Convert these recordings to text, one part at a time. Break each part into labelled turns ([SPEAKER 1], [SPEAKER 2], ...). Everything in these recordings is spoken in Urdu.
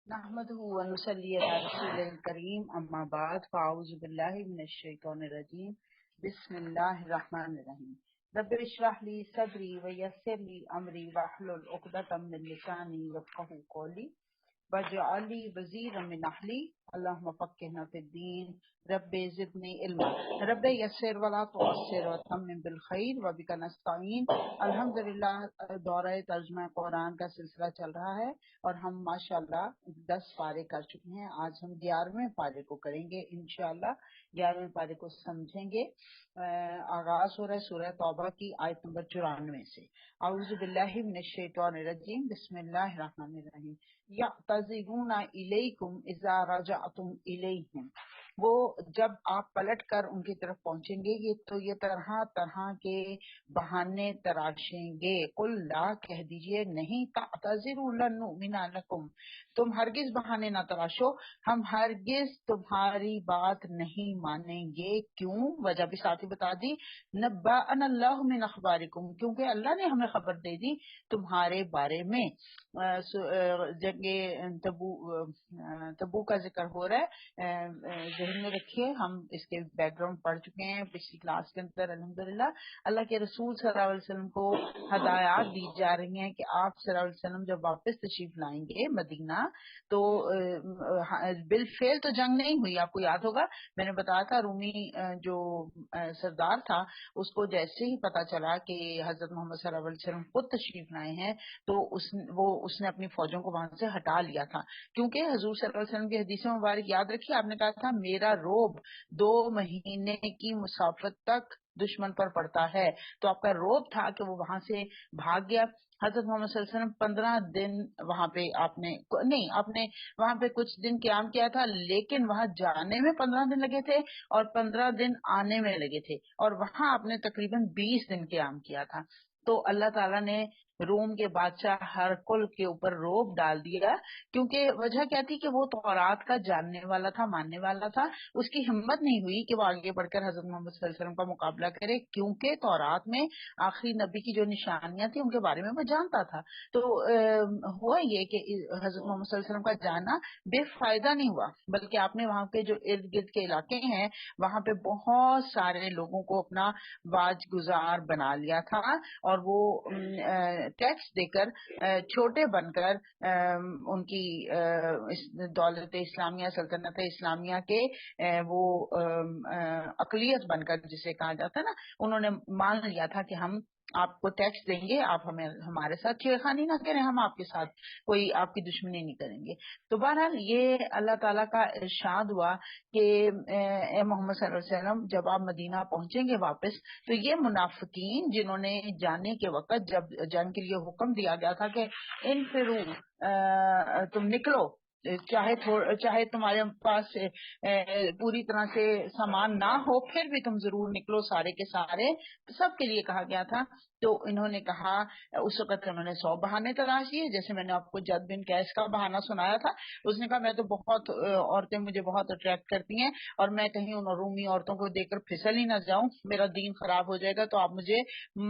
[SPEAKER 1] نحمده ونصلي على رسول الكريم اما بعد فاعوذ بالله من الشيطان الرجيم بسم الله الرحمن الرحيم رب اشرح لي صدري ويسر لي امري واحلل عقدة من لساني يفقهوا قولي واجعل لي وزيرا من اهلي اللهم فقهنا في الدين رب زدني علما رب يسر ولا تعسر وتمم بالخير وبك نستعين. الحمدللہ دورہ ترجمہ قرآن کا سلسلہ چل رہا ہے اور ہم ماشاءاللہ 10 پارے کر چکے ہیں. آج ہم 11ویں پارے کو کریں گے انشاءاللہ. 11ویں پارے کو سمجھیں گے. آغاز ہو رہا ہے سورہ توبہ کی آیت نمبر 94 سے. اعوذ باللہ من الشیطان الرجیم بسم اللہ الرحمن الرحیم. یعتذرون الیکم اذا رجعتم الیہم. وہ جب آپ پلٹ کر ان کی طرف پہنچیں گے یہ طرح طرح کے بہانے تراشیں گے. قل لا، کہہ دیجئے نہیں، تعتذروا لن نؤمن لکم، تم ہرگز بہانے نہ تراشو، ہم ہرگز تمہاری بات نہیں مانیں گے. کیوں؟ وجہ بھی ساتھ ہی بتا دی. نبأنا اللہ من اخبارکم، کیونکہ اللہ نے ہمیں خبر دے دی تمہارے بارے میں. جنگ تبو کا ذکر ہو رہا ہے، ذہن میں رکھیے. ہم اس کے بیک گراؤنڈ پڑھ چکے ہیں پچھلی کلاس کے اندر. الحمدللہ اللہ کے رسول صلی اللہ علیہ وسلم کو ہدایات دی جا رہی ہیں کہ آپ صلی اللہ علیہ وسلم جب واپس تشریف لائیں گے مدینہ تو بالفعل تو جنگ نہیں ہوئی. آپ کو یاد ہوگا میں نے بتایا تھا رومی جو سردار تھا اس کو جیسے ہی پتا چلا کہ حضرت محمد صلی اللہ علیہ وسلم خود تشریف لائے ہیں تو اس نے اپنی فوجوں کو وہاں سے ہٹا لیا تھا. کیونکہ حضور صلی اللہ علیہ وسلم کی حدیث مبارک یاد رکھیے، آپ نے کہا تھا میرا روب 2 مہینے کی مسافت تک دشمن پر پڑتا ہے. تو آپ کا روب تھا کہ وہ وہاں سے بھاگ گیا. حضرت محمد صلی اللہ علیہ وسلم 15 دن وہاں پہ آپ نے وہاں پہ کچھ دن قیام کیا تھا، لیکن وہاں جانے میں 15 دن لگے تھے اور 15 دن آنے میں لگے تھے، اور وہاں آپ نے تقریباً 20 دن قیام کیا تھا. تو اللہ تعالیٰ نے روم کے بادشاہ ہرقل کے اوپر روب ڈال دیا، کیونکہ وجہ کیا تھی کہ وہ تورات کا جاننے والا تھا، ماننے والا تھا. اس کی ہمت نہیں ہوئی کہ وہ آگے بڑھ کر حضرت محمد صلی اللہ علیہ وسلم کا مقابلہ کرے، کیونکہ تورات میں آخری نبی کی جو نشانیاں تھیں ان کے بارے میں وہ جانتا تھا. تو ہوا یہ کہ حضرت محمد صلی اللہ علیہ وسلم کا جاننا بے فائدہ نہیں ہوا، بلکہ آپ نے وہاں کے جو ارد گرد کے علاقے ہیں وہاں پہ بہت سارے لوگوں کو اپنا باج گزار بنا لیا تھا، اور وہ ٹیکس دے کر چھوٹے بن کر ان کی دولت اسلامیہ، سلطنت اسلامیہ کے وہ اقلیت بن کر جسے کہا جاتا ہے نا، انہوں نے مان لیا تھا کہ ہم آپ کو ٹیکس دیں گے، آپ ہمارے ساتھ چھیڑخانی نہ کریں، ہم آپ کے ساتھ کوئی آپ کی دشمنی نہیں کریں گے. تو بہرحال یہ اللہ تعالیٰ کا ارشاد ہوا کہ اے محمد صلی اللہ علیہ وسلم جب آپ مدینہ پہنچیں گے واپس تو یہ منافقین جنہوں نے جانے کے وقت جب جنگ کے لیے حکم دیا گیا تھا کہ انفرو، تم نکلو، چاہے تمہارے پاس پوری طرح سے سامان نہ ہو پھر بھی تم ضرور نکلو، سارے کے سارے سب کے لیے کہا گیا تھا. تو انہوں نے کہا اس وقت انہوں نے 100 بہانے تلاش کیے. جیسے میں نے آپ کو جد بن قیس کا بہانہ سنایا تھا، اس نے کہا میں تو بہت عورتیں مجھے بہت اٹریکٹ کرتی ہیں اور میں کہیں ان رومی عورتوں کو دیکھ کر پھسل ہی نہ جاؤں، میرا دین خراب ہو جائے گا، تو آپ مجھے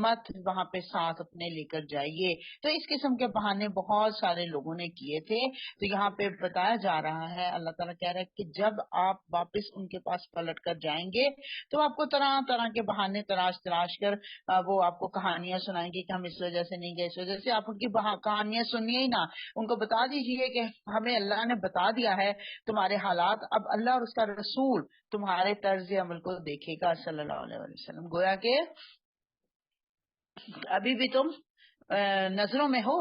[SPEAKER 1] مت وہاں پہ ساتھ اپنے لے کر جائیے. تو اس قسم کے بہانے بہت سارے لوگوں نے کیے تھے. تو یہاں پہ بتایا جا رہا ہے، اللہ تعالیٰ کہہ رہا ہے کہ جب آپ واپس ان کے پاس پلٹ کر جائیں گے تو آپ کو طرح طرح کے بہانے تراش کر وہ آپ کو کہانیاں سنائیں گے کہ ہم اس وجہ سے نہیں گئے، اس وجہ سے. آپ ان کی کہانیاں سنیے ہی نہ، ان کو بتا دیجئے کہ ہمیں اللہ نے بتا دیا ہے تمہارے حالات، اب اللہ اور اس کا رسول تمہارے طرز عمل کو دیکھے گا صلی اللہ علیہ وسلم. گویا کہ ابھی بھی تم نظروں میں ہو،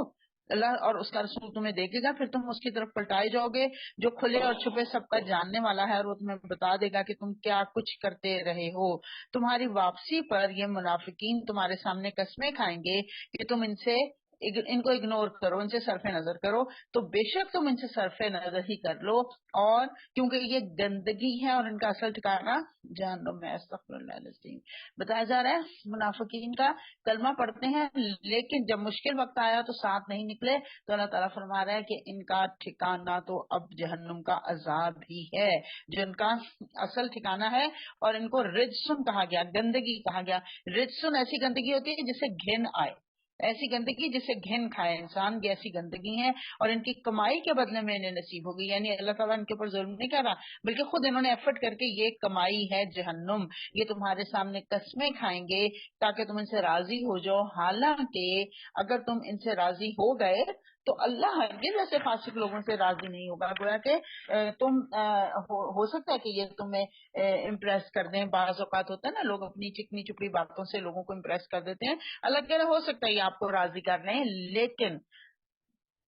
[SPEAKER 1] اللہ اور اس کا رسول تمہیں دیکھے گا، پھر تم اس کی طرف پلٹائے جاؤ گے جو کھلے اور چھپے سب کا جاننے والا ہے، اور وہ تمہیں بتا دے گا کہ تم کیا کچھ کرتے رہے ہو. تمہاری واپسی پر یہ منافقین تمہارے سامنے قسمیں کھائیں گے کہ تم ان کو اگنور کرو، ان سے صرف نظر کرو. تو بے شک تم ان سے صرف نظر ہی کر لو، اور کیونکہ یہ گندگی ہے اور ان کا اصل ٹھکانہ جہنم میں. استغفر اللہ العظیم. بتایا جا رہا ہے منافقین کا کلمہ پڑھتے ہیں لیکن جب مشکل وقت آیا تو ساتھ نہیں نکلے. تو اللہ تعالیٰ فرما رہا ہے کہ ان کا ٹھکانہ تو اب جہنم کا عذاب ہی ہے، جو ان کا اصل ٹھکانہ ہے. اور ان کو رجسن کہا گیا، گندگی کہا گیا. رجسن ایسی گندگی ہوتی ہے جس سے گھن آئے. ایسی گندگی جسے گھن کھائے انسان کی، ایسی گندگی ہے، اور ان کی کمائی کے بدلے میں انہیں نصیب ہوگی. یعنی اللہ تعالیٰ ان کے اوپر ظلم نہیں کر رہا، بلکہ خود انہوں نے ایفرٹ کر کے یہ کمائی ہے جہنم، یہ تمہارے سامنے قسمیں کھائیں گے تاکہ تم ان سے راضی ہو جاؤ. حالانکہ اگر تم ان سے راضی ہو گئے تو اللہ ہرگز ایسے فاسق لوگوں سے راضی نہیں ہوگا. گویا کہ تم ہو سکتا ہے کہ یہ تمہیں امپریس کر دیں. بعض اوقات ہوتا ہے نا لوگ اپنی چکنی چپڑی باتوں سے لوگوں کو امپریس کر دیتے ہیں. اللہ کہہ رہا ہو سکتا ہے یہ آپ کو راضی کر رہے ہیں، لیکن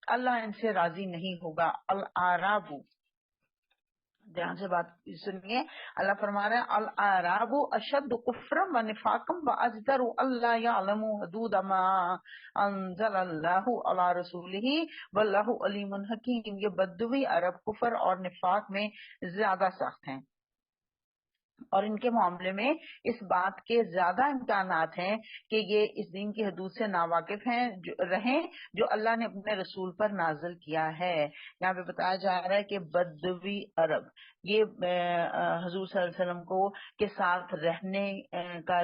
[SPEAKER 1] اللہ ان سے راضی نہیں ہوگا. الاعراب، دھیان سے بات سنیے، اللہ فرما رہے ہیں الاعراب اشد کفرا و نفاقا واجدر الا يعلموا حدود ما انزل اللہ علی رسولہ واللہ علیم حکیم. یہ بدوی عرب کفر اور نفاق میں زیادہ سخت ہیں، اور ان کے معاملے میں اس بات کے زیادہ امکانات ہیں کہ یہ اس دین کی حدود سے ناواقف رہیں جو اللہ نے اپنے رسول پر نازل کیا ہے. یہاں پہ بتایا جا رہا ہے کہ بدوی عرب، یہ حضور صلی اللہ علیہ وسلم کو کے ساتھ رہنے کا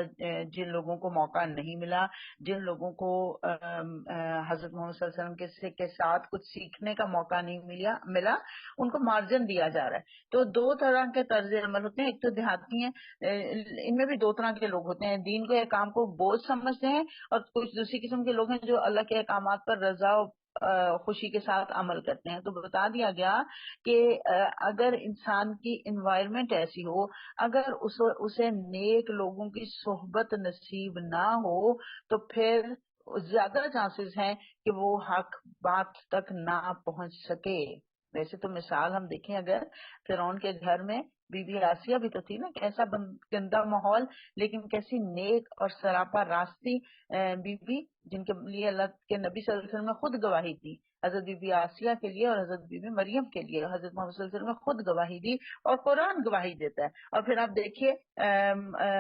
[SPEAKER 1] جن لوگوں کو موقع نہیں ملا، جن لوگوں کو حضرت محمد صلی اللہ علیہ وسلم کے ساتھ کچھ سیکھنے کا موقع نہیں ملا، ان کو مارجن دیا جا رہا ہے. تو دو طرح کے طرز عمل ہوتے ہیں. ایک تو دیہاتی ہیں، ان میں بھی دو طرح کے لوگ ہوتے ہیں، دین کو احکام کو بوجھ سمجھتے ہیں، اور کچھ دوسری قسم کے لوگ ہیں جو اللہ کے احکامات پر رضا و خوشی کے ساتھ عمل کرتے ہیں. تو بتا دیا گیا کہ اگر انسان کی انوائرمنٹ ایسی ہو، اگر اسے نیک لوگوں کی صحبت نصیب نہ ہو، تو پھر زیادہ چانسز ہیں کہ وہ حق بات تک نہ پہنچ سکے. ویسے تو مثال ہم دیکھیں اگر فرعون کے گھر میں بی بی آسیہ بھی تو تھی نا، کیسا گندا ماحول، لیکن کیسی نیک اور سراپا راستی بی بی، جن کے لیے اللہ کے نبی صلی اللہ علیہ وسلم نے خود گواہی دی. حضرت بی بی آسیہ کے لیے اور حضرت بی بی مریم کے لیے حضرت محمد صلی اللہ علیہ وسلم نے خود گواہی دی، اور قرآن گواہی دیتا ہے. اور پھر آپ دیکھیے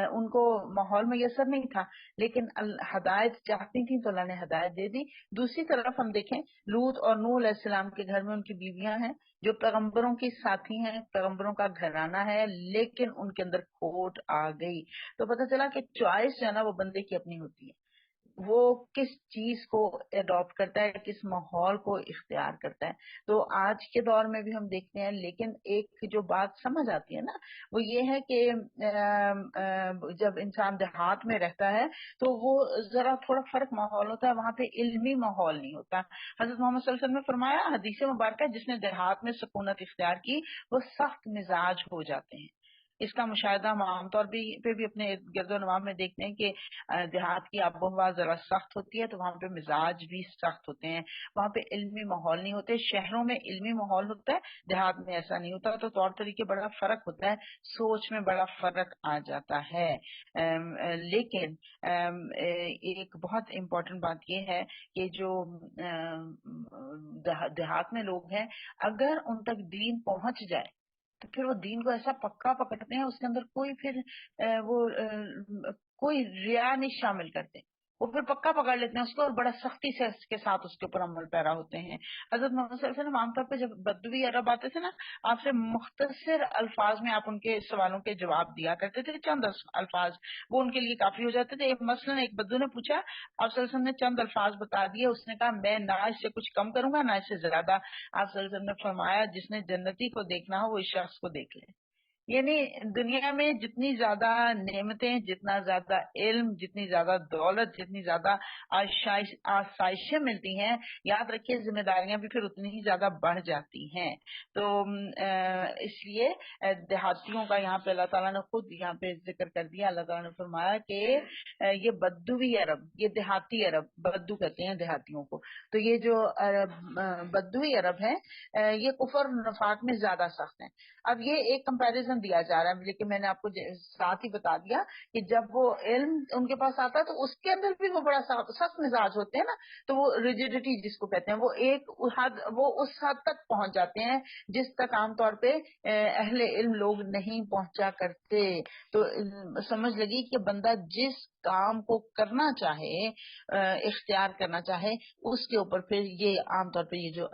[SPEAKER 1] ان کو ماحول میسر نہیں تھا، لیکن ہدایت چاہتی تھی تو اللہ نے ہدایت دے دی. دوسری طرف ہم دیکھیں لوط اور نوح علیہ السلام کے گھر میں ان کی بیویاں ہیں جو پیغمبروں کی ساتھی ہیں، پیغمبروں کا گھرانہ ہے، لیکن ان کے اندر کھوٹ آ گئی. تو پتہ چلا کہ چوائس جو ہے نا وہ بندے کی اپنی ہوتی ہے، وہ کس چیز کو اڈاپٹ کرتا ہے، کس ماحول کو اختیار کرتا ہے. تو آج کے دور میں بھی ہم دیکھتے ہیں، لیکن ایک جو بات سمجھ آتی ہے نا وہ یہ ہے کہ جب انسان دیہات میں رہتا ہے تو وہ ذرا تھوڑا فرق ماحول ہوتا ہے، وہاں پہ علمی ماحول نہیں ہوتا. حضرت محمد صلی اللہ علیہ وسلم نے فرمایا حدیث مبارکہ، جس نے دیہات میں سکونت اختیار کی وہ سخت مزاج ہو جاتے ہیں. اس کا مشاہدہ ہم عام طور پہ بھی اپنے گرد و نواح میں دیکھتے ہیں کہ دیہات کی آب و ہوا ذرا سخت ہوتی ہے تو وہاں پہ مزاج بھی سخت ہوتے ہیں، وہاں پہ علمی ماحول نہیں ہوتے. شہروں میں علمی ماحول ہوتا ہے، دیہات میں ایسا نہیں ہوتا. تو طور طریقے بڑا فرق ہوتا ہے، سوچ میں بڑا فرق آ جاتا ہے. لیکن ایک بہت امپورٹنٹ بات یہ ہے کہ جو دیہات میں لوگ ہیں اگر ان تک دین پہنچ جائے تو پھر وہ دین کو ایسا پکا پکڑتے ہیں، اس کے اندر کوئی پھر کوئی ریا نہیں شامل کرتے، وہ پھر پکا پکڑ لیتے ہیں اس کو، اور بڑا سختی سے اس کے ساتھ اس کے اوپر عمل پیرا ہوتے ہیں. حضرت محمد صلی اللہ علیہ وسلم عام طور پہ جب بدوی عرب آتے تھے نا، آپ سے مختصر الفاظ میں آپ ان کے سوالوں کے جواب دیا کرتے تھے، چند الفاظ وہ ان کے لیے کافی ہو جاتے تھے. مثلا ایک بدو نے پوچھا، آپ صلی اللہ علیہ وسلم نے چند الفاظ بتا دیے، اس نے کہا میں نہ اس سے کچھ کم کروں گا نہ اس سے زیادہ. آپ صلی اللہ علیہ وسلم نے فرمایا جس نے جنتی کو دیکھنا ہو وہ اس شخص کو دیکھ لے. یعنی دنیا میں جتنی زیادہ نعمتیں، جتنا زیادہ علم، جتنی زیادہ دولت، جتنی زیادہ آسائشیں ملتی ہیں، یاد رکھیے ذمہ داریاں بھی پھر اتنی ہی زیادہ بڑھ جاتی ہیں. تو اس لیے دیہاتیوں کا یہاں پہ اللہ تعالیٰ نے خود یہاں پہ ذکر کر دیا. اللہ تعالیٰ نے فرمایا کہ یہ بدوی عرب، یہ دیہاتی عرب، بدو کہتے ہیں دیہاتیوں کو. تو یہ جو بدوی عرب ہے یہ کفر نفاق میں زیادہ سخت ہیں. اب یہ ایک کمپیریزن دیا جا رہا ہے، لیکن میں نے آپ کو ساتھ ہی بتا دیا کہ جب وہ علم ان کے پاس آتا ہے تو اس کے اندر بھی وہ بڑا سخت مزاج ہوتے ہیں نا، تو وہ ریجیڈیٹی جس کو کہتے ہیں وہ ایک حد، وہ اس حد تک پہنچ جاتے ہیں جس تک عام طور پہ اہل علم لوگ نہیں پہنچا کرتے. تو سمجھ لگی کہ بندہ جس کام کو کرنا چاہے، اختیار کرنا چاہے، اس کے اوپر پھر یہ عام طور پہ یہ جو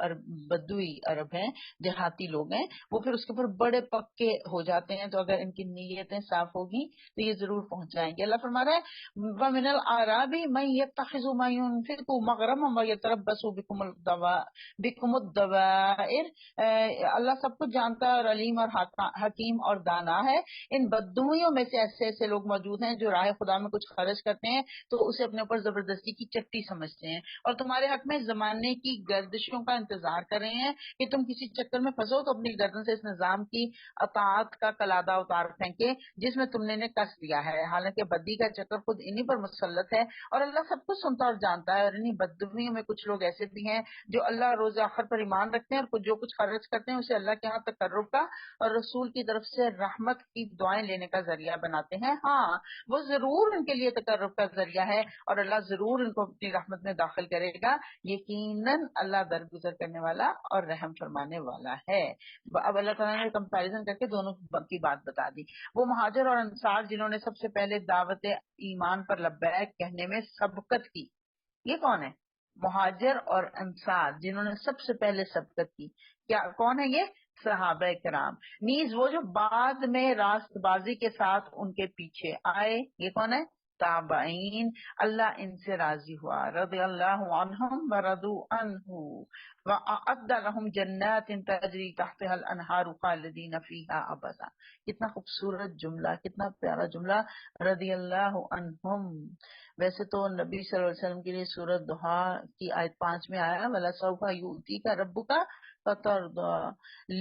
[SPEAKER 1] بدوی عرب ہیں، دیہاتی لوگ ہیں، وہ پھر اس کے اوپر بڑے پکے ہو جاتے ہیں تو اگر ان کی نیتیں صاف ہوگی تو یہ ضرور پہنچ جائیں گے. اللہ فرما رہا ہے وَمِنَ الْأَعْرَابِ مَن يَتَّخِذُ مَا يُنفِقُ مَغْرَمًا وَيَتَرَبَّصُ بِكُمُ الدَّوَائِرَ. اللہ سب کچھ جانتا ہے اور علیم اور حکیم اور دانا ہے. ان بدویوں میں سے ایسے ایسے لوگ موجود ہیں جو راہ خدا میں کچھ خرچ کرتے ہیں تو اسے اپنے اوپر زبردستی کی چٹی سمجھتے ہیں اور تمہارے حق میں زمانے کی گردشوں کا انتظار کر رہے ہیں کہ تم کسی چکر میں پھنسو تو اپنی گردن سے اس نظام کی اطاعت کا کلادہ اتار پھینکے جس میں تم نے کس دیا ہے. حالانکہ بدی کا چکر خود انہی پر مسلط ہے اور اللہ سب کچھ سنتا اور جانتا ہے. اور انہی بددمیوں میں کچھ لوگ ایسے بھی ہیں جو اللہ روز آخر پر ایمان رکھتے ہیں اور جو کچھ خرچ کرتے ہیں اسے اللہ کے ہاں تقرب کا اور رسول کی طرف سے رحمت کی دعائیں لینے کا ذریعہ بناتے ہیں. ہاں وہ ضرور ان کے لیے تقرب کا ذریعہ ہے اور اللہ ضرور ان کو اپنی رحمت میں داخل کرے گا. یقیناً اللہ درگزر کرنے والا اور رحم فرمانے والا ہے. اب اللہ تعالیٰ نے کمپیریزن کر کے دونوں کی بات بتا دی. وہ مہاجر اور انصار جنہوں نے سب سے پہلے دعوت ایمان پر لبیک کہنے میں سبقت کی. یہ کون ہے؟ مہاجر اور انصار جنہوں نے سب سے پہلے سبقت کی. کیا کون ہے یہ؟ صحابہ کرام. نیز وہ جو بعد میں راست بازی کے ساتھ ان کے پیچھے آئے. یہ کون ہے؟ تابعین. اللہ ان سے راضی ہوا. رضی اللہ عنہم ورضوا عنہ وَأَعَدَّ لَهُمْ جَنَّاتٍ تَجْرِي تَحْتَهَا الْأَنْهَارُ خَالِدِينَ فِيهَا أَبَدًا. کتنا خوبصورت جملہ، کتنا پیارا جملہ. رضی اللہ عنہم. ویسے تو نبی صلی اللہ علیہ وسلم کے لیے سورۃ ضحیٰ کی آیت 5 میں آیا وَلَسَوْفَ يُؤْتِيكَ رَبُّكَ فَتَرْضَىٰ.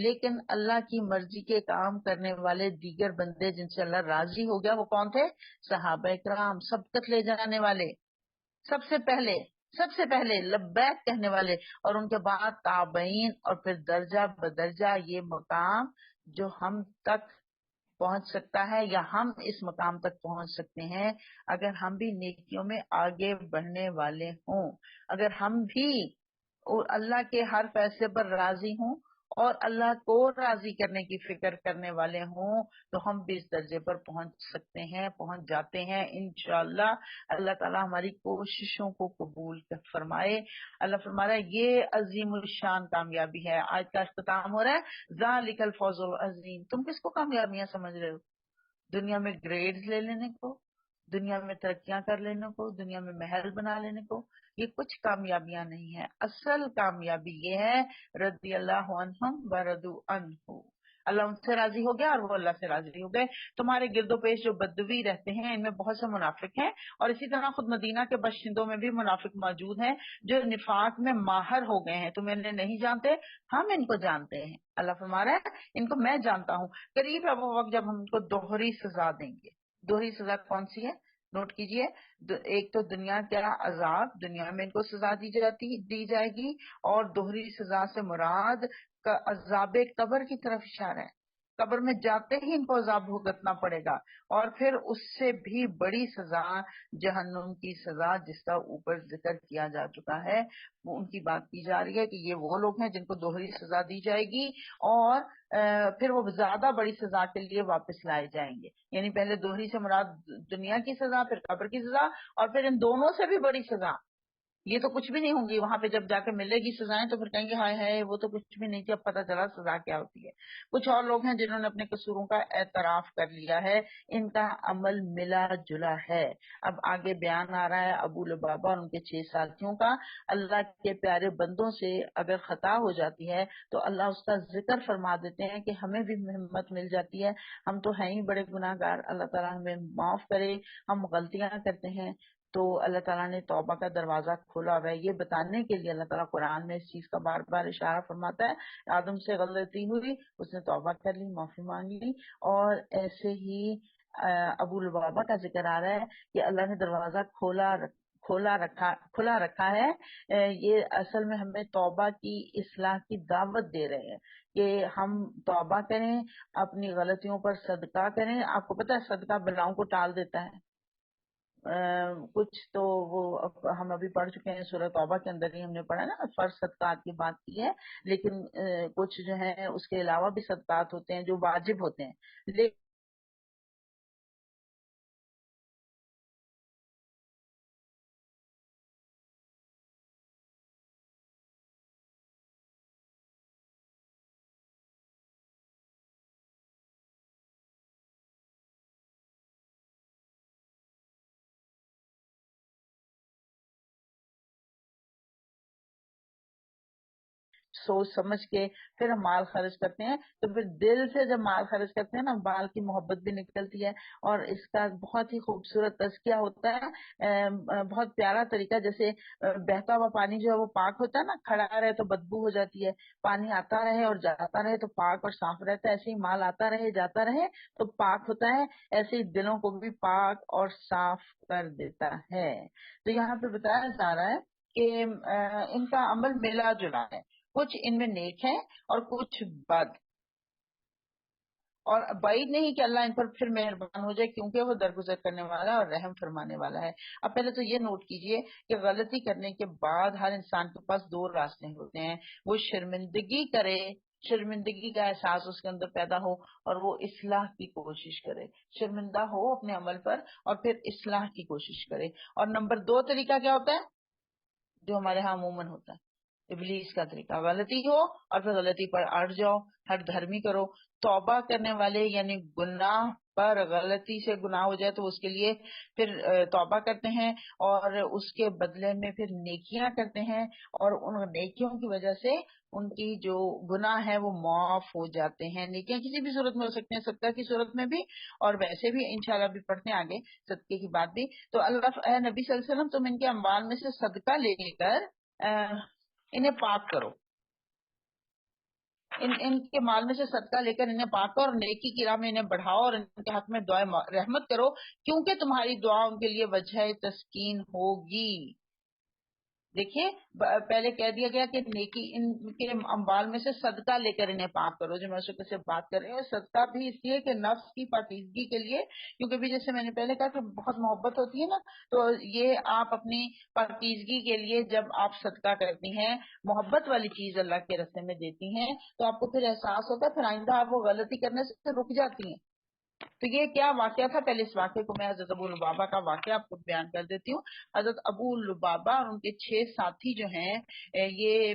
[SPEAKER 1] لیکن اللہ کی مرضی کے کام کرنے والے دیگر بندے جن سے اللہ راضی ہو گیا وہ کون تھے؟ صحابہ کرام، سبقت لے جانے والے، سب سے پہلے لبیک کہنے والے، اور ان کے بعد تابعین، اور پھر درجہ بدرجہ یہ مقام جو ہم تک پہنچ سکتا ہے یا ہم اس مقام تک پہنچ سکتے ہیں اگر ہم بھی نیکیوں میں آگے بڑھنے والے ہوں، اگر ہم بھی اللہ کے ہر فیصلے پر راضی ہوں اور اللہ کو راضی کرنے کی فکر کرنے والے ہوں تو ہم بھی اس درجے پر پہنچ سکتے ہیں، پہنچ جاتے ہیں انشاءاللہ. اللہ تعالیٰ ہماری کوششوں کو قبول فرمائے. اللہ فرما رہا ہے یہ عظیم الشان کامیابی ہے. آج کا اختتام ہو رہا ہے ذالک الفوز العظیم. تم کس کو کامیابیاں سمجھ رہے ہو؟ دنیا میں گریڈز لے لینے کو، دنیا میں ترقیاں کر لینے کو، دنیا میں محل بنا لینے کو، یہ کچھ کامیابیاں نہیں ہیں. اصل کامیابی یہ ہے رضی اللہ عنہم ورضوا عنہ. اللہ ان سے راضی ہو گیا اور وہ اللہ سے راضی ہو گئے. تمہارے گرد و پیش جو بدوی رہتے ہیں ان میں بہت سے منافق ہیں اور اسی طرح خود مدینہ کے باشندوں میں بھی منافق موجود ہیں جو نفاق میں ماہر ہو گئے ہیں. تم انہیں نہیں جانتے، ہم ان کو جانتے ہیں. اللہ فرما رہا ہے ان کو میں جانتا ہوں. قریب ہے وہ وقت جب ہم ان کو دوہری سزا دیں گے. دوہری سزا کون سی ہے؟ نوٹ کیجئے. ایک تو دنیا کا عذاب، دنیا میں ان کو سزا دی جائے گی، اور دوہری سزا سے مراد کا عذاب قبر کی طرف اشارہ ہے. قبر میں جاتے ہی ان کو عذاب بھگتنا پڑے گا، اور پھر اس سے بھی بڑی سزا جہنم کی سزا جس کا اوپر ذکر کیا جا چکا ہے. وہ ان کی بات کی جا رہی ہے کہ یہ وہ لوگ ہیں جن کو دوہری سزا دی جائے گی اور پھر وہ زیادہ بڑی سزا کے لیے واپس لائے جائیں گے. یعنی پہلے دوہری سے مراد دنیا کی سزا، پھر قبر کی سزا، اور پھر ان دونوں سے بھی بڑی سزا. یہ تو کچھ بھی نہیں ہوں گی، وہاں پہ جب جا کے ملے گی سزائیں تو پھر کہیں گے ہائے ہائے وہ تو کچھ بھی نہیں تھی، اب پتہ چلا سزا کیا ہوتی ہے. کچھ اور لوگ ہیں جنہوں نے اپنے قصوروں کا اعتراف کر لیا ہے، ان کا عمل ملا جلا ہے. اب آگے بیان آ رہا ہے ابو لبابہ اور ان کے 6 ساتھیوں کا. اللہ کے پیارے بندوں سے اگر خطا ہو جاتی ہے تو اللہ اس کا ذکر فرما دیتے ہیں کہ ہمیں بھی ہمت مل جاتی ہے، ہم تو ہیں ہی بڑے گناہ گار، اللہ تعالیٰ ہمیں معاف کرے، ہم غلطیاں کرتے ہیں. تو اللہ تعالیٰ نے توبہ کا دروازہ کھولا ہوا ہے. یہ بتانے کے لیے اللہ تعالیٰ قرآن میں اس چیز کا بار بار اشارہ فرماتا ہے. آدم سے غلطی ہوئی، اس نے توبہ کر لی، معافی مانگ لی، اور ایسے ہی ابو لبابہ کا ذکر آ رہا ہے کہ اللہ نے دروازہ کھلا رکھا ہے. یہ اصل میں ہمیں توبہ کی اصلاح کی دعوت دے رہے ہیں کہ ہم توبہ کریں، اپنی غلطیوں پر صدقہ کریں. آپ کو پتہ ہے صدقہ بلاؤں کو ٹال دیتا ہے. کچھ تو وہ ہم ابھی پڑھ چکے ہیں سورہ توبہ کے اندر ہی ہم نے پڑھا نا، فرض صدقات کی بات کی ہے، لیکن کچھ جو ہیں اس کے علاوہ بھی صدقات ہوتے ہیں جو واجب ہوتے ہیں. لیکن سوچ سمجھ کے پھر ہم مال خرچ کرتے ہیں، تو پھر دل سے جب مال خرچ کرتے ہیں نا، مال کی محبت بھی نکلتی ہے، اور اس کا بہت ہی خوبصورت تزکیہ ہوتا ہے، بہت پیارا طریقہ، جیسے بہتا ہوا پانی جو ہے وہ پاک ہوتا ہے نا، کھڑا رہے تو بدبو ہو جاتی ہے، پانی آتا رہے اور جاتا رہے تو پاک اور صاف رہتا ہے، ایسے ہی مال آتا رہے جاتا رہے تو پاک ہوتا ہے، ایسے ہی دلوں کو بھی پاک اور صاف کر دیتا ہے۔ تو یہاں پہ بتایا جا رہا ہے کہ ان کا عمل ملا جلا ہے، کچھ ان میں نیک ہے اور کچھ بد، اور بعید نہیں کہ اللہ ان پر پھر مہربان ہو جائے، کیونکہ وہ درگزر کرنے والا اور رحم فرمانے والا ہے۔ اب پہلے تو یہ نوٹ کیجئے کہ غلطی کرنے کے بعد ہر انسان کے پاس دو راستے ہوتے ہیں، وہ شرمندگی کرے، شرمندگی کا احساس اس کے اندر پیدا ہو، اور وہ اصلاح کی کوشش کرے، شرمندہ ہو اپنے عمل پر اور پھر اصلاح کی کوشش کرے۔ اور نمبر دو طریقہ کیا ہوتا ہے جو ہمارے ہاں عموماً ہوتا ہے؟ ابلیس کا طریقہ، غلطی ہو اور پھر غلطی پر اڑ جاؤ، ہر دھرمی کرو۔ توبہ کرنے والے یعنی گناہ پر غلطی سے گناہ ہو جائے تو اس کے لیے پھر توبہ کرتے ہیں، اور اس کے بدلے میں پھر نیکیاں کرتے ہیں، اور ان نیکیوں کی وجہ سے ان کی جو گناہ ہے وہ معاف ہو جاتے ہیں۔ نیکیاں کسی بھی صورت میں ہو سکتے ہیں، صدقہ کی صورت میں بھی، اور ویسے بھی انشاءاللہ بھی پڑھتے ہیں آگے صدقے کی بات بھی۔ تو اللہ اے نبی صلی اللہ علیہ وسلم، تم ان کے اموال میں سے صدقہ لے کر انہیں پاک کرو، ان کے مال میں سے صدقہ لے کر انہیں پاک کرو، اور نیکی کی راہ میں انہیں بڑھاؤ، اور ان کے حق میں دعائیں رحمت کرو، کیونکہ تمہاری دعا ان کے لیے وجہ تسکین ہوگی۔ دیکھیے پہلے کہہ دیا گیا کہ نیکی ان کے اموال میں سے صدقہ لے کر انہیں پاک کرو، جو میں اس وقت سے بات کر رہی ہوں، صدقہ بھی اس لیے کہ نفس کی پاکیزگی کے لیے، کیونکہ بھی جیسے میں نے پہلے کہا کہ بہت محبت ہوتی ہے نا، تو یہ آپ اپنی پاکیزگی کے لیے جب آپ صدقہ کرتی ہیں، محبت والی چیز اللہ کے راستے میں دیتی ہیں، تو آپ کو پھر احساس ہوتا ہے، پھر آئندہ آپ وہ غلطی کرنے سے رک جاتی ہیں۔ تو یہ کیا واقعہ تھا؟ پہلے اس واقعے کو میں حضرت ابو لبابہ کا واقعہ آپ کو بیان کر دیتی ہوں۔ حضرت ابو لبابہ اور ان کے 6 ساتھی جو ہیں، یہ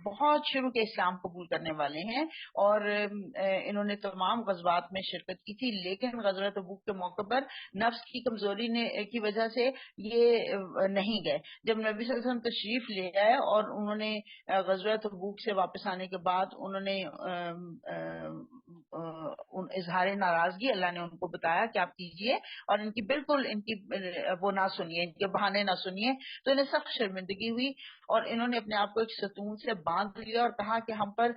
[SPEAKER 1] بہت شروع کے اسلام قبول کرنے والے ہیں، اور انہوں نے تمام غزوات میں شرکت کی تھی، لیکن غزوہ تبوک کے موقع پر نفس کی کمزوری کی وجہ سے یہ نہیں گئے۔ جب نبی صلی اللہ علیہ وسلم تشریف لے آئے اور انہوں نے غزوہ تبوک سے واپس آنے کے بعد انہوں نے اظہار ناراضگی اللہ نے ان کو بتایا کہ آپ کیجئے، اور ان کی بالکل ان کی وہ نہ سنیے، ان کے بہانے نہ سنیے، تو انہیں سخت شرمندگی ہوئی، اور انہوں نے اپنے آپ کو ایک ستون سے باندھ لیا اور کہا کہ ہم پر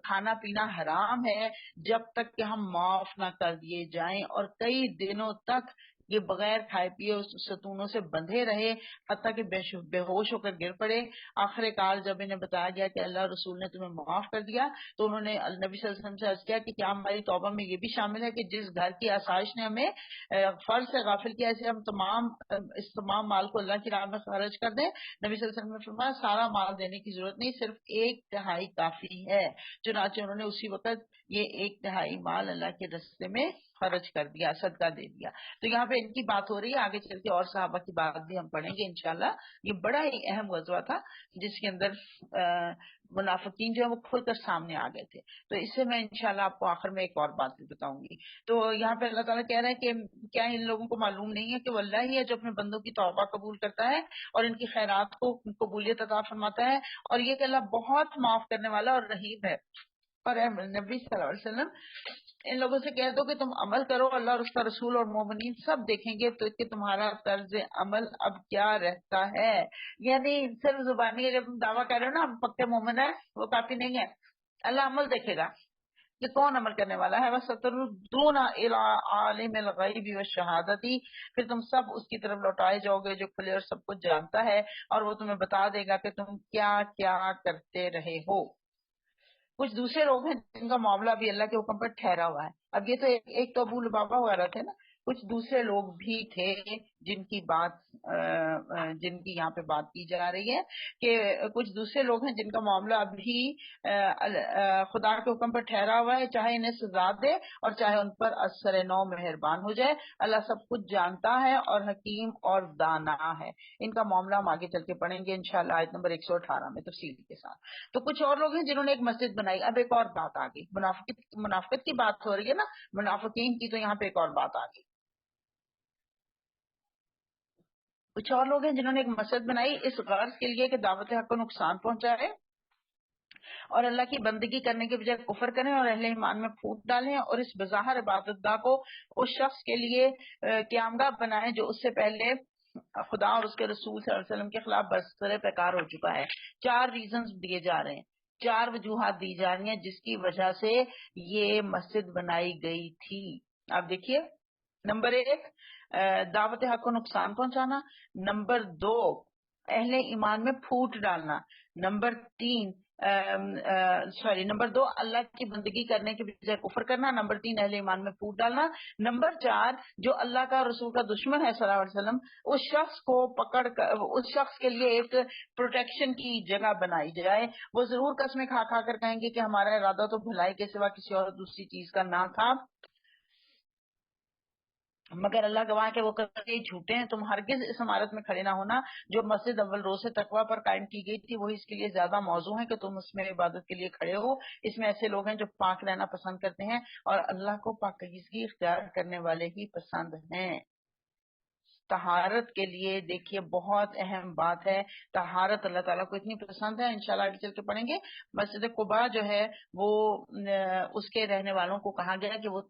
[SPEAKER 1] کھانا پینا حرام ہے جب تک کہ ہم معاف نہ کر دیے جائیں، اور کئی دنوں تک یہ بغیر کھائے پیے اس ستونوں سے بندھے رہے، حتیٰ کہ بے ہوش ہو کر گر پڑے۔ آخر کار جب انہیں بتایا گیا کہ اللہ رسول نے تمہیں معاف کر دیا، تو انہوں نے نبی صلی اللہ علیہ وسلم سے عرض کیا کہ کیا ہماری توبہ میں یہ بھی شامل ہے کہ جس گھر کی آسائش نے ہمیں فرض سے غافل کیا، اسے ہم اس تمام مال کو اللہ کی راہ میں خرچ کر دیں؟ نبی صلی اللہ علیہ وسلم نے فرمایا سارا مال دینے کی ضرورت نہیں، صرف 1/3 کافی ہے۔ چنانچہ انہوں نے اسی وقت یہ 1/3 مال اللہ کے راستے میں خرچ کر دیا، صدقہ دے دیا۔ تو یہاں پہ ان کی بات ہو رہی ہے، آگے چل کے اور صحابہ کی بات بھی ہم پڑھیں گے انشاءاللہ۔ یہ بڑا ہی اہم غزوہ تھا جس کے اندر منافقین جو ہے وہ کھل کر سامنے آ گئے تھے۔ تو اس سے میں انشاءاللہ آپ کو آخر میں ایک اور بات بھی بتاؤں گی۔ تو یہاں پہ اللہ تعالیٰ کہہ رہے ہیں کہ کیا ان لوگوں کو معلوم نہیں ہے کہ وہ اللہ ہی ہے جو اپنے بندوں کی توبہ قبول کرتا ہے اور ان کی خیرات کو قبولیت عطا فرماتا ہے، اور یہ کہ اللہ بہت معاف کرنے والا اور رحیم ہے۔ اور اے نبی صلی اللہ علیہ وسلم، ان لوگوں سے کہہ دو کہ تم عمل کرو، اللہ اور اس کا رسول اور مومنین سب دیکھیں گے تو کہ تمہارا طرز عمل اب کیا رہتا ہے۔ یعنی صرف زبانی جب تم دعویٰ کر رہے ہو نا ہم پکے مومن ہیں، وہ کافی نہیں ہے، اللہ عمل دیکھے گا کہ کون عمل کرنے والا ہے۔ وَسَتُرَدُّونَ إِلَىٰ عَالِمِ الْغَيْبِ وَالشَّهَادَةِ، پھر تم سب اس کی طرف لوٹائے جاؤ گے جو کھلے اور سب کچھ جانتا ہے، اور وہ تمہیں بتا دے گا کہ تم کیا کیا کرتے رہے ہو۔ کچھ دوسرے لوگ ہیں جن کا معاملہ بھی اللہ کے حکم پر ٹھہرا ہوا ہے۔ اب یہ تو ایک تو ابو لبابہ وغیرہ تھے نا، کچھ دوسرے لوگ بھی تھے جن کی یہاں پہ بات کی جا رہی ہے کہ کچھ دوسرے لوگ ہیں جن کا معاملہ ابھی خدا کے حکم پر ٹھہرا ہوا ہے، چاہے انہیں سزا دے اور چاہے ان پر اثر نو مہربان ہو جائے۔ اللہ سب کچھ جانتا ہے اور حکیم اور دانا ہے۔ ان کا معاملہ ہم آگے چل کے پڑھیں گے انشاءاللہ آیت نمبر 118 میں تفصیل کے ساتھ۔ تو کچھ اور لوگ ہیں جنہوں نے ایک مسجد بنائی۔ اب ایک اور بات آ گئی، منافقت کی بات ہو رہی ہے نا، منافقین کی، تو یہاں پہ ایک اور بات آ گئی۔ کچھ اور لوگ ہیں جنہوں نے ایک مسجد بنائی اس غرض کے لیے کہ دعوت حق کو نقصان پہنچائے اور اللہ کی بندگی کرنے کے بجائے کفر کریں اور اہل ایمان میں پھوٹ ڈالیں اور اس بظاہر عبادت گاہ کو اس شخص کے لیے قیام گاہ بنائیں جو اس سے پہلے خدا اور اس کے رسول صلی اللہ علیہ وسلم کے خلاف برسر پیکار ہو چکا ہے. 4 ریزنز دیے جا رہے ہیں, 4 وجوہات دی جا رہی ہیں جس کی وجہ سے یہ مسجد بنائی گئی تھی. آپ دیکھیے, نمبر 1 دعوت حق کو نقصان پہنچانا, نمبر 2 اہل ایمان میں پھوٹ ڈالنا, نمبر 2 اللہ کی بندگی کرنے کے بجائے کفر کرنا, نمبر 3 اہل ایمان میں پھوٹ ڈالنا, نمبر 4 جو اللہ کا رسول کا دشمن ہے صلی اللہ علیہ وسلم اس شخص کو پکڑ کر اس شخص کے لیے ایک پروٹیکشن کی جگہ بنائی جائے. وہ ضرور قسمیں کھا کھا کر کہیں گے کہ ہمارا ارادہ تو بھلائی کے سوا کسی اور دوسری چیز کا نہ تھا, مگر اللہ گواہ کہ وہ کبھی جھوٹے ہیں. تم ہرگز اس عمارت میں کھڑے نہ ہونا جو مسجد اول روز سے تقوی پر قائم کی گئی تھی, وہی اس کے لیے زیادہ موزوں ہے کہ تم اس میں عبادت کے لیے کھڑے ہو. اس میں ایسے لوگ ہیں جو پاک رہنا پسند کرتے ہیں اور اللہ کو پاکیزگی اختیار کرنے والے ہی پسند ہیں. طہارت کے لیے دیکھیے بہت اہم بات ہے, طہارت اللہ تعالیٰ کو اتنی پسند ہے, انشاءاللہ آگے چل کے پڑھیں گے. مسجد قباء جو ہے وہ اس کے رہنے والوں کو کہا گیا کہ وہ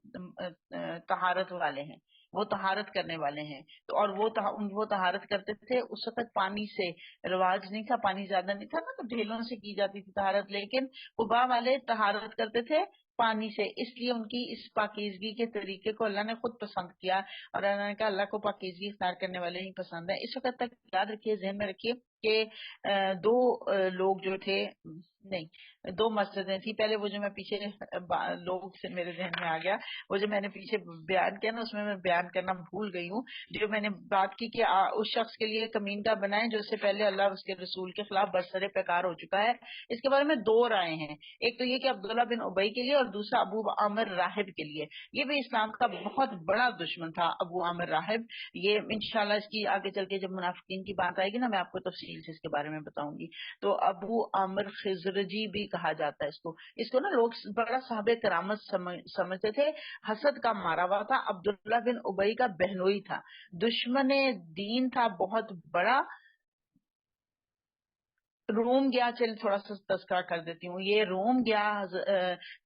[SPEAKER 1] طہارت والے ہیں, وہ طہارت کرنے والے ہیں. تو اور وہ طہارت کرتے تھے. اس وقت پانی سے رواج نہیں تھا, پانی زیادہ نہیں تھا نا, تو ڈھیلوں سے کی جاتی تھی طہارت, لیکن قباء والے طہارت کرتے تھے پانی سے. اس لیے ان کی اس پاکیزگی کے طریقے کو اللہ نے خود پسند کیا, اور اللہ نے کہا اللہ کو پاکیزگی اختیار کرنے والے ہی پسند ہیں. اس وقت تک یاد رکھیے, ذہن میں رکھیے کہ 2 لوگ جو تھے, نہیں 2 مسجدیں تھیں. پہلے وہ جو میں پیچھے لوگ سے میرے ذہن میں آ گیا, وہ جو میں نے پیچھے بیان کیا نا, اس میں بیان کرنا بھول گئی ہوں. جو میں نے بات کی کہ اس شخص کے لیے کمین کا بنائیں جو اس سے پہلے اللہ اور اس کے رسول کے خلاف برسر پیکار ہو چکا ہے. اس کے بارے میں 2 رائے ہیں. ایک تو یہ کہ عبداللہ بن ابی کے لیے, اور دوسرا ابو عامر راہب کے لیے. یہ بھی اسلام کا بہت بڑا دشمن تھا ابو عامر راہب. یہ انشاءاللہ اس کی آگے چل کے جب منافقین کی بات آئے گی نا, میں آپ کو تفصیل سے اس کے بارے میں بتاؤں گی. تو ابو عامر خزرجی بھی کہا جاتا ہے اس کو نا لوگ بڑا صاحب کرامت سمجھتے تھے. حسد کا مارا ہوا تھا. عبداللہ بن ابی کا بہنوئی تھا, دشمن دین تھا بہت بڑا. روم گیا, چل تھوڑا سا تذکرہ کر دیتی ہوں. یہ روم گیا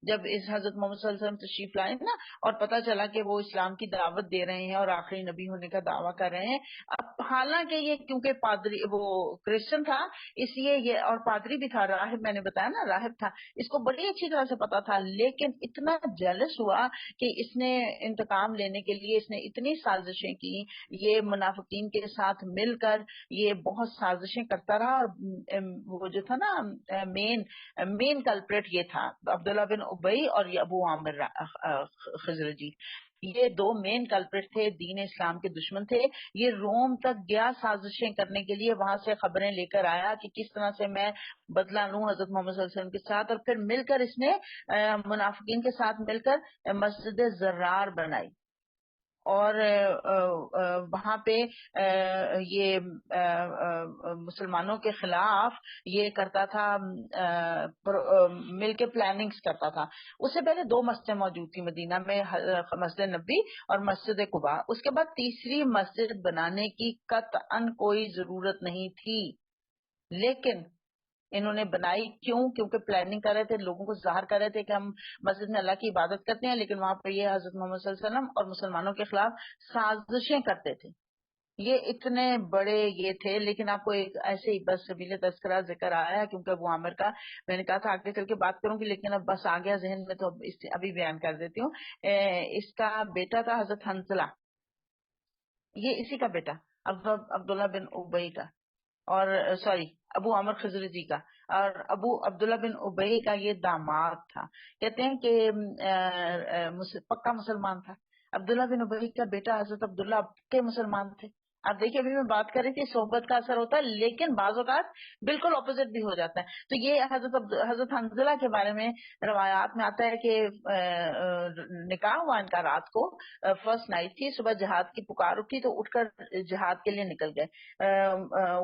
[SPEAKER 1] جب اس حضرت محمد صلی اللہ علیہ وسلم تشریف لائے نا, اور پتہ چلا کہ وہ اسلام کی دعوت دے رہے ہیں اور آخری نبی ہونے کا دعویٰ کر رہے ہیں. اب حالانکہ یہ کیونکہ پادری وہ کرسچن تھا, اس لیے یہ, اور پادری بھی تھا, راہب میں نے بتایا نا راہب تھا, اس کو بڑی اچھی طرح سے پتا تھا. لیکن اتنا جیلس ہوا کہ اس نے انتقام لینے کے لیے اس نے اتنی سازشیں کی. یہ منافقین کے ساتھ مل کر یہ بہت سازشیں کرتا رہا, اور وہ جو تھا نا مین کلپریٹ یہ تھا عبداللہ بن ابی اور یہ ابو عامر خزرجی. یہ 2 مین کلپریٹ تھے, دین اسلام کے دشمن تھے. یہ روم تک گیا سازشیں کرنے کے لیے, وہاں سے خبریں لے کر آیا کہ کس طرح سے میں بدلہ لوں حضرت محمد صلی اللہ علیہ وسلم کے ساتھ. اور پھر مل کر اس نے منافقین کے ساتھ مل کر مسجد زرار بنائی, اور وہاں پہ یہ مسلمانوں کے خلاف یہ کرتا تھا, مل کے پلاننگز کرتا تھا. اس سے پہلے 2 مسجدیں موجود تھی مدینہ میں, مسجد نبی اور مسجد قباء. اس کے بعد تیسری مسجد بنانے کی قطعاً کوئی ضرورت نہیں تھی, لیکن انہوں نے بنائی. کیوں؟ کیونکہ پلاننگ کر رہے تھے, لوگوں کو ظاہر کر رہے تھے کہ ہم مسجد میں اللہ کی عبادت کرتے ہیں, لیکن وہاں پہ یہ حضرت محمد صلی اللہ علیہ وسلم اور مسلمانوں کے خلاف سازشیں کرتے تھے. یہ اتنے بڑے یہ تھے. لیکن آپ کو ایک ایسے ہی بس سبیل تذکرہ ذکر آیا کیونکہ ابو عامر کا میں نے کہا تھا آگے چل کے بات کروں گی, لیکن اب بس آ گیا ذہن میں تو ابھی بیان کر دیتی ہوں. اس کا بیٹا تھا حضرت حنظلہ, یہ اسی کا بیٹا عبداللہ بن ابی کا, اور سوری ابو عامر خزرجی کا, اور ابو عبداللہ بن ابی کا یہ داماد تھا. کہتے ہیں کہ پکا مسلمان تھا. عبداللہ بن ابی کا بیٹا حضرت عبداللہ کے مسلمان تھے. آپ دیکھیے ابھی میں بات کر رہی تھی صحبت کا اثر ہوتا ہے, لیکن بعض اوقات بالکل اپوزٹ بھی ہو جاتا ہے. تو یہ حضرت حنظلہ کے بارے میں روایات میں آتا ہے کہ نکاح ہوا ان کا رات کو, فرسٹ نائٹ تھی, صبح جہاد کی پکار اٹھی تو اٹھ کر جہاد کے لیے نکل گئے.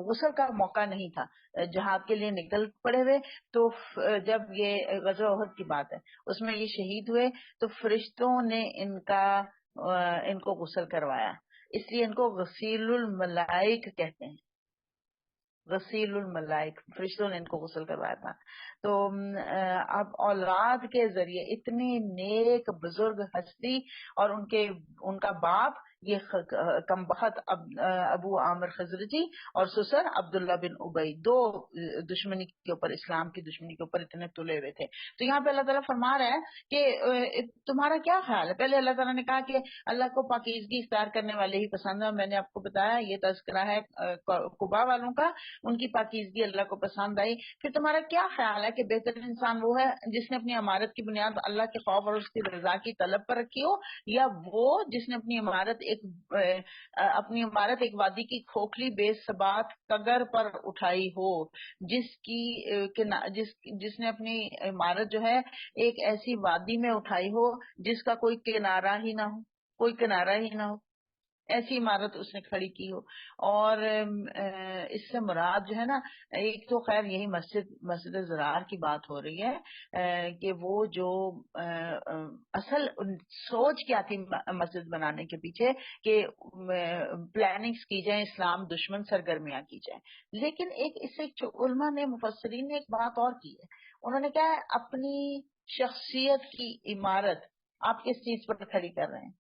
[SPEAKER 1] غسل کا موقع نہیں تھا, جہاد کے لیے نکل پڑے ہوئے. تو جب یہ غزوہ احد کی بات ہے, اس میں یہ شہید ہوئے, تو فرشتوں نے ان کو غسل کروایا. اس لیے ان کو غسیل الملائک کہتے ہیں, غسیل الملائک. فرشتوں نے ان کو غسل کروایا تھا. تو اب اولاد کے ذریعے اتنی نیک بزرگ ہستی اور ان کا باپ یہ کم بخت ابو عامر خزرجی اور سسر عبداللہ بن ابئی، دو دشمنی کے اوپر، اسلام کی دشمنی کے اوپر اتنے تلے ہوئے تھے. تو یہاں پہ اللہ تعالیٰ فرما رہا ہے کہ تمہارا کیا خیال ہے. پہلے اللہ تعالیٰ نے کہا کہ اللہ کو پاکیزگی اختیار کرنے والے ہی پسند ہے. میں نے آپ کو بتایا یہ تذکرہ ہے قبا والوں کا، ان کی پاکیزگی اللہ کو پسند آئی. پھر تمہارا کیا خیال ہے کہ بہتر انسان وہ ہے جس نے اپنی عمارت کی بنیاد اللہ کے خوف اور اس کی رضا کی طلب پر رکھی ہو، یا وہ جس نے اپنی عمارت ایک وادی کی کھوکھلی بے ثبات کگر پر اٹھائی ہو، جس نے اپنی عمارت جو ہے ایک ایسی وادی میں اٹھائی ہو جس کا کوئی کنارہ ہی نہ ہو، کوئی کنارہ ہی نہ ہو، ایسی عمارت اس نے کھڑی کی ہو. اور اس سے مراد جو ہے نا، ایک تو خیر یہی مسجد زرار کی بات ہو رہی ہے کہ وہ جو اصل سوچ کیا تھی مسجد بنانے کے پیچھے کہ پلاننگز کی جائیں، اسلام دشمن سرگرمیاں کی جائیں. لیکن اس سے علماء نے، مفسرین نے ایک بات اور کی ہے. انہوں نے کہا اپنی شخصیت کی عمارت آپ کس چیز پر کھڑی کر رہے ہیں،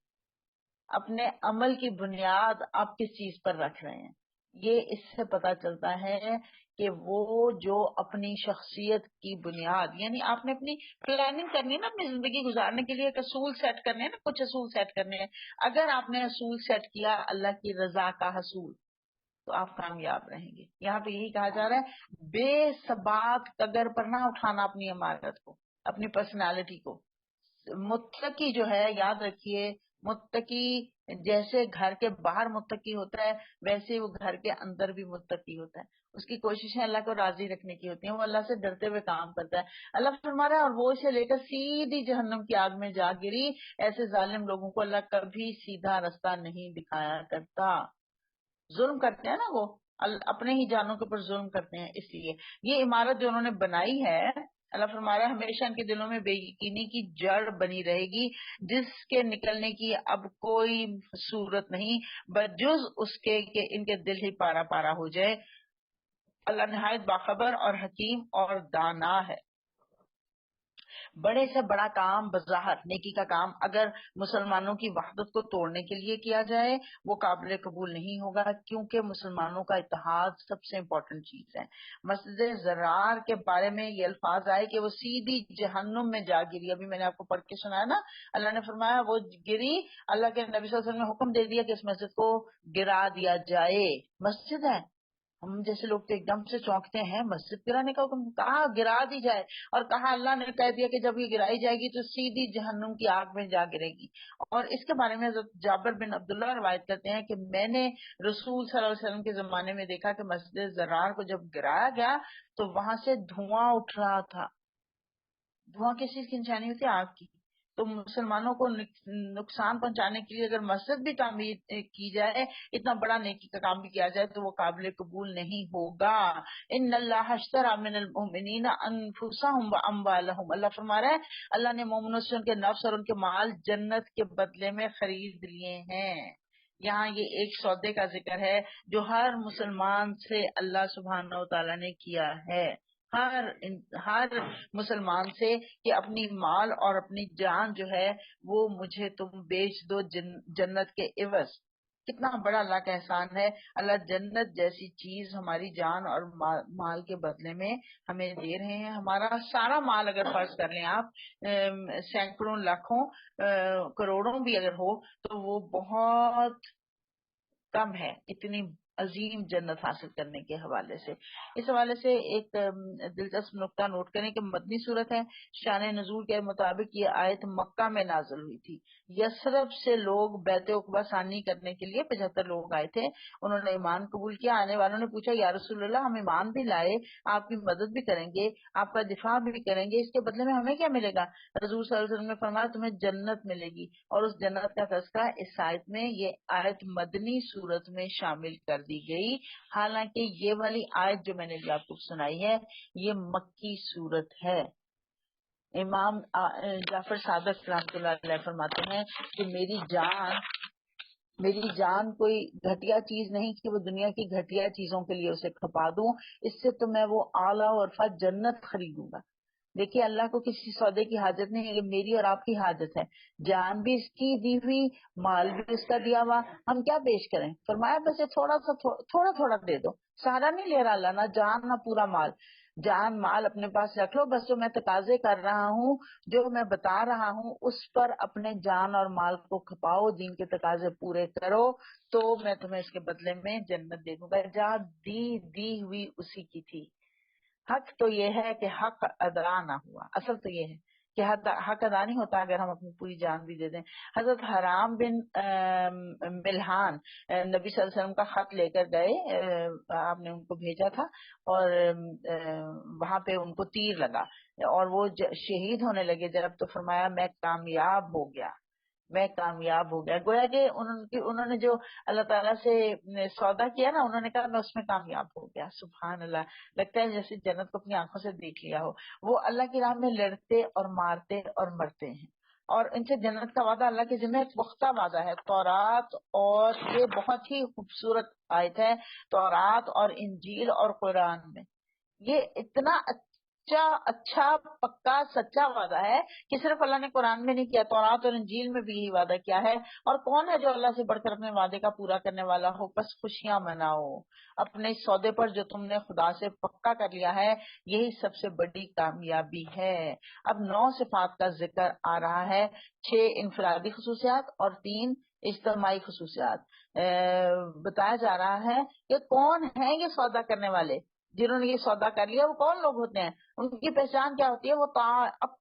[SPEAKER 1] اپنے عمل کی بنیاد آپ کس چیز پر رکھ رہے ہیں. یہ اس سے پتا چلتا ہے کہ وہ جو اپنی شخصیت کی بنیاد، یعنی آپ نے اپنی پلاننگ کرنی ہے نا، اپنی زندگی گزارنے کے لیے ایک اصول سیٹ کرنے ہیں نا، کچھ اصول سیٹ کرنے ہیں. اگر آپ نے اصول سیٹ کیا اللہ کی رضا کا حصول، تو آپ کامیاب رہیں گے. یہاں پہ یہی کہا جا رہا ہے بے ثبات قدر پر نہ اٹھانا اپنی عمارت کو، اپنی پرسنالٹی کو. متقی جو ہے، یاد رکھیے، متقی جیسے گھر کے باہر متقی ہوتا ہے ویسے وہ گھر کے اندر بھی متقی ہوتا ہے. اس کی کوششیں اللہ کو راضی رکھنے کی ہوتی ہیں، وہ اللہ سے ڈرتے ہوئے کام کرتا ہے. اللہ فرما رہا ہے اور وہ اسے لے کر سیدھی جہنم کی آگ میں جا گری. ایسے ظالم لوگوں کو اللہ کبھی سیدھا راستہ نہیں دکھایا کرتا. ظلم کرتے ہیں نا وہ، اپنے ہی جانوں کے اوپر ظلم کرتے ہیں. اس لیے یہ عمارت جو انہوں نے بنائی ہے، اللہ فرما رہا ہے ہمیشہ ان کے دلوں میں بے یقینی کی جڑ بنی رہے گی، جس کے نکلنے کی اب کوئی صورت نہیں بجز اس کے کہ ان کے دل ہی پارا پارا ہو جائے. اللہ نہایت باخبر اور حکیم اور دانا ہے. بڑے سے بڑا کام بظاہر نیکی کا کام اگر مسلمانوں کی وحدت کو توڑنے کے لیے کیا جائے وہ قابل قبول نہیں ہوگا، کیونکہ مسلمانوں کا اتحاد سب سے امپورٹنٹ چیز ہے. مسجد زرار کے بارے میں یہ الفاظ آئے کہ وہ سیدھی جہنم میں جا گری. ابھی میں نے آپ کو پڑھ کے سنایا نا، اللہ نے فرمایا وہ گری. اللہ کے نبی صلی اللہ علیہ وسلم نے حکم دے دیا کہ اس مسجد کو گرا دیا جائے. مسجد ہے، ہم جیسے لوگ تو ایک دم سے چونکتے ہیں، مسجد گرانے کا حکم، کہا گرا دی جائے. اور کہا اللہ نے کہہ دیا کہ جب یہ گرائی جائے گی تو سیدھی جہنم کی آگ میں جا گرے گی. اور اس کے بارے میں حضرت جابر بن عبداللہ روایت کرتے ہیں کہ میں نے رسول صلی اللہ علیہ وسلم کے زمانے میں دیکھا کہ مسجد زرار کو جب گرایا گیا تو وہاں سے دھواں اٹھ رہا تھا. دھواں کس چیز کی نشانی ہوتی ہے؟ آگ کی. تو مسلمانوں کو نقصان پہنچانے کے لیے اگر مسجد بھی تعمیر کی جائے، اتنا بڑا نیکی کا کام بھی کیا جائے، تو وہ قابل قبول نہیں ہوگا. ان اللہ اشتری من المؤمنین انفسهم واموالهم، اللہ فرما رہا ہے اللہ نے مومنوں سے ان کے نفس اور ان کے مال جنت کے بدلے میں خرید لیے ہیں. یہاں یہ ایک سودے کا ذکر ہے جو ہر مسلمان سے اللہ سبحانہ و تعالیٰ نے کیا ہے، ہر مسلمان سے، کہ اپنی مال اور اپنی جان جو ہے وہ مجھے تم بیچ دو جنت کے عوض. کتنا بڑا اللہ کا احسان ہے. اللہ جنت جیسی چیز ہماری جان اور مال کے بدلے میں ہمیں دے رہے ہیں. ہمارا سارا مال اگر فرض کر لیں آپ، سینکڑوں لاکھوں کروڑوں بھی اگر ہو تو وہ بہت کم ہے اتنی عظیم جنت حاصل کرنے کے حوالے سے. اس حوالے سے ایک دلچسپ نقطہ نوٹ کریں کہ مدنی صورت ہے. شان نزول کے مطابق یہ آیت مکہ میں نازل ہوئی تھی. یثرب سے لوگ بیت عقبہ ثانی کرنے کے لیے 75 لوگ آئے تھے. انہوں نے ایمان قبول کیا. آنے والوں نے پوچھا یا رسول اللہ ہم ایمان بھی لائے، آپ کی مدد بھی کریں گے، آپ کا دفاع بھی کریں گے، اس کے بدلے میں ہمیں کیا ملے گا؟ حضور صلی اللہ علیہ وسلم نے فرمایا تمہیں جنت ملے گی. اور اس جنت کا تذکرہ اس آیت میں، یہ آیت مدنی صورت میں شامل کر دی گئی. حالانکہ یہ والی آیت جو میں نے آپ کو سنائی ہے یہ مکی صورت ہے. امام جعفر صادق رحمۃ اللہ علیہ فرماتے ہیں کہ میری جان کوئی گھٹیا چیز نہیں کہ وہ دنیا کی گھٹیا چیزوں کے لیے اسے کھپا دوں، اس سے تو میں وہ اعلیٰ اور جنت خریدوں گا. دیکھیے اللہ کو کسی سودے کی حاجت نہیں ہے، یہ میری اور آپ کی حاجت ہے، جان بھی اس کی دی ہوئی، مال بھی اس کا دیا ہوا، ہم کیا پیش کریں؟ فرمایا بس یہ تھوڑا تھوڑا دے دو، سارا نہیں لے رہا اللہ، نہ جان نہ پورا مال، جان مال اپنے پاس رکھ لو، بس جو میں تقاضے کر رہا ہوں، جو میں بتا رہا ہوں اس پر اپنے جان اور مال کو کھپاؤ، دین کے تقاضے پورے کرو، تو میں تمہیں اس کے بدلے میں جنت دے دوں گا۔ جہاں دی ہوئی اسی کی تھی۔ حق تو یہ ہے کہ حق ادا نہ ہوا، اصل تو یہ ہے کہ حق ادا نہیں ہوتا اگر ہم اپنی پوری جان بھی دے دیں۔ حضرت حرام بن ملحان نبی صلی اللہ علیہ وسلم کا خط لے کر گئے، آپ نے ان کو بھیجا تھا، اور وہاں پہ ان کو تیر لگا اور وہ شہید ہونے لگے جب، تو فرمایا میں کامیاب ہو گیا، میں کامیاب ہو گیا، گویا کہ انہوں نے جو اللہ تعالیٰ سے سودا کیا نا، انہوں نے کہا میں اس میں کامیاب ہو گیا۔ سبحان اللہ، لگتا ہے جیسے جنت کو اپنی آنکھوں سے دیکھ لیا ہو۔ وہ اللہ کی راہ میں لڑتے اور مارتے اور مرتے ہیں، اور ان سے جنت کا وعدہ اللہ کے ذمہ ایک پختہ وعدہ ہے۔ تورات، اور یہ بہت ہی خوبصورت آیت ہے، تورات اور انجیل اور قرآن میں یہ اتنا اچھا پکا سچا وعدہ ہے کہ صرف اللہ نے قرآن میں نہیں کیا، تورات اور انجیل میں بھی یہی وعدہ کیا ہے۔ اور کون ہے جو اللہ سے بڑھ کر اپنے وعدے کا پورا کرنے والا ہو؟ بس خوشیاں مناؤ اپنے اس سودے پر جو تم نے خدا سے پکا کر لیا ہے، یہی سب سے بڑی کامیابی ہے۔ اب 9 صفات کا ذکر آ رہا ہے، 6 انفرادی خصوصیات اور 3 اجتماعی خصوصیات۔ بتایا جا رہا ہے کہ کون ہیں یہ سودا کرنے والے، جنہوں نے یہ سودا کر لیا، وہ کون لوگ ہوتے ہیں، ان کی پہچان کیا ہوتی ہے؟ وہ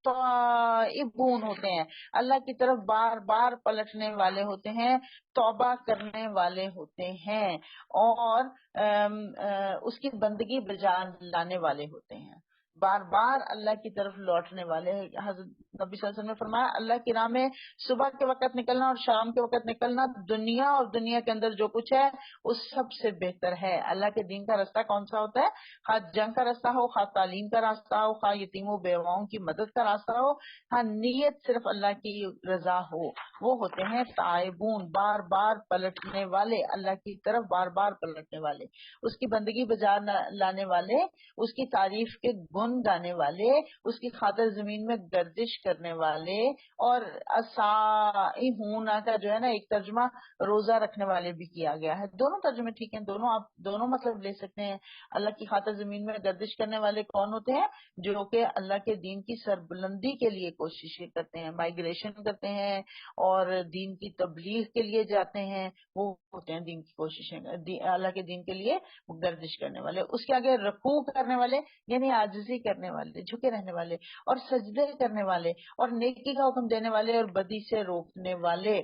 [SPEAKER 1] تائبون ہوتے ہیں، اللہ کی طرف بار بار پلٹنے والے ہوتے ہیں، توبہ کرنے والے ہوتے ہیں، اور اس کی بندگی بجا لانے والے ہوتے ہیں، بار بار اللہ کی طرف لوٹنے والے۔ حضرت نبی صلی اللہ علیہ وسلم نے فرمایا اللہ کی راہ میں صبح کے وقت نکلنا اور شام کے وقت نکلنا دنیا اور دنیا کے اندر جو کچھ ہے اس سب سے بہتر ہے۔ اللہ کے دین کا راستہ کون سا ہوتا ہے؟ خواہ جنگ کا راستہ ہو، خواہ تعلیم کا راستہ ہو، خواہ یتیموں بیواؤں کی مدد کا راستہ ہو، ہاں نیت صرف اللہ کی رضا ہو، وہ ہوتے ہیں تائبون، بار بار پلٹنے والے، اللہ کی طرف بار بار پلٹنے والے، اس کی بندگی بجا لانے والے، اس کی تعریف کے گن گانے والے، اس کی خاطر زمین میں گردش کرنے والے، اور اسائحون کا جو ہے نا ایک ترجمہ روزہ رکھنے والے بھی کیا گیا ہے۔ دونوں ترجمے ٹھیک ہیں، دونوں آپ دونوں مطلب لے سکتے ہیں۔ اللہ کی خاطر زمین میں گردش کرنے والے کون ہوتے ہیں؟ جو کہ اللہ کے دین کی سربلندی کے لیے کوششیں کرتے ہیں، مائگریشن کرتے ہیں اور دین کی تبلیغ کے لیے جاتے ہیں، وہ ہوتے ہیں دین کی کوششیں، اللہ کے دین کے لیے گردش کرنے والے۔ اس کے آگے رکوع کرنے والے یعنی عاجزی کرنے والے، جھکے رہنے والے، اور سجدے کرنے والے، اور نیکی کا حکم دینے والے اور بدی سے روکنے والے،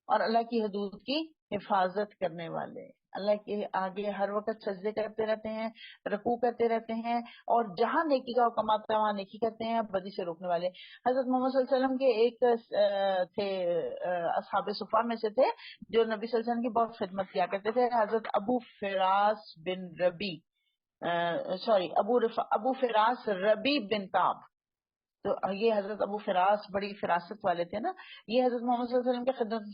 [SPEAKER 1] اور اللہ کی حدود کی حفاظت کرنے والے۔ اللہ کے آگے ہر وقت سجدے کرتے رہتے ہیں، رکوع کرتے رہتے ہیں، اور جہاں نیکی کا حکم آتا ہے وہاں نیکی کرتے ہیں، بدی سے روکنے والے۔ حضرت محمد صلی اللہ علیہ وسلم کے ایک تھے اصحاب صفہ میں سے تھے جو نبی صلی اللہ علیہ وسلم کی بہت خدمت کیا کرتے تھے، حضرت ابو فراس بن ربی، ابو فراس ربی بن کعب۔ تو یہ حضرت ابو فراس بڑی فراست والے تھے نا، یہ حضرت محمد صلی اللہ علیہ وسلم کے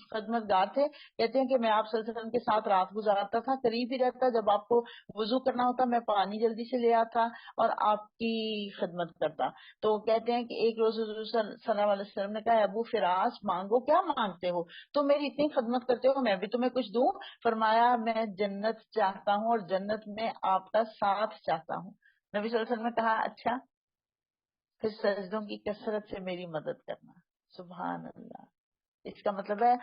[SPEAKER 1] خدمت گار تھے۔ کہتے ہیں کہ میں آپ صلی اللہ علیہ وسلم کے ساتھ رات گزارتا تھا، قریب ہی رہتا، جب آپ کو وضو کرنا ہوتا میں پانی جلدی سے لے آتا اور آپ کی خدمت کرتا۔ تو کہتے ہیں کہ ایک روز حضور صلی اللہ علیہ وسلم نے کہا ابو فراس مانگو، کیا مانگتے ہو؟ تم میری اتنی خدمت کرتے ہو، میں بھی تمہیں کچھ دوں؟ فرمایا میں جنت چاہتا ہوں اور جنت میں آپ کا ساتھ چاہتا ہوں۔ نبی صلی اللہ علیہ وسلم نے کہا اچھا، پھر سجدوں کی کثرت سے میری مدد کرنا۔ سبحان اللہ، اس کا مطلب ہے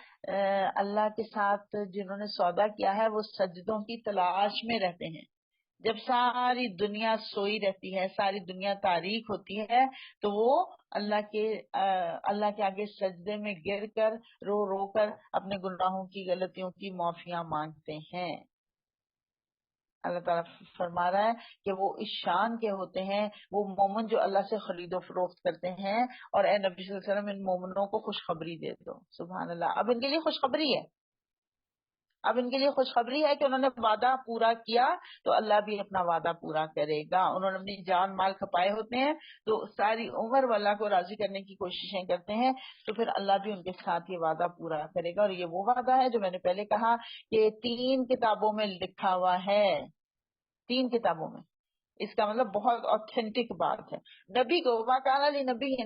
[SPEAKER 1] اللہ کے ساتھ جنہوں نے سودا کیا ہے وہ سجدوں کی تلاش میں رہتے ہیں۔ جب ساری دنیا سوئی رہتی ہے، ساری دنیا تاریک ہوتی ہے، تو وہ اللہ کے آگے سجدے میں گر کر رو رو کر اپنے گناہوں کی، غلطیوں کی معافیاں مانگتے ہیں۔ اللہ تعالیٰ فرما رہا ہے کہ وہ اس شان کے ہوتے ہیں، وہ مومن جو اللہ سے خرید و فروخت کرتے ہیں، اور اے نبی صلی اللہ علیہ وسلم ان مومنوں کو خوشخبری دے دو۔ سبحان اللہ، اب ان کے لیے خوشخبری ہے، اب ان کے لیے خوشخبری ہے کہ انہوں نے وعدہ پورا کیا تو اللہ بھی اپنا وعدہ پورا کرے گا۔ انہوں نے اپنی جان مال کھپائے ہوتے ہیں تو ساری عمر وہ اللہ کو راضی کرنے کی کوششیں کرتے ہیں، تو پھر اللہ بھی ان کے ساتھ یہ وعدہ پورا کرے گا۔ اور یہ وہ وعدہ ہے جو میں نے پہلے کہا کہ 3 کتابوں میں لکھا ہوا ہے، 3 کتابوں میں، اس کا مطلب بہت آتھینٹک بات ہے. نبی کو واقعہ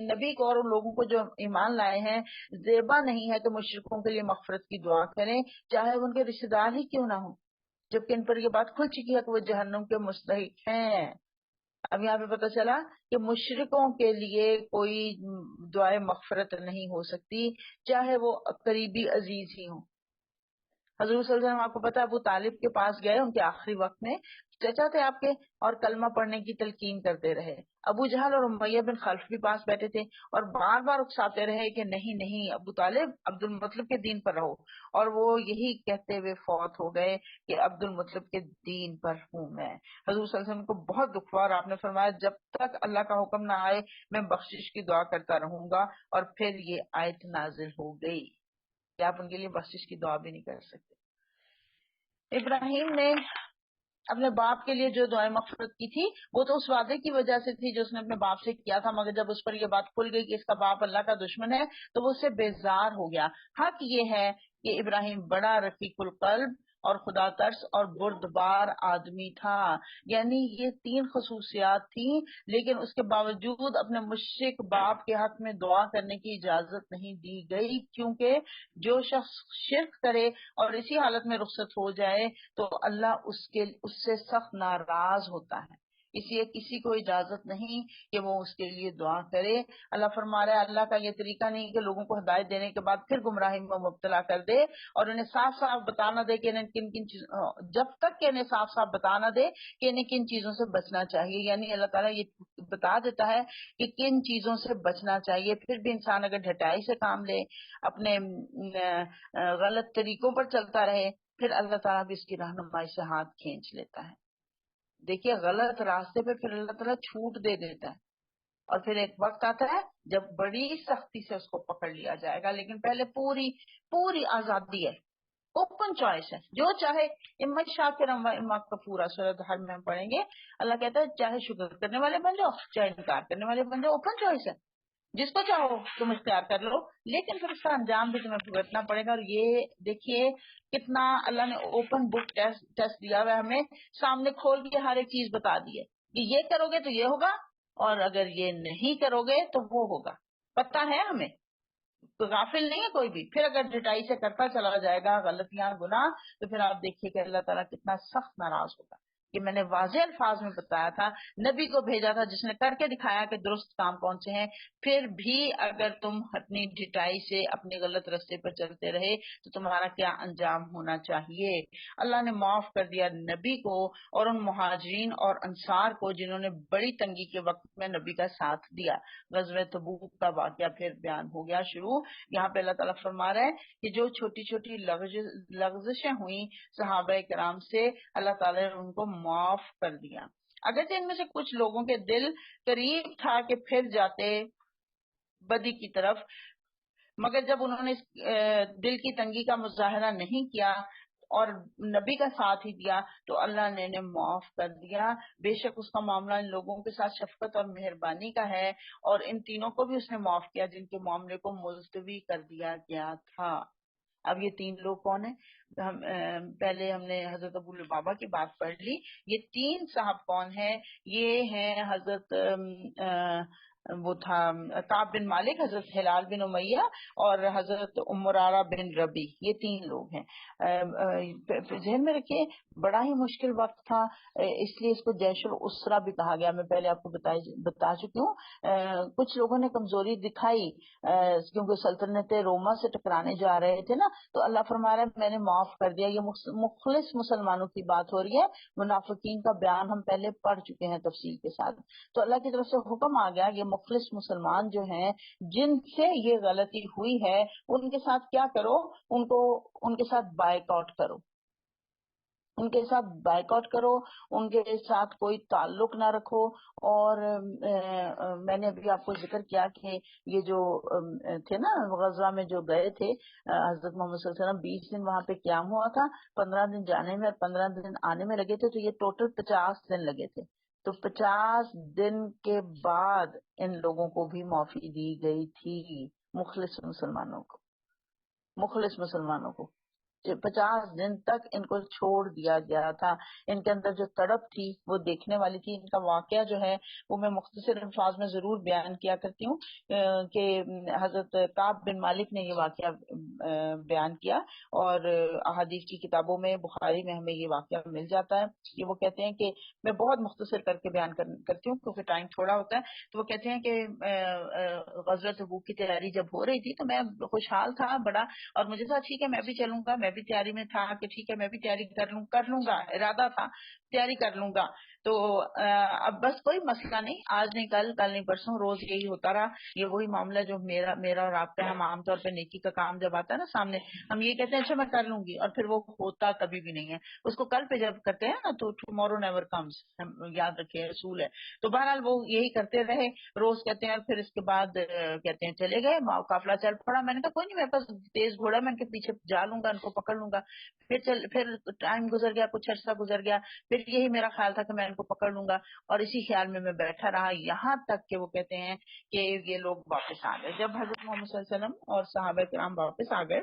[SPEAKER 1] نبی کو اور ان لوگوں کو جو ایمان لائے ہیں زیبا نہیں ہے کہ مشرکوں کے لیے مغفرت کی دعا کریں چاہے ان کے رشتے دار ہی کیوں نہ ہوں، جبکہ ان پر یہ بات کھل چکی ہے کہ وہ جہنم کے مستحق ہیں. اب یہاں پہ پتہ چلا کہ مشرکوں کے لیے کوئی دعائے مغفرت نہیں ہو سکتی چاہے وہ قریبی عزیز ہی ہوں. حضور صلی اللہ علیہ وسلم آپ کو پتا ابو طالب کے پاس گئے ان کے آخری وقت میں، چچا تھے آپ کے، اور کلمہ پڑھنے کی تلقین کرتے رہے. ابو جہل اور امیہ بن خلف بھی پاس بیٹھے تھے اور بار بار اکساتے رہے کہ نہیں نہیں ابو طالب عبد المطلب کے دین پر رہو، اور وہ یہی کہتے ہوئے فوت ہو گئے کہ عبد المطلب کے دین پر ہوں میں. حضور صلی اللہ علیہ وسلم کو بہت دکھ ہوا اور آپ نے فرمایا جب تک اللہ کا حکم نہ آئے میں بخشش کی دعا کرتا رہوں گا، اور پھر یہ آیت نازل ہو گئی کہ آپ ان کے لیے بخشش کی دعا بھی نہیں کر سکتے. ابراہیم نے اپنے باپ کے لیے جو دعائیں مغفرت کی تھی وہ تو اس وعدے کی وجہ سے تھی جو اس نے اپنے باپ سے کیا تھا، مگر جب اس پر یہ بات کھل گئی کہ اس کا باپ اللہ کا دشمن ہے تو وہ اس سے بیزار ہو گیا. حق یہ ہے کہ ابراہیم بڑا رقیق القلب اور خدا ترس اور بردبار آدمی تھا، یعنی یہ 3 خصوصیات تھیں، لیکن اس کے باوجود اپنے مشرک باپ کے حق میں دعا کرنے کی اجازت نہیں دی گئی، کیونکہ جو شخص شرک کرے اور اسی حالت میں رخصت ہو جائے تو اللہ اس سے سخت ناراض ہوتا ہے. اس لیے کسی کو اجازت نہیں کہ وہ اس کے لیے دعا کرے. اللہ فرما رہا ہے اللہ کا یہ طریقہ نہیں کہ لوگوں کو ہدایت دینے کے بعد پھر گمراہی میں مبتلا کر دے اور انہیں صاف صاف بتانا دے کہ جب تک کہ انہیں صاف صاف بتانا دے کہ انہیں کن چیزوں سے بچنا چاہیے. یعنی اللہ تعالیٰ یہ بتا دیتا ہے کہ کن چیزوں سے بچنا چاہیے، پھر بھی انسان اگر ڈھٹائی سے کام لے، اپنے غلط طریقوں پر چلتا رہے، پھر اللہ تعالیٰ بھی اس کی رہنمائی سے ہاتھ کھینچ لیتا ہے. دیکھیے غلط راستے پہ پھر اللہ تعالیٰ چھوٹ دے دیتا ہے، اور پھر ایک وقت آتا ہے جب بڑی سختی سے اس کو پکڑ لیا جائے گا، لیکن پہلے پوری آزادی ہے، اوپن چوائس ہے، جو چاہے. اما شاکر اما کفورا سورۃ حج میں ہم پڑھیں گے، اللہ کہتا ہے چاہے شکر کرنے والے بن جاؤ چاہے انکار کرنے والے بن جاؤ، اوپن چوائس ہے، جس کو چاہو تم اختیار کر لو، لیکن پھر اس کا انجام بھی تمہیں بھگتنا پڑے گا. اور یہ دیکھیے کتنا اللہ نے اوپن بک ٹیسٹ دیا ہوا ہے، ہمیں سامنے کھول کے ہر ایک چیز بتا دی ہے کہ یہ کرو گے تو یہ ہوگا، اور اگر یہ نہیں کرو گے تو وہ ہوگا. پتہ ہے ہمیں، تو غافل نہیں ہے کوئی بھی. پھر اگر ڈٹائی سے کرتا چلا جائے گا غلطیاں گناہ، تو پھر آپ دیکھیے کہ اللہ تعالیٰ کتنا سخت ناراض ہوگا. کہ میں نے واضح الفاظ میں بتایا تھا، نبی کو بھیجا تھا جس نے کر کے دکھایا کہ درست کام کون سے ہیں، پھر بھی اگر تم اپنی ڈٹائی سے اپنے غلط راستے پر چلتے رہے تو تمہارا کیا انجام ہونا چاہیے. اللہ نے معاف کر دیا نبی کو اور ان مہاجرین اور انصار کو جنہوں نے بڑی تنگی کے وقت میں نبی کا ساتھ دیا. غزوہ تبوک کا واقعہ پھر بیان ہو گیا شروع. یہاں پہ اللہ تعالیٰ فرما رہا ہے کہ جو چھوٹی چھوٹی لغزشیں ہوئیں صحابہ کرام سے، اللہ تعالیٰ نے ان کو معاف کر دیا. اگرچہ ان میں سے کچھ لوگوں کے دل قریب تھا کہ پھر جاتے بدی کی طرف، مگر جب انہوں نے دل کی تنگی کا مظاہرہ نہیں کیا اور نبی کا ساتھ ہی دیا تو اللہ نے انہیں معاف کر دیا. بے شک اس کا معاملہ ان لوگوں کے ساتھ شفقت اور مہربانی کا ہے، اور ان تینوں کو بھی اس نے معاف کیا جن کے معاملے کو ملتوی کر دیا گیا تھا. اب یہ 3 لوگ کون ہیں؟ پہلے ہم نے حضرت ابو لبابہ کی بات پڑھ لی. یہ 3 صاحب کون ہیں؟ یہ ہیں حضرت وہ تھا کعب بن مالک، حضرت ہلال بن امیہ اور حضرت مرارہ بن ربی. یہ 3 لوگ ہیں. ذہن میں رکھیے بڑا ہی مشکل وقت تھا، اس لیے اس کو جیش الاسرہ بھی کہا گیا. میں پہلے آپ کو بتا چکی ہوں. کچھ لوگوں نے کمزوری دکھائی کیونکہ سلطنت روما سے ٹکرانے جا رہے تھے نا، تو اللہ فرما رہا ہے میں نے معاف کر دیا. یہ مخلص مسلمانوں کی بات ہو رہی ہے، منافقین کا بیان ہم پہلے پڑھ چکے ہیں تفصیل کے ساتھ. تو اللہ کی طرف سے حکم آ گیا یہ مخلص مسلمان جو ہیں جن سے یہ غلطی ہوئی ہے ان کے ساتھ کیا کرو، ان کے ساتھ بائیکاٹ کرو، ان کے ساتھ بائیکاٹ کرو، ان کے ساتھ کوئی تعلق نہ رکھو. اور میں نے ابھی آپ کو ذکر کیا کہ یہ جو تھے نا غزوہ میں جو گئے تھے حضرت محمد صلی اللہ علیہ وسلم 20 دن وہاں پہ قیام ہوا تھا، 15 دن جانے میں اور 15 دن آنے میں لگے تھے، تو یہ ٹوٹل 50 دن لگے تھے. تو 50 دن کے بعد ان لوگوں کو بھی معافی دی گئی تھی، مخلص مسلمانوں کو. 50 دن تک ان کو چھوڑ دیا گیا تھا. ان کے اندر جو تڑپ تھی وہ دیکھنے والی تھی. ان کا واقعہ جو ہے وہ میں مختصر الفاظ میں ضرور بیان کیا کرتی ہوں کہ حضرت کعب بن مالک نے یہ واقعہ بیان کیا، اور احادیث کی کتابوں میں بخاری میں ہمیں یہ واقعہ مل جاتا ہے. یہ وہ کہتے ہیں کہ میں بہت مختصر کر کے بیان کرتی ہوں کیونکہ ٹائم تھوڑا ہوتا ہے. تو وہ کہتے ہیں کہ غزوہ تبوک کی تیاری جب ہو رہی تھی تو میں خوشحال تھا بڑا، اور مجھے تھا ٹھیک ہے میں بھی چلوں گا. میں بھی تیاری میں تھا کہ ٹھیک ہے میں بھی تیاری کر لوں گا، ارادہ تھا تیاری کر لوں گا. تو اب بس کوئی مسئلہ نہیں، آج نہیں کل نہیں پرسوں، روز یہی ہوتا رہا. یہ وہی معاملہ جو میرا اور آپ کا، ہم عام طور پہ نیکی کا کام جب آتا ہے نا سامنے، ہم یہ کہتے ہیں اچھا میں کر لوں گی، اور پھر وہ ہوتا کبھی بھی نہیں ہے. اس کو کل پہ جب کرتے ہیں نا تو ٹمورو نیور کمز، یاد رکھے اصول ہے. تو بہرحال وہ یہی کرتے رہے، روز کہتے ہیں. اور پھر اس کے بعد کہتے ہیں چلے گئے، قافلہ چل پڑا. میں نے کہا کوئی نہیں میرے پاس تیز گھوڑا، میں ان کے پیچھے جا لوں گا، ان کو پکڑ لوں گا. پھر ٹائم گزر گیا، کچھ عرصہ گزر گیا، پھر یہی میرا خیال تھا کہ میں ان کو پکڑ لوں گا، اور اسی خیال میں بیٹھا رہا یہاں تک کہ وہ کہتے ہیں کہ یہ لوگ واپس آ گئے. جب حضرت محمد صلی اللہ علیہ وسلم اور صحابہ کرام واپس آ گئے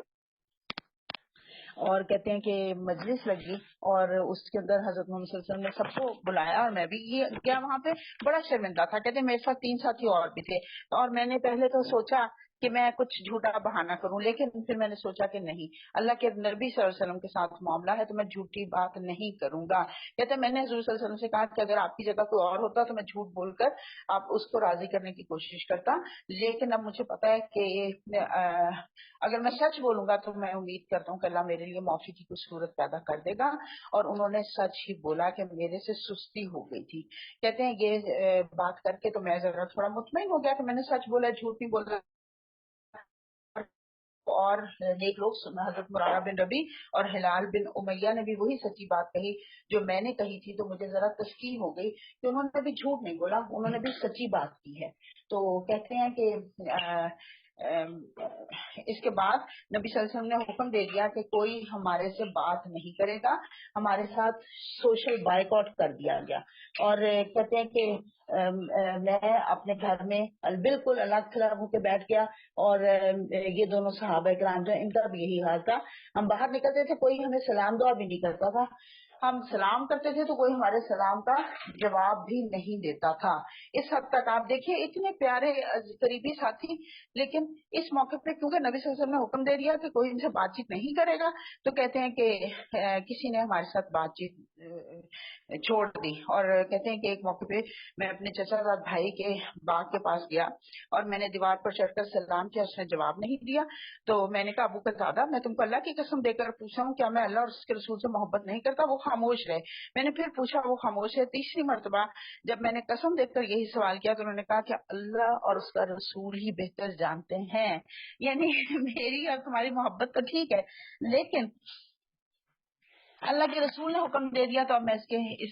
[SPEAKER 1] اور کہتے ہیں کہ مجلس لگی، اور اس کے اندر حضرت محمد صلی اللہ علیہ وسلم نے سب کو بلایا، اور میں بھی یہ کیا وہاں پہ بڑا شرمندہ تھا. کہتے ہیں میرے ساتھ 3 ساتھی اور بھی تھے، اور میں نے پہلے تو سوچا کہ میں کچھ جھوٹا بہانہ کروں، لیکن پھر میں نے سوچا کہ نہیں، اللہ کے نبی صلی اللہ علیہ وسلم کے ساتھ معاملہ ہے تو میں جھوٹی بات نہیں کروں گا. کہتے ہیں میں نے حضور صلی اللہ علیہ وسلم سے کہا کہ اگر آپ کی جگہ کوئی اور ہوتا تو میں جھوٹ بول کر آپ اس کو راضی کرنے کی کوشش کرتا، لیکن اب مجھے پتا ہے کہ اگر میں سچ بولوں گا تو میں امید کرتا ہوں کہ اللہ میرے لیے معافی کی کوئی صورت پیدا کر دے گا. اور انہوں نے سچ ہی بولا کہ میرے سے سستی ہو گئی تھی. کہتے ہیں یہ بات کر کے تو میں ذرا تھوڑا مطمئن ہو گیا کہ میں نے سچ بولا، جھوٹ نہیں بولا. اور نیک لوگ حضرت مرارہ بن ربی اور ہلال بن امیہ نے بھی وہی سچی بات کہی جو میں نے کہی تھی. تو مجھے ذرا تسکین ہو گئی کہ انہوں نے بھی جھوٹ نہیں بولا، انہوں نے بھی سچی بات کی ہے. تو کہتے ہیں کہ اس کے بعد نبی صلی اللہ علیہ وسلم نے حکم دے دیا کہ کوئی ہمارے سے بات نہیں کرے گا، ہمارے ساتھ سوشل بائیکاٹ کر دیا گیا. اور کہتے ہیں کہ میں اپنے گھر میں بالکل الگ تھلگ ہو کے بیٹھ گیا، اور یہ دونوں صحابہ کرام جو ان کا بھی یہی حال تھا. ہم باہر نکلتے تھے کوئی ہمیں سلام دعا بھی نہیں کرتا تھا، ہم سلام کرتے تھے تو کوئی ہمارے سلام کا جواب بھی نہیں دیتا تھا. اس حد تک آپ دیکھیے اتنے پیارے قریبی ساتھی، لیکن اس موقع پہ کیونکہ نبی صلی اللہ علیہ وسلم نے حکم دے دیا کہ کوئی ان سے بات چیت نہیں کرے گا، تو کہتے ہیں کہ کسی نے ہمارے ساتھ بات چیت چھوڑ دی. اور کہتے ہیں کہ ایک موقع پہ میں اپنے چچا زاد بھائی کے باغ کے پاس گیا اور میں نے دیوار پر چڑھ کر سلام کیا، اس نے جواب نہیں دیا. تو میں نے کہا ابو کا دادا میں تم کو اللہ کی قسم دے کر پوچھا ہوں کیا میں اللہ اور اس کے رسول سے محبت نہیں کرتا؟ وہ خاموش رہے. میں نے پھر پوچھا، وہ خاموش ہے. تیسری مرتبہ جب میں نے قسم دے کر یہی سوال کیا تو انہوں نے کہا کہ اللہ اور اس کا رسول ہی بہتر جانتے ہیں. یعنی میری اور تمہاری محبت تو ٹھیک ہے، لیکن اللہ کے رسول نے حکم دے دیا تو اب میں اس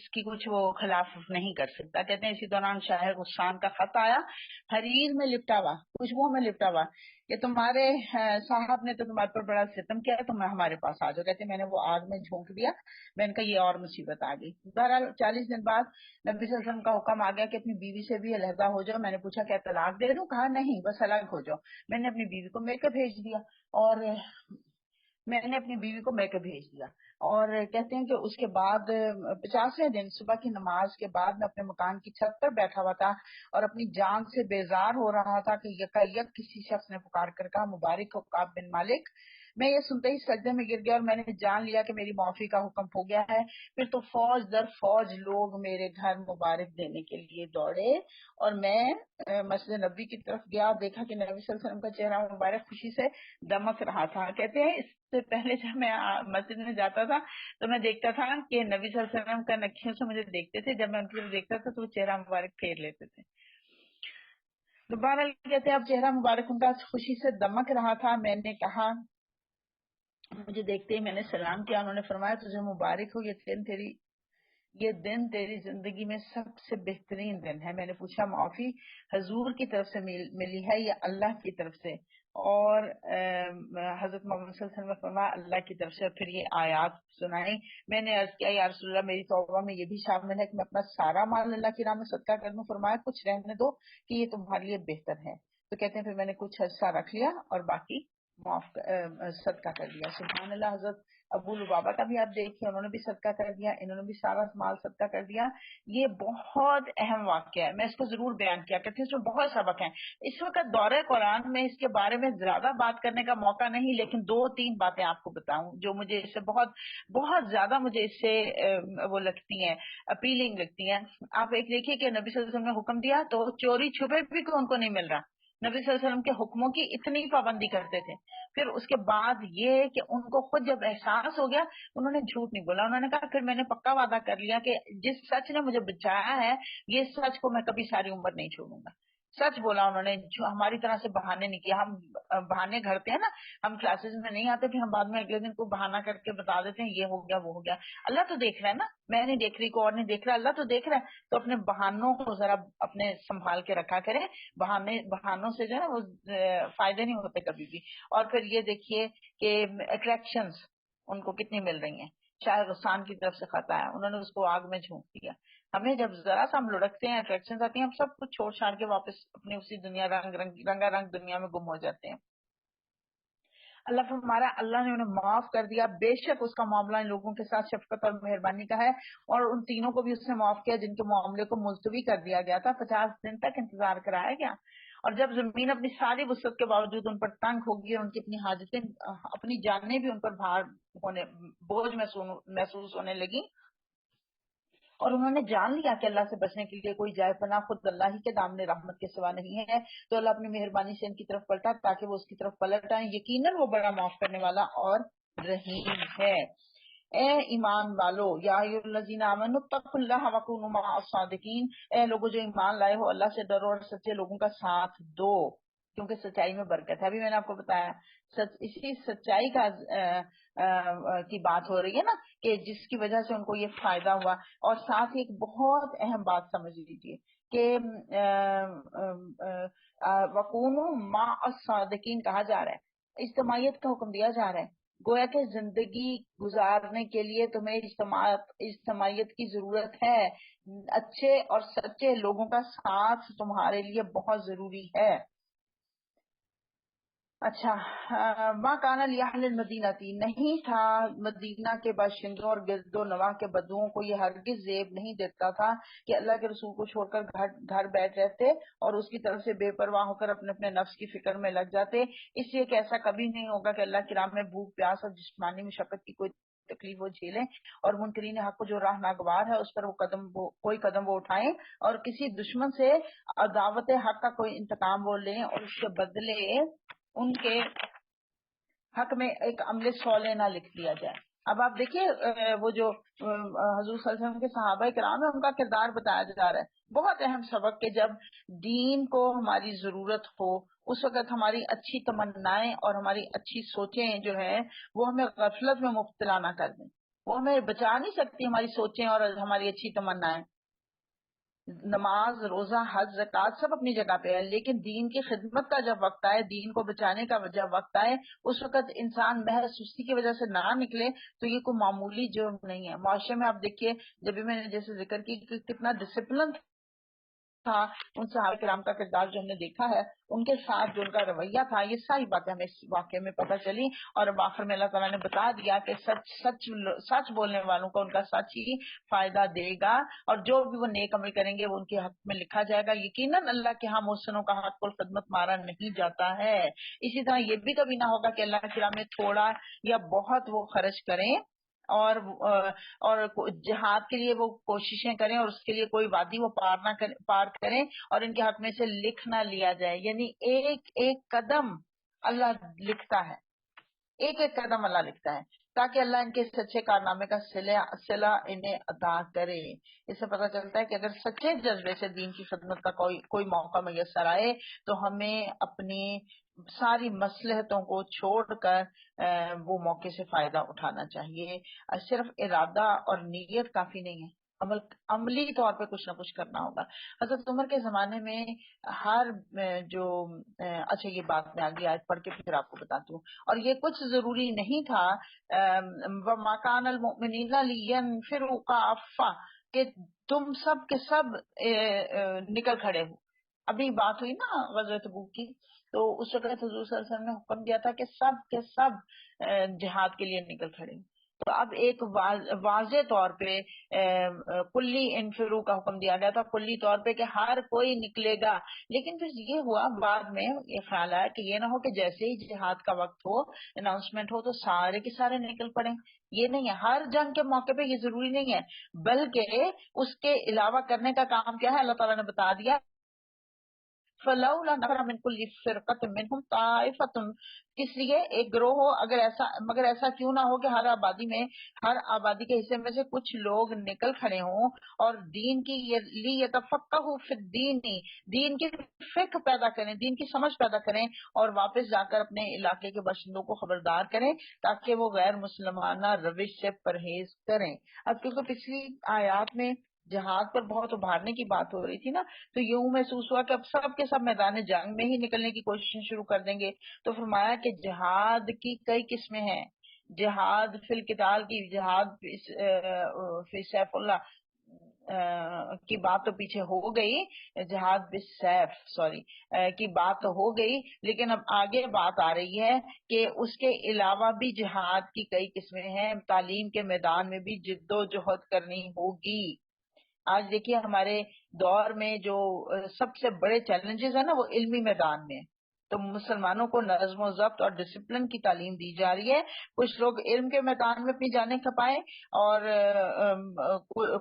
[SPEAKER 1] کی کچھ وہ خلاف نہیں کر سکتا. کہتے ہیں اسی دوران شاہ غسان کا خط آیا، حریر میں لپٹا ہوا، خوشبو میں لپٹا ہوا، کہ تمہارے صاحب نے تو تمہارے پر بڑا ستم کیا ہے، تم ہمارے پاس آ جاؤ. کہتے ہیں میں نے وہ آگ میں جھونک دیا. میں نے کہا یہ اور مصیبت آ گئی. بہرحال 40 دن بعد نبی صلی اللہ علیہ وسلم کا حکم آ گیا کہ اپنی بیوی سے بھی علیحدہ ہو جاؤ. میں نے پوچھا کیا طلاق دے دوں؟ کہا نہیں، بس الگ ہو جاؤ. میں نے اپنی بیوی کو میکے بھیج دیا، اور اور کہتے ہیں کہ اس کے بعد 50ویں دن صبح کی نماز کے بعد میں اپنے مکان کی چھت پر بیٹھا ہوا تھا اور اپنی جان سے بیزار ہو رہا تھا کہ یکایک کسی شخص نے پکار کر کہا مبارک ہو کعب بن مالک. میں یہ سنتے ہی سجدے میں گر گیا اور میں نے جان لیا کہ میری معافی کا حکم ہو گیا ہے. پھر تو فوج در فوج لوگ میرے گھر مبارک دینے کے لیے دوڑے اور میں مسجد نبی کی طرف گیا اور دیکھا کہ نبی صلی اللہ علیہ وسلم کا چہرہ مبارک خوشی سے دمک رہا تھا. کہتے ہیں اس سے پہلے جب میں مسجد میں جاتا تھا تو میں دیکھتا تھا کہ نبی صلی اللہ علیہ وسلم کا نکھیوں سے مجھے دیکھتے تھے، جب میں ان کو دیکھتا تھا تو وہ چہرہ مبارک پھیر لیتے تھے. دوبارہ کہتے ہیں اب چہرہ مبارک ان کا خوشی سے دمک رہا تھا. میں نے کہا، مجھے دیکھتے ہی میں نے سلام کیا. انہوں نے فرمایا تجھے مبارک ہو، یہ دن تیری زندگی میں سب سے بہترین دن ہے. میں نے پوچھا معافی حضور کی طرف سے ملی ہے یا اللہ کی طرف سے؟ اور حضرت محمد صلی اللہ علیہ وسلم نے فرمایا اللہ کی طرف سے. اور پھر یہ آیات سنائی. میں نے عرض کیا یا رسول اللہ میری توبہ میں یہ بھی شامل ہے کہ میں اپنا سارا مال اللہ کی راہ میں صدقہ کر دوں؟ فرمایا کچھ رہنے دو کہ یہ تمہارے لیے بہتر ہے. تو کہتے ہیں پھر میں نے کچھ حصہ رکھ لیا اور باقی صدقہ کر دیا. سبحان اللہ. حضرت ابو لبابہ کا بھی آپ دیکھیے، انہوں نے بھی صدقہ کر دیا، انہوں نے بھی سارا مال صدقہ کر دیا. یہ بہت اہم واقعہ ہے، میں اس کو ضرور بیان کیا کرتی ہوں، اس میں بہت سبق ہیں. اس وقت دورہ قرآن میں اس کے بارے میں زیادہ بات کرنے کا موقع نہیں، لیکن 2-3 باتیں آپ کو بتاؤں جو مجھے اس سے بہت بہت زیادہ مجھے اس سے وہ لگتی ہیں، اپیلنگ لگتی ہیں. آپ ایک دیکھیے کہ نبی صلی اللہ علیہ وسلم نے حکم دیا تو چوری چھپے بھی ان کو نہیں مل رہا. نبی صلی اللہ علیہ وسلم کے حکموں کی اتنی پابندی کرتے تھے. پھر اس کے بعد یہ کہ ان کو خود جب احساس ہو گیا، انہوں نے جھوٹ نہیں بولا. انہوں نے کہا پھر میں نے پکا وعدہ کر لیا کہ جس سچ نے مجھے بچایا ہے، یہ سچ کو میں کبھی ساری عمر نہیں چھوڑوں گا. سچ بولا انہوں نے، جو ہماری طرح سے بہانے نہیں کیا. ہم بہانے گھڑتے ہیں نا، ہم کلاسز میں نہیں آتے، پھر ہم بعد میں اگلے دن کو بہانہ کر کے بتا دیتے ہیں یہ ہو گیا وہ ہو گیا. اللہ تو دیکھ رہا ہے نا، میں نہیں دیکھ رہی، کوئی اور نہیں دیکھ رہا، اللہ تو دیکھ رہا ہے. تو اپنے بہانوں کو ذرا اپنے سنبھال کے رکھا کریں. بہانوں سے جو ہے وہ فائدے نہیں ہوتے کبھی بھی. اور پھر یہ دیکھیے کہ اٹریکشنز ان کو کتنی مل رہی ہیں. شاید غسان کی طرف سے خطا ہے، انہوں نے اس کو آگ میں جھونک دیا. ہمیں جب ذرا سا ہم لڑکتے ہیں، اٹریکشنز آتی ہیں، ہم سب کچھ چھوڑ چھاڑ کے واپس اپنی اسی دنیا رنگا رنگ دنیا میں گم ہو جاتے ہیں. اللہ فرمارا اللہ نے انہیں معاف کر دیا، بے شک اس کا معاملہ ان لوگوں کے ساتھ شفقت اور مہربانی کا ہے. اور ان تینوں کو بھی اس نے معاف کیا جن کے معاملے کو ملتوی کر دیا گیا تھا، 50 دن تک انتظار کرایا گیا. اور جب زمین اپنی ساری وسعت کے باوجود ان پر تنگ ہوگی اور ان کی اپنی حاجتیں، اپنی جانیں بھی ان پر بوجھ محسوس ہونے لگی، اور انہوں نے جان لیا کہ اللہ سے بچنے کے لیے کوئی جائے پناہ خود اللہ ہی کے دامن رحمت کے سوا نہیں ہے، تو اللہ اپنی مہربانی سے ان کی طرف پلٹا تاکہ وہ اس کی طرف پلٹ آئیں. یقیناً وہ بڑا معاف کرنے والا اور رحیم ہے. اے ایمان والو، یا ایھا الذین آمنوا اتقوا اللہ وکونوا مع الصادقین، اے لوگوں جو ایمان لائے ہو، اللہ سے ڈرو اور سچے لوگوں کا ساتھ دو، کیونکہ سچائی میں برکت ہے. ابھی میں نے آپ کو بتایا اسی سچائی کا کی بات ہو رہی ہے نا، کہ جس کی وجہ سے ان کو یہ فائدہ ہوا. اور ساتھ ہی ایک بہت اہم بات سمجھ لیجیے کہ وَكُونُوا مَعَ الصَّادِقِينَ کہا جا رہا ہے، اجتماعیت کا حکم دیا جا رہا ہے. گویا کہ زندگی گزارنے کے لیے تمہیں اجتماعیت کی ضرورت ہے. اچھے اور سچے لوگوں کا ساتھ تمہارے لیے بہت ضروری ہے. اچھا، ماں کانا لأہل المدینہ، نہیں تھا مدینہ کے باشندوں اور گرد و نواح کے بدوؤں کو یہ ہرگز زیب نہیں دیتا تھا کہ اللہ کے رسول کو چھوڑ کر گھر بیٹھ رہتے اور اس کی طرف سے بے پرواہ ہو کر اپنے اپنے نفس کی فکر میں لگ جاتے. اس لیے کہ ایسا کبھی نہیں ہوگا کہ اللہ کی راہ میں بھوک پیاس اور جسمانی مشقت کی کوئی تکلیف وہ جھیلیں، اور منکرین حق کو جو راہ ناگوار ہے اس پر کوئی قدم وہ اٹھائیں، اور کسی دشمن سے دعوت حق کا کوئی انتقام وہ لیں اور اس کے بدلے ان کے حق میں ایک عمل صالح نہ لکھ دیا جائے. اب آپ دیکھیے وہ جو حضور صلی اللہ علیہ وسلم کے صحابہ کرام ہیں، ان کا کردار بتایا جا رہا ہے. بہت اہم سبق کہ جب دین کو ہماری ضرورت ہو اس وقت ہماری اچھی تمنائیں اور ہماری اچھی سوچیں جو ہے وہ ہمیں غفلت میں مبتلا نہ کر دیں. وہ ہمیں بچا نہیں سکتی ہماری سوچیں اور ہماری اچھی تمنائیں. نماز، روزہ، حج، زکوٰۃ سب اپنی جگہ پہ ہے، لیکن دین کی خدمت کا جب وقت آئے، دین کو بچانے کا جب وقت آئے، اس وقت انسان محض سستی کی وجہ سے نہ نکلے تو یہ کوئی معمولی جرم نہیں ہے. معاشرے میں آپ دیکھیے، جب بھی میں نے جیسے ذکر کی کہ کتنا ڈسپلن تھا ان صحابہ کرام کا کردار جو ہم نے دیکھا ہے، ان کے ساتھ جو ان کا رویہ تھا، یہ ساری باتیں ہمیں اس واقعے میں پتہ چلی. اور اب آخر میں اللہ تعالیٰ نے بتا دیا کہ سچ بولنے والوں کو ان کا سچ ہی فائدہ دے گا، اور جو بھی وہ نیک عمل کریں گے وہ ان کے حق میں لکھا جائے گا. یقیناً اللہ کے ہاں محسنوں کا حق الخدمت مارا نہیں جاتا ہے. اسی طرح یہ بھی کبھی نہ ہوگا کہ اللہ کی راہ میں تھوڑا یا بہت وہ خرچ کریں اور جہاد کے لیے وہ کوششیں کریں اور اس کے لیے کوئی وادی وہ پار کریں اور ان کے حق میں سے لکھ نہ لیا جائے. یعنی ایک ایک قدم اللہ لکھتا ہے، ایک ایک قدم اللہ لکھتا ہے تاکہ اللہ ان کے سچے کارنامے کا صلہ انہیں عطا کرے. اس سے پتہ چلتا ہے کہ اگر سچے جذبے سے دین کی خدمت کا کوئی موقع میسر آئے تو ہمیں اپنی ساری مصلحتوں کو چھوڑ کر وہ موقع سے فائدہ اٹھانا چاہیے. صرف ارادہ اور نیت کافی نہیں ہے، عملی طور پہ کچھ نہ کچھ کرنا ہوگا. حضرت عمر کے زمانے میں ہر جو اچھا یہ بات میں آگے آیت پڑھ کے پھر آپ کو بتاتی ہوں. اور یہ کچھ ضروری نہیں تھا وَمَا كَانَ الْمُؤْمِنِينَ لِيَنْفِرُوا كَافَّةً کہ تم سب کے سب نکل کھڑے ہو. ابھی بات ہوئی نا غزوہ تبوک کی، تو اس وقت حضور صلی اللہ علیہ وسلم نے حکم دیا تھا کہ سب کے سب جہاد کے لیے نکل کھڑے. تو اب ایک واضح طور پہ کلی انفرو کا حکم دیا گیا تھا، کلی طور پہ کہ ہر کوئی نکلے گا. لیکن پھر یہ ہوا بعد میں یہ خیال آیا کہ یہ نہ ہو کہ جیسے ہی جہاد کا وقت ہو، اناؤنسمنٹ ہو، تو سارے کے سارے نکل پڑے. یہ نہیں ہے، ہر جنگ کے موقع پہ یہ ضروری نہیں ہے، بلکہ اس کے علاوہ کرنے کا کام کیا ہے اللہ تعالیٰ نے بتا دیا. فلولا نفر من كل فرقة منهم طائفة، اس لیے ایک گروہ ہو، مگر ایسا کیوں نہ ہو کہ ہر آبادی کے حصے میں سے کچھ لوگ نکل کھڑے ہوں اور دین کی لیتفقہوا فی الدین، دین کی فقہ پیدا کریں، دین کی سمجھ پیدا کریں، اور واپس جا کر اپنے علاقے کے باشندوں کو خبردار کریں تاکہ وہ غیر مسلمانہ روش سے پرہیز کریں. اب کیونکہ پچھلی آیات میں جہاد پر بہت ابھارنے کی بات ہو رہی تھی نا، تو یوں محسوس ہوا کہ اب سب کے سب میدان جنگ میں ہی نکلنے کی کوششیں شروع کر دیں گے. تو فرمایا کہ جہاد کی کئی قسمیں ہیں. جہاد فی القتال کی، جہاد فی سیف اللہ کی بات تو پیچھے ہو گئی، جہاد بالسیف کی بات تو ہو گئی، لیکن اب آگے بات آ رہی ہے کہ اس کے علاوہ بھی جہاد کی کئی قسمیں ہیں. تعلیم کے میدان میں بھی جد و جہد کرنی ہوگی. آج دیکھیے ہمارے دور میں جو سب سے بڑے چیلنجز ہیں نا، وہ علمی میدان میں. تو مسلمانوں کو نظم و ضبط اور ڈسپلن کی تعلیم دی جا رہی ہے. کچھ لوگ علم کے میدان میں اپنی جانیں کھپائیں، اور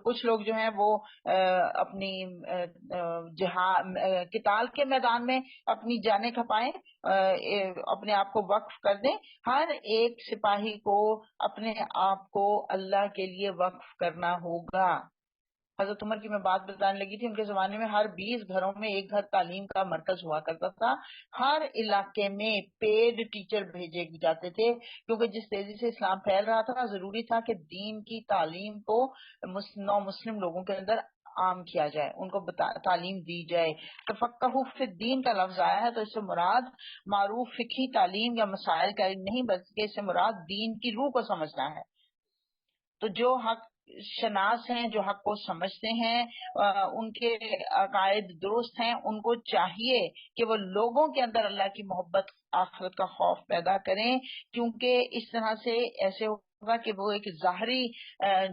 [SPEAKER 1] کچھ لوگ جو ہیں وہ اپنی جہاد قتال کے میدان میں اپنی جانیں کھپائیں، اپنے آپ کو وقف کر دیں. ہر ایک سپاہی کو اپنے آپ کو اللہ کے لیے وقف کرنا ہوگا. حضرت عمر کی میں بات بتانے لگی تھی، ان کے زمانے میں ہر 20 گھروں میں ایک گھر تعلیم کا مرکز ہوا کرتا تھا. ہر علاقے میں پیڈ ٹیچر بھیجے جاتے تھے، کیونکہ جس تیزی سے اسلام پھیل رہا تھا ضروری تھا کہ دین کی تعلیم کو نو مسلم لوگوں کے اندر عام کیا جائے، ان کو تعلیم دی جائے. تفقہوا فی الدین کا لفظ آیا ہے تو اس سے مراد معروف فقہی تعلیم یا مسائل کا علم نہیں، بلکہ اس سے مراد دین کی روح کو سمجھنا ہے. تو جو حق شناس ہیں، جو حق کو سمجھتے ہیں، ان کے عقائد درست ہیں، ان کو چاہیے کہ وہ لوگوں کے اندر اللہ کی محبت، آخرت کا خوف پیدا کریں، کیونکہ اس طرح سے ایسے ہوگا کہ وہ ایک ظاہری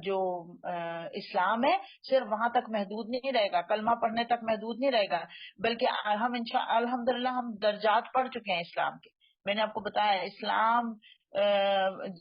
[SPEAKER 1] جو اسلام ہے صرف وہاں تک محدود نہیں رہے گا، کلمہ پڑھنے تک محدود نہیں رہے گا، بلکہ ہم الحمدللہ ہم درجات پڑھ چکے ہیں اسلام کے. میں نے آپ کو بتایا اسلام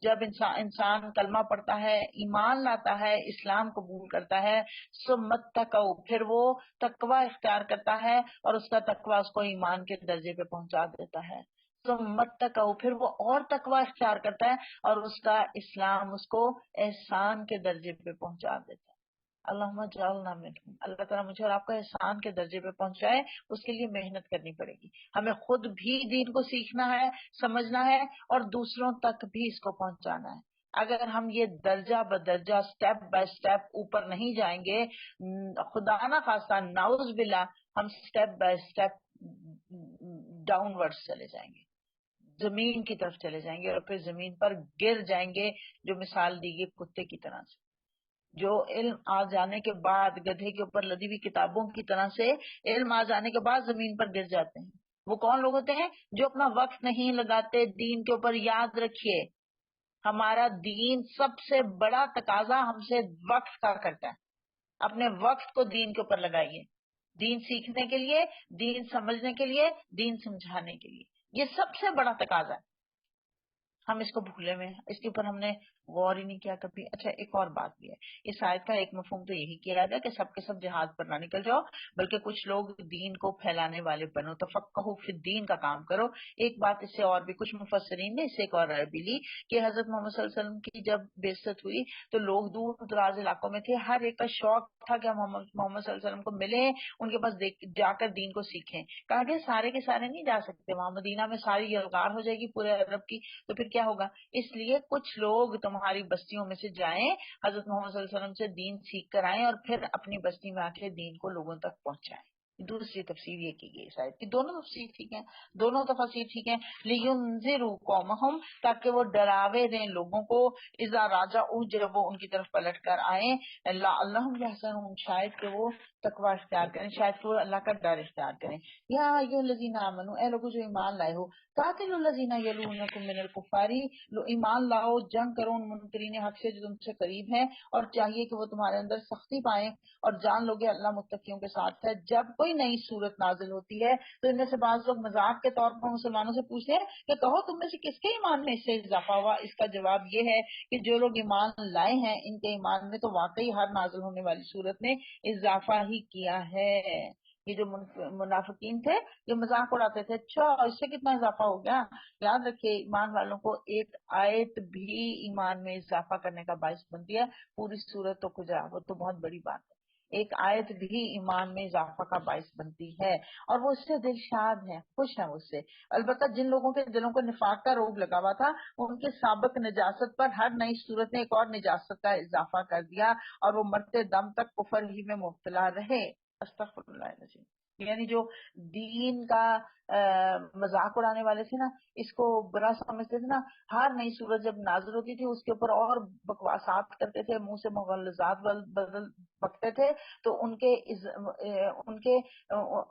[SPEAKER 1] جب انسان کلمہ پڑھتا ہے، ایمان لاتا ہے، اسلام قبول کرتا ہے، ثم اتقوا، پھر وہ تقوی اختیار کرتا ہے اور اس کا تقوی اس کو ایمان کے درجے پہ پہنچا دیتا ہے. ثم اتقوا، پھر وہ اور تقوی اختیار کرتا ہے اور اس کا اسلام اس کو احسان کے درجے پہ پہنچا دیتا ہے. اللہم اجعلنا منہم. اللہ تعالیٰ مجھے اور آپ کو احسان کے درجے پہ پہنچائے، اس کے لیے محنت کرنی پڑے گی. ہمیں خود بھی دین کو سیکھنا ہے، سمجھنا ہے، اور دوسروں تک بھی اس کو پہنچانا ہے. اگر ہم یہ درجہ بدرجہ سٹیپ بائی سٹیپ اوپر نہیں جائیں گے، خدا نہ خواستہ نعوذ باللہ ہم step by step down word چلے جائیں گے، زمین کی طرف چلے جائیں گے، اور پھر زمین پر گر جائیں گے، جو مثال دی گئی کتے کی طرح سے، جو علم آ جانے کے بعد گدھے کے اوپر لدی ہوئی کتابوں کی طرح سے علم آ جانے کے بعد زمین پر گر جاتے ہیں. وہ کون لوگ ہوتے ہیں؟ جو اپنا وقت نہیں لگاتے دین کے اوپر. یاد رکھیے ہمارا دین سب سے بڑا تقاضا ہم سے وقت کا کرتا ہے. اپنے وقت کو دین کے اوپر لگائیے، دین سیکھنے کے لیے، دین سمجھنے کے لیے، دین سمجھانے کے لیے. یہ سب سے بڑا تقاضا ہے. ہم اس کو بھولے ہوئے ہیں، اس کے اوپر ہم نے غور ہی نہیں کیا کبھی. اچھا ایک اور بات بھی ہے، اس آیت کا ایک مفہوم تو یہی کیا گیا کہ سب کے سب جہاد پر نہ نکل جاؤ، بلکہ کچھ لوگ دین کو پھیلانے والے بنو، تفقہوا فی الدین کا کام کرو. ایک بات اس سے اور بھی کچھ مفسرین نے اس سے ایک اور رائے بھی لی کہ حضرت محمد صلی اللہ علیہ وسلم کی جب بعثت ہوئی تو لوگ دور دراز علاقوں میں تھے، ہر ایک کا شوق تھا کہ ہم محمد صلی اللہ علیہ وسلم کو ملیں، ان کے پاس جا کر دین کو سیکھیں. کہا کہ سارے کے سارے نہیں جا سکتے، وہاں مدینہ میں ساری یلغار ہو جائے گی پورے عرب کی، تو پھر کیا ہوگا؟ اس لیے کچھ لوگ تمہاری بستیوں میں سے جائیں، حضرت محمد صلی اللہ علیہ وسلم سے دین سیکھ کر آئیں، اور پھر اپنی بستی میں آ کے دین کو لوگوں تک پہنچائیں. دوسری تفسیر یہ کی گئی شاید کہ دونوں تفسیر ٹھیک ہیں، دونوں تفسیر ٹھیک ہیں. لِيُنذِرُوا قَوْمَهُمْ تاکہ وہ ڈراوے دیں لوگوں کو، اذا راجعوا جب وہ ان کی طرف پلٹ کر آئیں، لعلہم یحذرون شاید کہ وہ تقوی اختیار کریں، شاید کہ وہ اللہ کا ڈر اختیار کریں. یا ایھا الذین آمنوا اے لوگوں جو ایمان لائے ہو، قاتلوا الذین یلونکم من الکفار لو ایمان لاؤ جنگ کرو ان منکرین حق سے جو تم سے قریب ہیں، اور چاہیے کہ وہ تمہارے اندر سختی پائیں، اور جان لو گے اللہ متقیوں کے ساتھ ہے. جب کوئی نئی صورت نازل ہوتی ہے تو ان میں سے بعض لوگ مذاق کے طور پر مسلمانوں سے پوچھتے ہیں کہ کہو تم میں سے کس کے ایمان میں اس سے اضافہ ہوا. اس کا جواب یہ ہے کہ جو لوگ ایمان لائے ہیں ان کے ایمان میں تو واقعی ہر نازل ہونے والی صورت نے اضافہ ہی کیا ہے. یہ جو منافقین تھے جو مذاق اڑاتے تھے، اچھا اس سے کتنا اضافہ ہو گیا. یاد رکھیے ایمان والوں کو ایک آیت بھی ایمان میں اضافہ کرنے کا باعث بنتی ہے. پوری صورت تو کجا، وہ تو بہت بڑی بات ہے. ایک آیت بھی ایمان میں اضافہ کا باعث بنتی ہے، اور وہ اس سے دل شاد ہیں، خوش ہیں اس سے. البتہ جن لوگوں کے دلوں کو نفاق کا روگ لگا ہوا تھا ان کے سابق نجاست پر ہر نئی صورت نے ایک اور نجاست کا اضافہ کر دیا، اور وہ مرتے دم تک کفر ہی میں مبتلا رہے. استغفر اللہ العظیم. یعنی جو دین کا مذاق اڑانے والے تھے نا، اس کو برا سمجھتے تھے نا، ہر نئی صورت جب نازل ہوتی تھی اس کے اوپر اور بکواسات کرتے تھے، منہ سے مغلظات بدل بکتے تھے، تو ان کے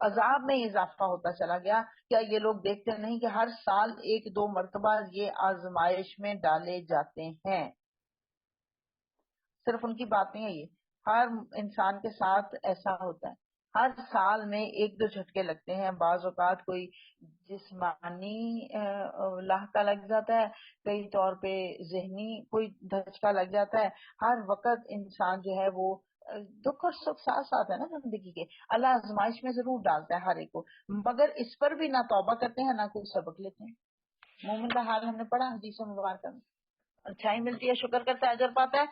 [SPEAKER 1] عذاب میں اضافہ ہوتا چلا گیا. کیا یہ لوگ دیکھتے نہیں کہ ہر سال ایک دو مرتبہ یہ آزمائش میں ڈالے جاتے ہیں. صرف ان کی بات نہیں ہے، یہ ہر انسان کے ساتھ ایسا ہوتا ہے. ہر سال میں ایک دو جھٹکے لگتے ہیں، بعض اوقات کوئی جسمانی لاحقہ لگ جاتا ہے، کئی طور پہ ذہنی کوئی دھچکا لگ جاتا ہے. ہر وقت انسان جو ہے وہ دکھ اور سکھ ساتھ ساتھ ہے نا زندگی کے. اللہ آزمائش میں ضرور ڈالتا ہے ہر ایک کو، مگر اس پر بھی نہ توبہ کرتے ہیں نہ کوئی سبق لیتے ہیں. مومن کا حال ہم نے پڑھا حدیث مبارکہ میں، اچھائی ملتی ہے شکر کرتا ہے اجر پاتا ہے،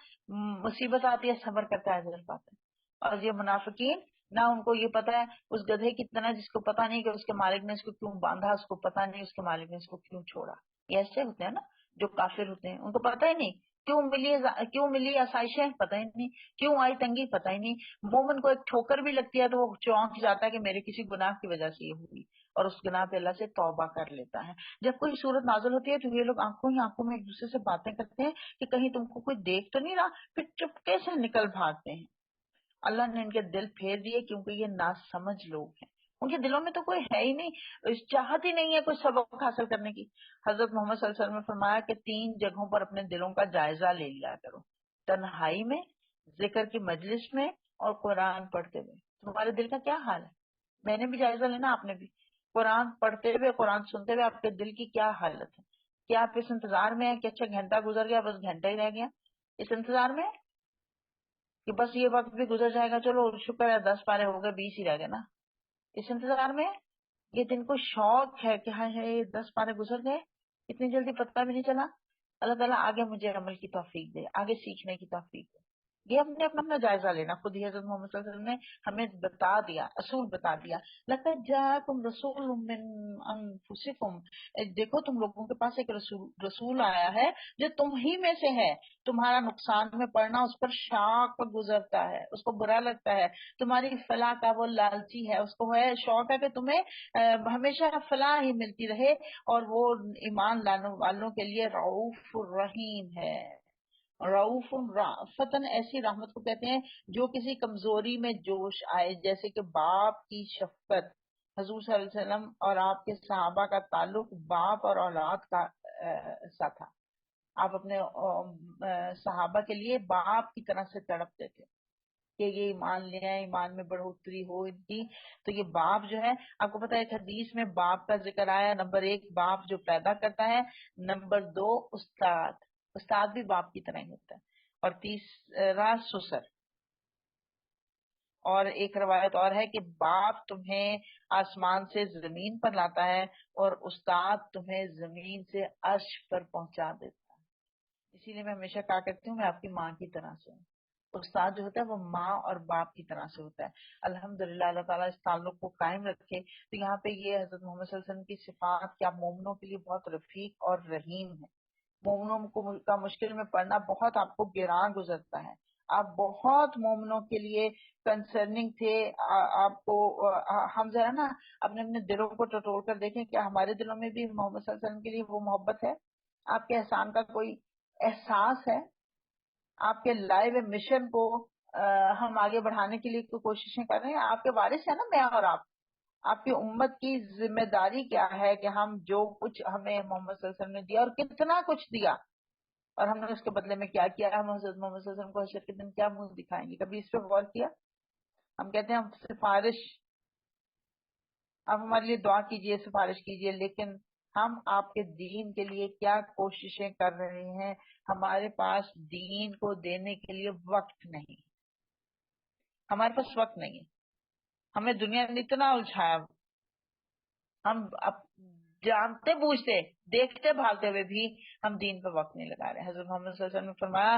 [SPEAKER 1] مصیبت آتی ہے صبر کرتا ہے اجر پاتا ہے. اور یہ منافقین نہ ان کو یہ پتا ہے اس گدھے کی طرح جس کو پتا نہیں کہ اس کے مالک نے اس کو کیوں باندھا، اس کو پتا نہیں اس کے مالک نے اس کو کیوں چھوڑا. یہ ایسے ہوتے ہیں نا جو کافر ہوتے ہیں، ان کو پتا ہی نہیں کیوں ملی آسائشیں، پتہ ہی نہیں کیوں آئی تنگی، پتہ ہی نہیں. مومن کو ایک ٹھوکر بھی لگتی ہے تو وہ چونک جاتا ہے کہ میرے کسی گناہ کی وجہ سے یہ ہوئی، اور اس گناہ پہ اللہ سے توبہ کر لیتا ہے. جب کوئی صورت نازل ہوتی ہے تو یہ لوگ آنکھوں ہی آنکھوں میں ایک دوسرے سے باتیں کرتے ہیں کہ کہیں تم کو کوئی دیکھ تو نہیں رہا، پھر چپکے سے نکل بھاگتے ہیں. اللہ نے ان کے دل پھیر دیے کیونکہ یہ ناسمجھ لوگ ہیں. ان کے دلوں میں تو کوئی ہے ہی نہیں، چاہت ہی نہیں ہے کوئی سبق حاصل کرنے کی. حضرت محمد صلی اللہ علیہ وسلم نے فرمایا کہ 3 جگہوں پر اپنے دلوں کا جائزہ لے لیا کرو: تنہائی میں، ذکر کی مجلس میں، اور قرآن پڑھتے ہوئے. تمہارے دل کا کیا حال ہے؟ میں نے بھی جائزہ لینا، آپ نے بھی. قرآن پڑھتے ہوئے، قرآن سنتے ہوئے آپ کے دل کی کیا حالت ہے؟ کیا آپ اس انتظار میں ہیں کہ اچھا گھنٹہ گزر گیا بس گھنٹہ ہی رہ گیا؟ اس انتظار میں کہ بس یہ وقت بھی گزر جائے گا، چلو شکر ہے 10 پارے ہو گئے 20 ہی رہ گئے نا؟ اس انتظار میں یہ دن کو شوق ہے کہ ہائے ہائے 10 پارے گزر گئے، اتنی جلدی پتہ بھی نہیں چلا. اللہ تعالیٰ آگے مجھے عمل کی توفیق دے، آگے سیکھنے کی توفیق دے. یہ ہم نے اپنا جائزہ لینا. خود ہی حضرت محمد صلی اللہ علیہ وسلم نے ہمیں بتا دیا، اصول بتا دیا. لقد جاءکم رسول من انفسکم، دیکھو تم لوگوں کے پاس ایک رسول آیا ہے جو تم ہی میں سے ہے. تمہارا نقصان میں پڑنا اس پر شاق گزرتا ہے، اس کو برا لگتا ہے. تمہاری فلاح کا وہ لالچی ہے، اس کو ہے شوق ہے کہ تمہیں ہمیشہ فلاح ہی ملتی رہے. اور وہ ایمان لانے والوں کے لیے رؤوف الرحیم ہے. رؤوف فتن ایسی رحمت کو کہتے ہیں جو کسی کمزوری میں جوش آئے، جیسے کہ باپ کی شفقت. حضور صلی اللہ علیہ وسلم اور آپ کے صحابہ کا تعلق باپ اور اولاد کا سا تھا. آپ اپنے صحابہ کے لیے باپ کی طرح سے تڑپتے تھے کہ یہ ایمان لے آئے، ایمان میں بڑھوتری ہو ان کی. تو یہ باپ جو ہے، آپ کو پتا ہے ایک حدیث میں باپ کا ذکر آیا. نمبر 1 باپ جو پیدا کرتا ہے، نمبر 2 استاد بھی باپ کی طرح ہی ہوتا ہے، اور تیسرا سسر. اور ایک روایت اور ہے کہ باپ تمہیں آسمان سے زمین پر لاتا ہے اور استاد تمہیں زمین سے عرش پر پہنچا دیتا ہے. اسی لیے میں ہمیشہ کہا کرتی ہوں میں آپ کی ماں کی طرح سے ہوں. استاد جو ہوتا ہے وہ ماں اور باپ کی طرح سے ہوتا ہے. الحمدللہ اللہ تعالیٰ اس تعلق کو قائم رکھے. تو یہاں پہ یہ حضرت محمد صلی اللہ علیہ وسلم کی صفات کیا مومنوں کے لیے بہت رفیق اور رحیم ہے. مومنوں کا مشکل میں پڑنا بہت آپ کو گراں گزرتا ہے. آپ بہت مومنوں کے لیے کنسرننگ تھے. آپ کو ہم ذرا نا اپنے اپنے دلوں کو ٹٹول کر دیکھیں کیا ہمارے دلوں میں بھی محمد صلی اللہ علیہ وسلم کے لیے وہ محبت ہے؟ آپ کے احسان کا کوئی احساس ہے؟ آپ کے لائے ہوئے مشن کو ہم آگے بڑھانے کے لیے کوئی کوششیں کر رہے ہیں؟ آپ کے وارث ہیں نا میں اور آپ کی امت کی ذمہ داری کیا ہے کہ ہم جو کچھ ہمیں محمد صلی اللہ علیہ وسلم نے دیا اور کتنا کچھ دیا اور ہم نے اس کے بدلے میں کیا کیا ہے، ہم حضرت محمد صلی اللہ علیہ وسلم کو حشر کے دن کیا منہ دکھائیں گے؟ کبھی اس پہ غور کیا؟ ہم کہتے ہیں ہم سفارش، آپ ہمارے لیے دعا کیجئے، سفارش کیجئے، لیکن ہم آپ کے دین کے لیے کیا کوششیں کر رہے ہیں؟ ہمارے پاس دین کو دینے کے لیے وقت نہیں، ہمارے پاس وقت نہیں ہے. ہمیں دنیا نے اتنا الجھایا، ہم اب جانتے بوجھتے دیکھتے بھالتے ہوئے بھی ہم دین پہ وقت نہیں لگا رہے. حضرت محمد صلی اللہ علیہ وسلم نے فرمایا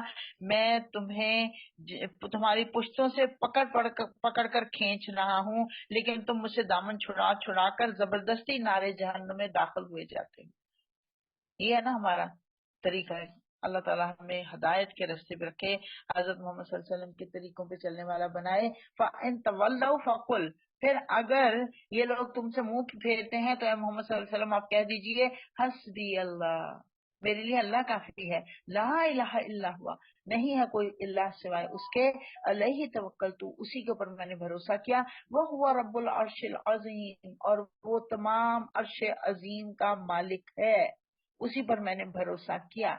[SPEAKER 1] میں تمہیں تمہاری پشتوں سے پکڑ کر کھینچ رہا ہوں، لیکن تم مجھ سے دامن چھڑا چھڑا کر زبردستی نارے جہنم میں داخل ہوئے جاتے ہو. یہ ہے نا ہمارا طریقہ ہے. اللہ تعالیٰ ہمیں ہدایت کے راستے پہ رکھے، حضرت محمد صلی اللہ علیہ وسلم کے طریقوں پہ چلنے والا بنائے. فَإِن تَوَلَّوْا فَقُلْ، پھر اگر یہ لوگ تم سے منہ پھیرتے ہیں تو اے محمد صلی اللہ علیہ وسلم آپ کہہ دیجئے حسبی اللہ، میرے لیے اللہ کافی ہے. لا الہ الا ہوا، نہیں ہے کوئی اللہ سوائے اس کے. علیہ توکلت، اسی کے اوپر میں نے بھروسہ کیا. وہ رب العرش العظیم، اور وہ تمام عرش عظیم کا مالک ہے، اسی پر میں نے بھروسہ کیا.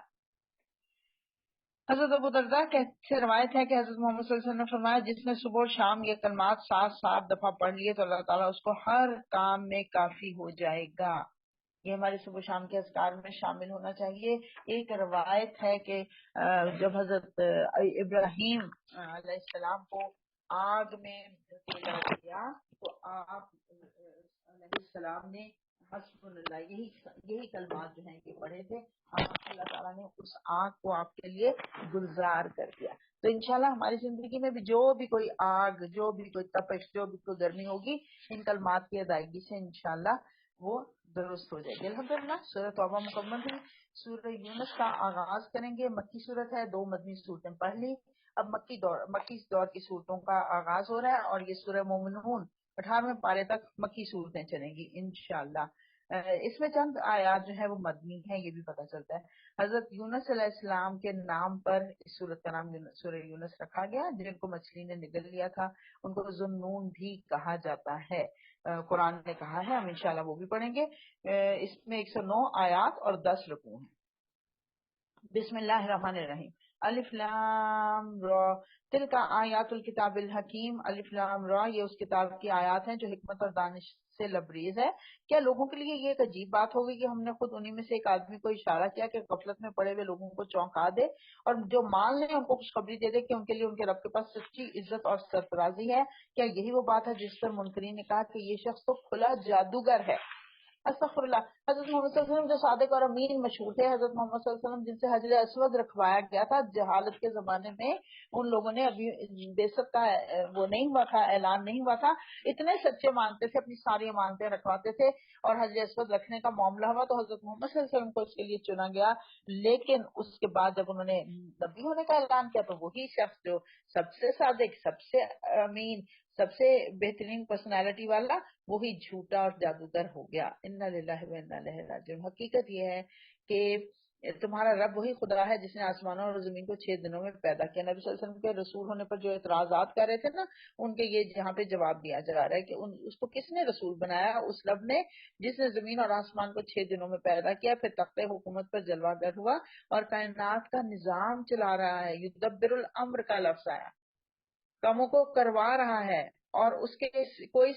[SPEAKER 1] حضرت ابو درداء سے روایت ہے کہ حضرت محمد صلی اللہ علیہ وسلم نے فرمایا جس نے صبح اور شام یہ کلمات 7 دفعہ پڑھ لیے تو اللہ تعالیٰ اس کو ہر کام میں کافی ہو جائے گا. یہ ہمارے صبح شام کے اذکار میں شامل ہونا چاہیے. ایک روایت ہے کہ جب حضرت ابراہیم علیہ السلام کو آگ میں دھکیلا گیا تو آپ علیہ السلام نے حسب اللہ یہی کلمات جو ہیں کہ پڑھے تھے. اللہ تعالیٰ نے اس آگ کو آپ کے لیے گلزار کر دیا. تو انشاءاللہ ہماری زندگی میں بھی جو بھی کوئی آگ، جو بھی کوئی تپش، جو بھی کوئی گرمی ہوگی، ان کلمات کی ادائیگی سے انشاءاللہ وہ درست ہو جائے گی. الحمدللہ سورہ توبہ مکمل ہوئی. سورہ یونس کا آغاز کریں گے. مکی صورت ہے، 2 مدنی صورتیں پڑھ لی. اب مکی دور کی صورتوں کا آغاز ہو رہا ہے اور یہ سورہ مومنون 18ویں پارے تک مکی صورتیں چلیں گی انشاءاللہ. اس میں چند آیات جو ہے وہ مدنی ہیں، یہ بھی پتہ چلتا ہے. حضرت یونس علیہ السلام کے نام پر اس سورت کا نام سورہ یونس رکھا گیا. جن کو مچھلی نے نگل لیا تھا ان کو ذوالنون بھی کہا جاتا ہے، قرآن نے کہا ہے. ہم انشاءاللہ وہ بھی پڑھیں گے. اس میں 109 آیات اور 10 رکوع ہیں. بسم اللہ الرحمن الرحیم. الف لام را تلک آیات الکتاب الحکیم. الف لام را یہ اس کتاب کی آیات ہیں جو حکمت اور دانش سے لبریز ہے. کیا لوگوں کے لیے یہ ایک عجیب بات ہوگی کہ ہم نے خود انہی میں سے ایک آدمی کو اشارہ کیا کہ غفلت میں پڑے ہوئے لوگوں کو چونکا دے اور جو مان لیں ان کو خوشخبری دے دے کہ ان کے لیے ان کے رب کے پاس سچی عزت اور سرفرازی ہے. کیا یہی وہ بات ہے جس پر منکرین نے کہا کہ یہ شخص تو کھلا جادوگر ہے؟ استغفر اللہ. حضرت محمد صلی اللہ علیہ وسلم جو صادق اور امین مشہور تھے، حضرت محمد صلی اللہ علیہ وسلم جن سے حجر اسود رکھوایا گیا تھا، جہالت کے زمانے میں ان لوگوں نے ابھی بیست کا وہ نہیں ہوا تھا، اعلان نہیں ہوا تھا، اتنے سچے مانتے تھے، اپنی ساری امانتیں رکھواتے تھے اور حجر اسود رکھنے کا معاملہ ہوا تو حضرت محمد صلی اللہ علیہ وسلم کو اس کے لیے چنا گیا. لیکن اس کے بعد جب انہوں نے نبی ہونے کا اعلان کیا تو وہی شخص جو سب سے صادق، سب سے امین، سب سے بہترین پرسنالٹی والا، وہی جھوٹا اور جادوگر ہو گیا. انا للہ و انا الیہ راجعون. حقیقت یہ ہے کہ تمہارا رب وہی خدا ہے جس نے آسمانوں اور زمین کو 6 دنوں میں پیدا کیا. نبی صلی اللہ علیہ وسلم کے رسول ہونے پر جو اعتراضات کر رہے تھے نا، ان کے یہ جہاں پہ جواب دیا جا رہا ہے کہ اس کو کس نے رسول بنایا؟ اس رب نے جس نے زمین اور آسمان کو 6 دنوں میں پیدا کیا، پھر تخت حکومت پر جلوہ گر ہوا اور کائنات کا نظام چلا رہا ہے. یدبر الامر کا لفظ آیا، کاموں کو کروا رہا ہے اور اس کے کوئی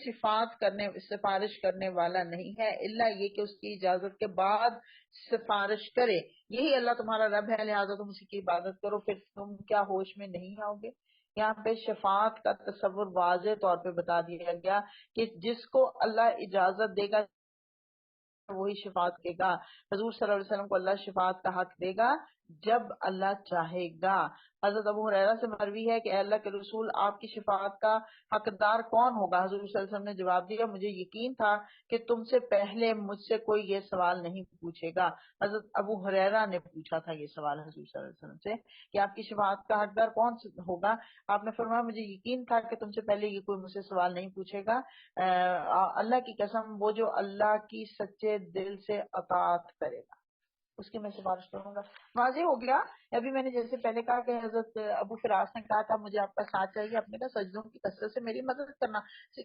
[SPEAKER 1] سفارش کرنے والا نہیں ہے الا یہ کہ اس کی اجازت کے بعد سفارش کرے. یہی اللہ تمہارا رب ہے، لہٰذا تم اسی کی عبادت کرو. پھر تم کیا ہوش میں نہیں آؤ گے؟ یہاں پہ شفاعت کا تصور واضح طور پہ بتا دیا گیا کہ جس کو اللہ اجازت دے گا وہی شفاعت دے گا. حضور صلی اللہ علیہ وسلم کو اللہ شفاعت کا حق دے گا جب اللہ چاہے گا. حضرت ابو ہریرہ سے مروی ہے کہ اے اللہ کے رسول آپ کی شفاعت کا حقدار کون ہوگا؟ حضور صلی اللہ علیہ وسلم نے جواب دیا مجھے یقین تھا کہ تم سے پہلے مجھ سے کوئی یہ سوال نہیں پوچھے گا. حضرت ابو ہریرہ نے پوچھا تھا یہ سوال حضور صلی اللہ علیہ وسلم سے کہ آپ کی شفاعت کا حقدار کون ہوگا. آپ نے فرمایا مجھے یقین تھا کہ تم سے پہلے یہ کوئی مجھ سے سوال نہیں پوچھے گا. اللہ کی قسم وہ جو اللہ کی سچے دل سے اطاعت کرے گا اس کی میں سفارش کروں گا. واضح ہو گیا. ابھی میں نے جیسے پہلے کہا کہ حضرت ابو فراس نے کہا تھا مجھے آپ کا ساتھ چاہیے، اپنے کا سجدوں کی کثرت سے میری مدد کرنا.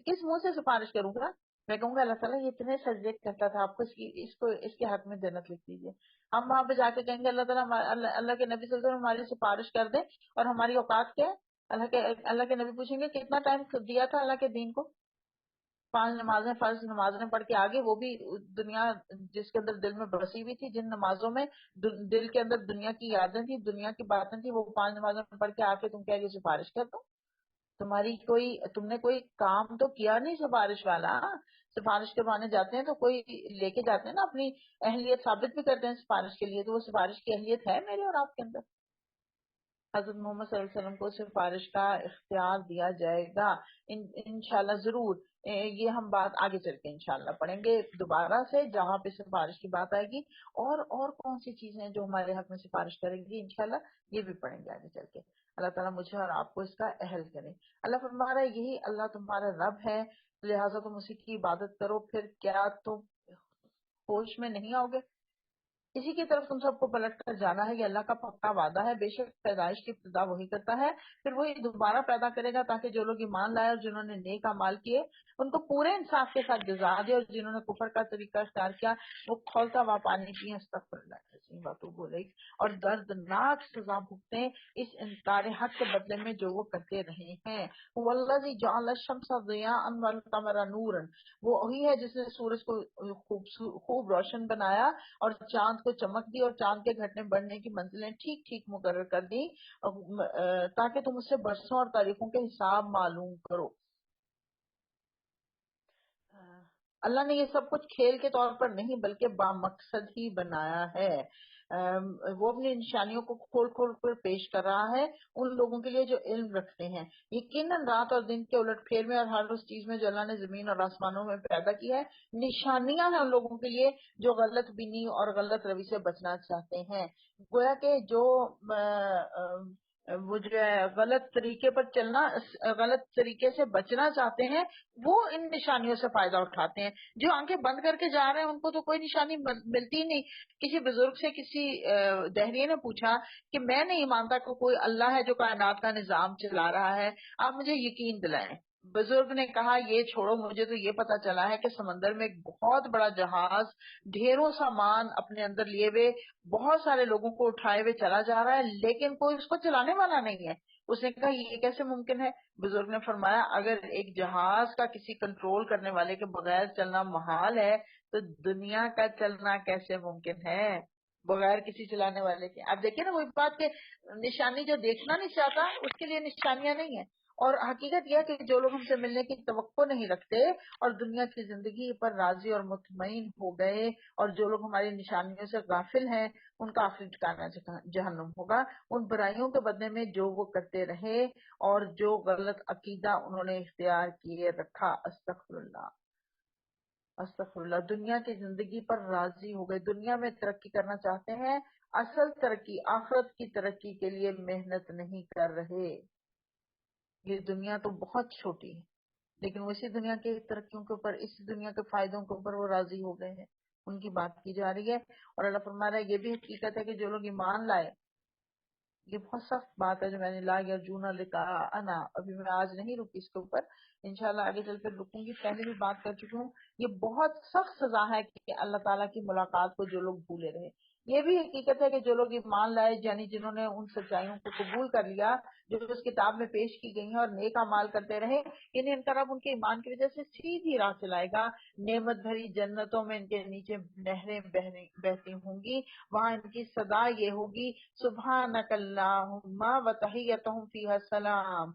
[SPEAKER 1] کس منہ سے سفارش کروں گا؟ میں کہوں گا اللہ تعالیٰ یہ اتنے سجدے کرتا تھا، آپ کو اس کے حق میں جنت لکھ دیجیے. ہم وہاں پہ جا کے کہیں گے اللہ تعالیٰ اللہ کے نبی صلی اللہ علیہ وسلم ہماری سفارش کر دیں، اور ہماری اوقات کیا ہے؟ اللہ کے نبی پوچھیں گے کتنا ٹائم دیا تھا اللہ کے دین کو؟ 5 نمازیں فرض نمازیں پڑھ کے آگے، وہ بھی دنیا جس کے اندر دل میں بسی ہوئی تھی، جن نمازوں میں دل کے اندر دنیا کی یادیں تھی، دنیا کی باتیں تھی، وہ 5 نمازیں پڑھ کے آ کے تم کیا یہ سفارش کر دو؟ تم نے کوئی کام تو کیا نہیں سفارش والا. سفارش کروانے جاتے ہیں تو کوئی لے کے جاتے ہیں نا، اپنی اہلیت ثابت بھی کرتے ہیں سفارش کے لیے، تو وہ سفارش کی اہلیت ہے میرے اور آپ کے اندر. حضرت محمد صلی اللہ علیہ وسلم کو سفارش کا اختیار دیا جائے گا انشاءاللہ ضرور. یہ ہم بات آگے چل کے انشاءاللہ پڑھیں گے دوبارہ سے جہاں پہ سفارش کی بات آئے گی. اور کون سی چیزیں ہیں جو ہمارے حق میں سفارش کریں گی انشاءاللہ یہ بھی پڑھیں گے آگے چل کے. اللہ تعالیٰ مجھے اور آپ کو اس کا اہل کرے. اللہ فرما رہا ہے یہی اللہ تمہارا رب ہے لہٰذا تم اسی کی عبادت کرو. پھر کیا تم ہوش میں نہیں آؤ گے؟ اسی کی طرف تم سب کو پلٹ کر جانا ہے. یہ اللہ کا پکا وعدہ ہے. بے شک پیدائش کی ابتدا وہی کرتا ہے، پھر وہی دوبارہ پیدا کرے گا تاکہ جو لوگ ایمان لائے اور جنہوں نے نیک اعمال کیے ان کو پورے انصاف کے ساتھ جزا دے، اور جنہوں نے کفر کا طریقہ اختیار کیا وہ کھولتا ہوا پانی پیے. استغفر اللہ العظیم واتوب الیہ. اور دردناک سزا بھگتیں اس انکار حق کے بدلے میں جو وہ کرتے رہے ہیں. والذی جعل الشمس ضیاء والقمر نورا، وہ وہی ہے جس نے سورج کو خوب روشن بنایا اور چاند کو چمک دی اور چاند کے گھٹنے بڑھنے کی منزلیں ٹھیک ٹھیک مقرر کر دی تاکہ تم اس سے برسوں اور تاریخوں کے حساب معلوم کرو. اللہ نے یہ سب کچھ کھیل کے طور پر نہیں بلکہ بامقصد ہی بنایا ہے. وہ اپنی نشانیوں کو کھول کھول کر پیش کر رہا ہے ان لوگوں کے لیے جو علم رکھتے ہیں. یقیناً رات اور دن کے الٹ پھیر میں اور ہر اس چیز میں جو اللہ نے زمین اور آسمانوں میں پیدا کیا ہے نشانیاں ہیں ان لوگوں کے لیے جو غلط بینی اور غلط روی سے بچنا چاہتے ہیں. گویا کہ جو وہ جو ہے غلط طریقے پر چلنا، غلط طریقے سے بچنا چاہتے ہیں وہ ان نشانیوں سے فائدہ اٹھاتے ہیں. جو آنکھیں بند کر کے جا رہے ہیں ان کو تو کوئی نشانی ملتی نہیں. کسی بزرگ سے کسی دہریے نے پوچھا کہ میں نہیں مانتا کہ کوئی اللہ ہے جو کائنات کا نظام چلا رہا ہے، آپ مجھے یقین دلائیں. بزرگ نے کہا یہ چھوڑو، مجھے تو یہ پتا چلا ہے کہ سمندر میں ایک بہت بڑا جہاز ڈھیروں سامان اپنے اندر لیے ہوئے بہت سارے لوگوں کو اٹھائے ہوئے چلا جا رہا ہے لیکن کوئی اس کو چلانے والا نہیں ہے. اس نے کہا یہ کیسے ممکن ہے؟ بزرگ نے فرمایا اگر ایک جہاز کا کسی کنٹرول کرنے والے کے بغیر چلنا محال ہے تو دنیا کا چلنا کیسے ممکن ہے بغیر کسی چلانے والے کے؟ آپ دیکھیں نا وہی بات کہ نشانی جو دیکھنا نہیں چاہتا اس کے لیے نشانیاں نہیں ہیں. اور حقیقت یہ کہ جو لوگ ہم سے ملنے کی توقع نہیں رکھتے اور دنیا کی زندگی پر راضی اور مطمئن ہو گئے اور جو لوگ ہماری نشانیوں سے غافل ہیں ان کا آخری ٹھکانہ جہنم ہوگا. ان برائیوں کے بدلے میں جو وہ کرتے رہے اور جو غلط عقیدہ انہوں نے اختیار کیے رکھا. استغفر اللہ استغفر اللہ. دنیا کی زندگی پر راضی ہو گئے، دنیا میں ترقی کرنا چاہتے ہیں، اصل ترقی آخرت کی ترقی کے لیے محنت نہیں کر رہے. یہ دنیا تو بہت چھوٹی ہے لیکن وہ اسی دنیا کی ترقیوں کے اوپر، اسی دنیا کے فائدوں کے اوپر وہ راضی ہو گئے ہیں، ان کی بات کی جا رہی ہے. اور اللہ فرما رہا ہے یہ بھی حقیقت ہے کہ جو لوگ ایمان لائے، یہ بہت سخت بات ہے جو میں نے لا یرجون لقاءنا، ابھی میں آج نہیں رکی اس کے اوپر، انشاءاللہ آگے چل کر رکوں گی. پہلے بھی بات کر چکی ہوں. یہ بہت سخت سزا ہے کہ اللہ تعالیٰ کی ملاقات کو جو لوگ بھولے رہے. یہ بھی حقیقت ہے کہ جو لوگ ایمان لائے یعنی جنہوں نے ان سچائیوں کو قبول کر لیا جو اس کتاب میں پیش کی گئی ہیں اور نیک اعمال کرتے رہے، انہیں ان کا رب ان کے ایمان کی وجہ سے سیدھی راہ چلائے گا. نعمت بھری جنتوں میں ان کے نیچے نہریں بہتی ہوں گی، وہاں ان کی صدا یہ ہوگی سبحانک اللہم و تحیتہم فیہا السلام،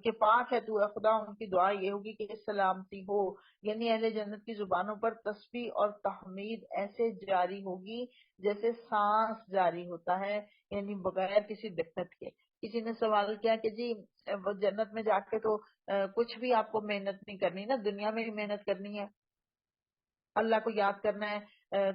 [SPEAKER 1] کہ پاک ہے تو اے خدا، ان کی دعا یہ ہوگی کہ سلامتی ہو، یعنی اہل جنت کی زبانوں پر تسبیح اور تحمید ایسے جاری ہوگی جیسے سانس جاری ہوتا ہے، یعنی بغیر کسی دقت کے۔ کسی نے سوال کیا کہ جی وہ جنت میں جا کے تو کچھ بھی آپ کو محنت نہیں کرنی نا، دنیا میں ہی محنت کرنی ہے، اللہ کو یاد کرنا ہے،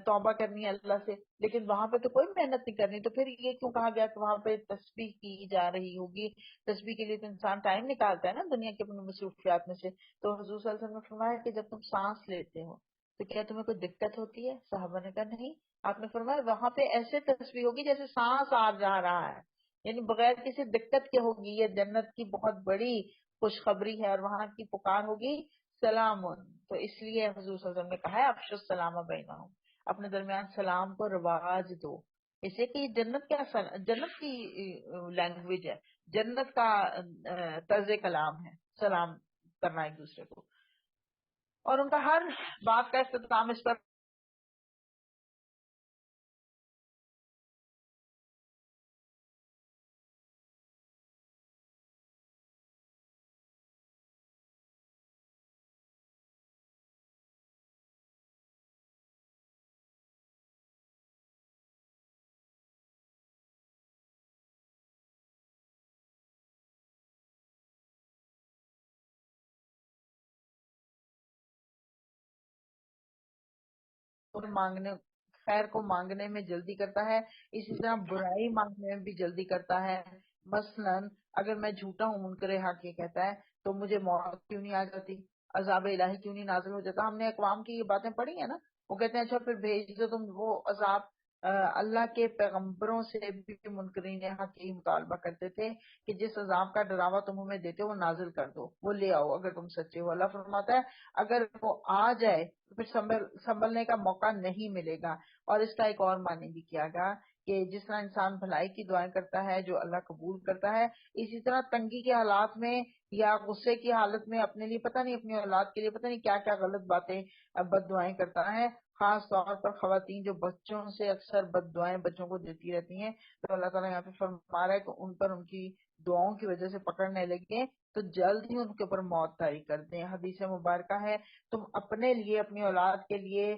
[SPEAKER 1] توبہ کرنی ہے اللہ سے، لیکن وہاں پہ تو کوئی محنت نہیں کرنی، تو پھر یہ کیوں کہا گیا کہ وہاں پہ تسبیح کی جا رہی ہوگی؟ تسبیح کے لیے تو انسان ٹائم نکالتا ہے نا دنیا کے اپنی مصروفیات میں سے۔ تو حضور صلی اللہ علیہ وسلم نے فرمایا کہ جب تم سانس لیتے ہو تو کیا تمہیں کوئی دقت ہوتی ہے؟ صحابہ نے کہا نہیں۔ آپ نے فرمایا وہاں پہ ایسے تسبیح ہوگی جیسے سانس آ جا رہا ہے، یعنی بغیر کسی دقت کے ہوگی۔ یہ جنت کی بہت بڑی خوشخبری ہے، اور وہاں کی پکار ہوگی سلام۔ تو اس لیے حضور صلی اللہ علیہ وسلم نے کہا ہے افشوا السلام بینہم، اپنے درمیان سلام کو رواج دو، اسے کہ جنت جنت کی لینگویج ہے، جنت کا طرز کلام ہے سلام کرنا ایک دوسرے کو، اور ان کا ہر بات کا اختتام اس پر مانگنے، خیر کو مانگنے میں جلدی کرتا ہے، اسی طرح برائی مانگنے میں بھی جلدی کرتا ہے۔ مثلا اگر میں جھوٹا ہوں، منکر حق یہ کہتا ہے تو مجھے موت کیوں نہیں آ جاتی، عذاب الہی کیوں نہیں نازل ہو جاتا؟ ہم نے اقوام کی یہ باتیں پڑھی ہیں نا، وہ کہتے ہیں اچھا پھر بھیج دو تم وہ عذاب۔ اللہ کے پیغمبروں سے بھی منکرین حق یہی مطالبہ کرتے تھے کہ جس عذاب کا ڈراوا تم ہمیں دیتے ہو وہ نازل کر دو، وہ لے آؤ اگر تم سچے ہو۔ اللہ فرماتا ہے اگر وہ آ جائے تو پھر سنبھلنے کا موقع نہیں ملے گا۔ اور اس کا ایک اور معنی بھی کیا گیا کہ جس طرح انسان بھلائی کی دعائیں کرتا ہے جو اللہ قبول کرتا ہے، اسی طرح تنگی کے حالات میں یا غصے کی حالت میں اپنے لیے پتہ نہیں، اپنی اولاد کے لیے پتہ نہیں کیا کیا غلط باتیں بد دعائیں کرتا ہے۔ خاص طور پر خواتین جو بچوں سے اکثر بد دعائیں بچوں کو دیتی رہتی ہیں، تو اللہ تعالیٰ یہاں پہ فرما رہا ہے کہ ان پر ان کی دعاؤں کی وجہ سے پکڑنے لگے تو جلد ہی ان کے اوپر موت طاری کر دیں۔ حدیث مبارکہ ہے تم اپنے لیے اپنی اولاد کے لیے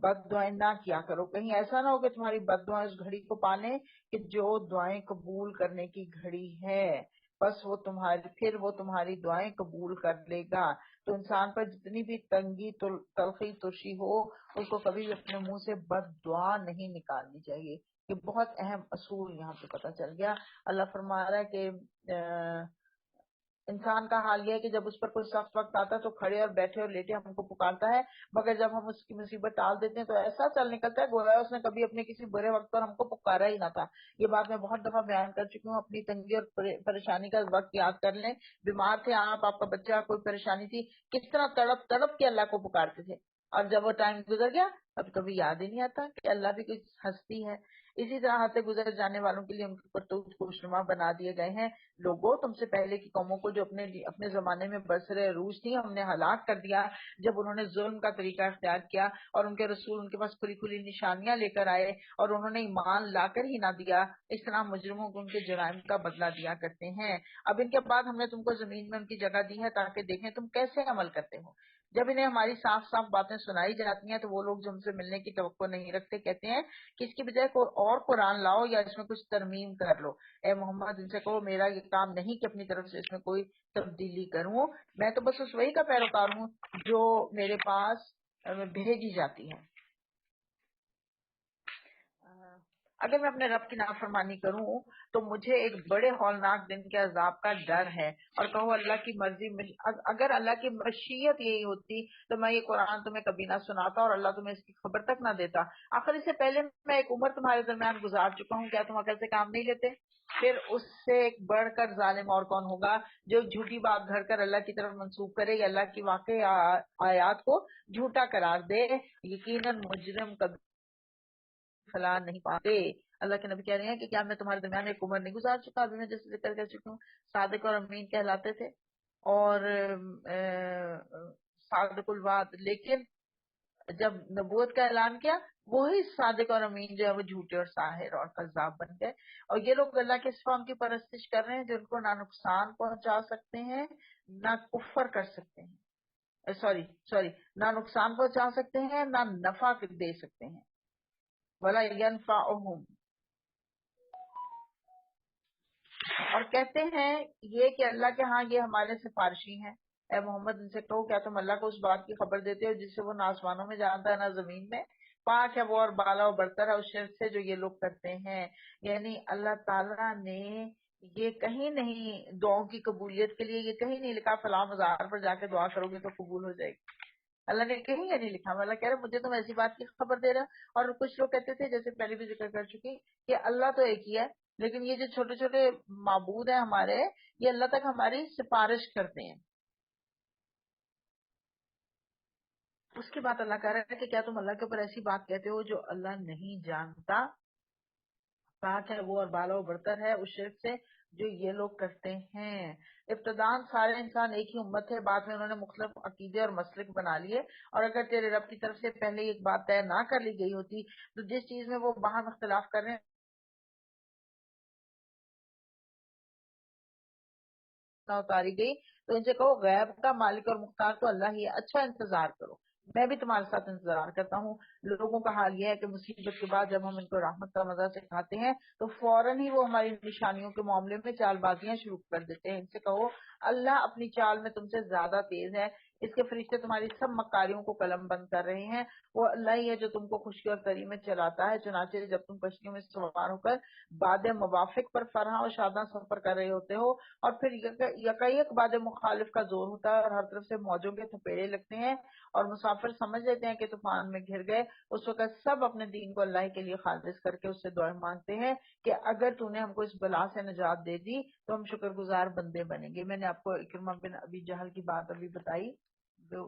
[SPEAKER 1] بد دعائیں نہ کیا کرو، کہیں ایسا نہ ہو کہ تمہاری بد دعائیں اس گھڑی کو پالیں کہ جو دعائیں قبول کرنے کی گھڑی ہے بس وہ تمہاری دعائیں قبول کر لے گا۔ تو انسان پر جتنی بھی تنگی تلخی ترشی ہو اس کو کبھی بھی اپنے منہ سے بد دعا نہیں نکالنی چاہیے۔ یہ بہت اہم اصول یہاں پہ پتہ چل گیا۔ اللہ فرما رہا ہے کہ انسان کا حال یہ ہے کہ جب اس پر کوئی سخت وقت آتا ہے تو کھڑے اور بیٹھے اور لیٹے ہم کو پکارتا ہے، مگر جب ہم اس کی مصیبت ٹال دیتے ہیں تو ایسا چل نکلتا ہے گویا اس نے کبھی اپنے کسی برے وقت پر ہم کو پکارا ہی نہ تھا۔ یہ بات میں بہت دفعہ بیان کر چکی ہوں، اپنی تنگی اور پریشانی کا وقت یاد کر لیں۔ بیمار تھے آپ کا بچہ کوئی پریشانی تھی، کس طرح تڑپ تڑپ کے اللہ کو پکارتے تھے، اور جب وہ ٹائم گزر گیا اب کبھی یاد ہی نہیں آتا کہ اللہ بھی کوئی ہستی ہے۔ اسی طرح ہاتھ گزر جانے والوں کے لیے ان کے کرتوت خوشنما بنا دیے گئے ہیں۔ لوگوں تم سے پہلے کی قوموں کو جو اپنے زمانے میں برسر عروج تھی ہم نے ہلاک کر دیا جب انہوں نے ظلم کا طریقہ اختیار کیا، اور ان کے رسول ان کے پاس کھلی کھلی نشانیاں لے کر آئے اور انہوں نے ایمان لا کر ہی نہ دیا۔ اس طرح مجرموں کو ان کے جرائم کا بدلہ دیا کرتے ہیں۔ اب ان کے بعد ہم نے تم کو زمین میں ان کی جگہ دی ہے تاکہ دیکھیں تم کیسے عمل کرتے ہو۔ جب انہیں ہماری صاف صاف باتیں سنائی جاتی ہیں تو وہ لوگ جو ہم سے ملنے کی توقع نہیں رکھتے کہتے ہیں کہ اس کی بجائے کوئی اور قرآن لاؤ یا اس میں کچھ ترمیم کر لو۔ اے محمد ان سے کہو میرا یہ کام نہیں کہ اپنی طرف سے اس میں کوئی تبدیلی کروں، میں تو بس اس وحی کا پیروکار ہوں جو میرے پاس بھیجی جاتی ہے۔ اگر میں اپنے رب کی نافرمانی کروں تو مجھے ایک بڑے ہولناک دن کے عذاب کا ڈر ہے، اور کہو اللہ کی مرضی اگر اللہ کی مشیت یہی ہوتی تو میں یہ قرآن تمہیں کبھی نہ سناتا اور اللہ تمہیں اس کی خبر تک نہ دیتا۔ آخر اس سے پہلے میں ایک عمر تمہارے درمیان گزار چکا ہوں، کیا تم عقل سے کام نہیں لیتے؟ پھر اس سے ایک بڑھ کر ظالم اور کون ہوگا جو جھوٹی بات گھڑ کر اللہ کی طرف منسوخ کرے یا اللہ کی واقع آیات کو جھوٹا قرار دے۔ یقیناً مجرم کبھی فلاح نہیں پاتے۔ اللہ کے نبی کہہ رہے ہیں کہ کیا میں تمہارے درمیان ایک عمر نہیں گزار چکا؟ ابھی میں جیسے ذکر کر چکی ہوں صادق اور امین کہلاتے تھے اور صادق الوعد، لیکن جب نبوت کا اعلان کیا وہی صادق اور امین جو ہے وہ جھوٹے اور ساحر اور کذاب بن گئے. اور یہ لوگ اللہ کے صفام کی پرستش کر رہے ہیں جن کو نہ نقصان پہنچا سکتے ہیں نہ کفر کر سکتے ہیں. سوری نہ نقصان پہنچا سکتے ہیں نہ نفع دے سکتے ہیں. ولا ينفعهم. اور کہتے ہیں یہ کہ اللہ کے ہاں یہ ہمارے سفارشی ہیں. اے محمد ان سے کہو کیا تم اللہ کو اس بات کی خبر دیتے ہو جس سے وہ نہ آسمانوں میں جانتا ہے نہ زمین میں. پاک ہے وہ اور بالا و برتر ہے اس شرک سے جو یہ لوگ کرتے ہیں. یعنی اللہ تعالیٰ نے یہ کہیں نہیں دعاؤں کی قبولیت کے لیے یہ کہیں نہیں لکھا فلاں مزار پر جا کے دعا کرو گے تو قبول ہو جائے گی. اللہ نے کہیں یہ نہیں لکھا. اللہ کہہ رہا مجھے تم ایسی بات کی خبر دے رہا. اور کچھ لوگ کہتے تھے جیسے پہلے بھی ذکر کر چکی کہ اللہ تو ایک ہی ہے لیکن یہ جو چھوٹے چھوٹے معبود ہیں ہمارے یہ اللہ تک ہماری سفارش کرتے ہیں. اس کے بعد اللہ کہہ رہا ہے کہ کیا تم اللہ کے اوپر ایسی بات کہتے ہو جو اللہ نہیں جانتا. پاک ہے وہ اور بالا و برتر ہے اس شرک سے جو یہ لوگ کرتے ہیں. ابتدان سارے انسان ایک ہی امت ہے. بعد میں انہوں نے مختلف عقیدے اور مسلک بنا لیے. اور اگر تیرے رب کی طرف سے پہلے ایک بات طے نہ کر لی گئی ہوتی تو جس چیز میں وہ باہم اختلاف کر رہے ہیں نہ اتاری گئی تو ان سے کہو غیب کا مالک اور مختار تو اللہ ہی ہے. اچھا انتظار کرو میں بھی تمہارے ساتھ انتظار کرتا ہوں. لوگوں کا حال یہ ہے کہ مصیبت کے بعد جب ہم ان کو رحمت کا مزہ سکھاتے ہیں تو فوراً ہی وہ ہماری نشانیوں کے معاملے میں چال بازیاں شروع کر دیتے ہیں. ان سے کہو اللہ اپنی چال میں تم سے زیادہ تیز ہے. اس کے فرشتے تمہاری سب مکاریوں کو قلم بند کر رہے ہیں. وہ اللہ ہی ہے جو تم کو خشکی اور تری میں چلاتا ہے. چنانچہ جب تم کشتیوں میں سوار ہو کر بعد موافق پر فرحاں اور شاداں سفر کر رہے ہوتے ہو اور پھر یکایک بعد مخالف کا زور ہوتا ہے اور ہر طرف سے موجوں کے تھپیڑے لگتے ہیں اور مسافر سمجھ لیتے ہیں کہ طوفان میں گھر گئے. اس وقت سب اپنے دین کو اللہ کے لیے خالص کر کے اس سے دعائیں مانگتے ہیں کہ اگر تو نے ہم کو اس بلا سے نجات دے دی تو ہم شکر گزار بندے بنیں گے. میں نے آپ کو اکرمہ بن ابی جہل کی بات ابھی بتائی جو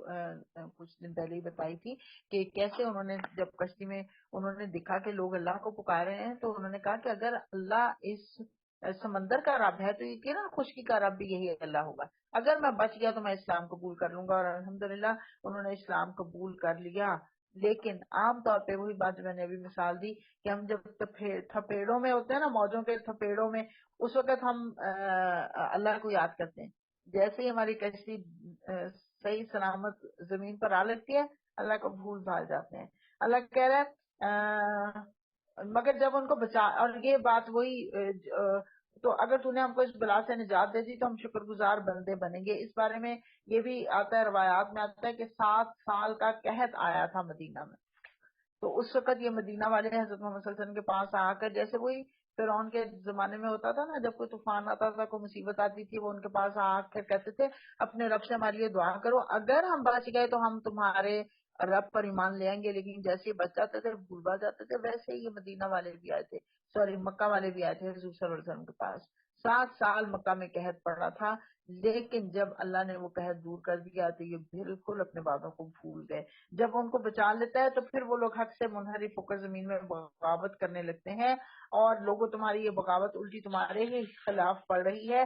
[SPEAKER 1] کچھ دن پہلے ہی بتائی تھی کہ کیسے انہوں نے جب کشتی میں انہوں نے دیکھا کہ لوگ اللہ کو پکار رہے ہیں تو انہوں نے کہا کہ اگر اللہ اس سمندر کا رب ہے تو یقیناً خشکی کا رب بھی یہی اللہ ہوگا. اگر میں بچ گیا تو میں اسلام قبول کر لوں گا. اور الحمدللہ انہوں نے اسلام قبول کر لیا. لیکن عام طور پہ وہی بات جو میں نے ابھی مثال دی کہ ہم جب تھپیڑوں میں ہوتے ہیں نا موجوں کے تھپیڑوں میں اس وقت ہم اللہ کو یاد کرتے ہیں. جیسے ہی ہماری کشتی صحیح سلامت زمین پر آ لگتی ہے اللہ کو بھول بھال جاتے ہیں. اللہ کہہ رہا ہے مگر جب ان کو بچا اور یہ بات وہی تو اگر تو نے ہم کو اس بلا سے نجات دے دی تو ہم شکر گزار بندے بنیں گے. اس بارے میں یہ بھی آتا ہے روایات میں آتا ہے کہ 7 سال کا قحط آیا تھا مدینہ میں. تو اس وقت یہ مدینہ والے حضرت محمد صلی اللہ علیہ وسلم کے پاس آ کر جیسے وہی فرعون کے زمانے میں ہوتا تھا نا جب کوئی طوفان آتا تھا کوئی مصیبت آتی تھی وہ ان کے پاس آ کر کہتے تھے اپنے رب سے ہمارے لیے دعا کرو اگر ہم بچ گئے تو ہم تمہارے رب پر ایمان لے آئیں گے. لیکن جیسے ہی بچ جاتے تھے بھول بھال جاتے تھے ویسے ہی یہ مدینہ والے بھی آئے تھے مکہ والے بھی آئے تھے حضور صلی اللہ علیہ وسلم کے پاس. 7 سال مکہ میں قحط پڑا تھا لیکن جب اللہ نے وہ قحط دور کر دیا تو یہ بالکل اپنے وعدوں کو بھول گئے. جب ان کو بچا لیتا ہے تو پھر وہ لوگ حق سے منحرف ہو کر زمین میں بغاوت کرنے لگتے ہیں اور لوگوں تمہاری یہ بغاوت الٹی تمہارے ہی خلاف پڑ رہی ہے.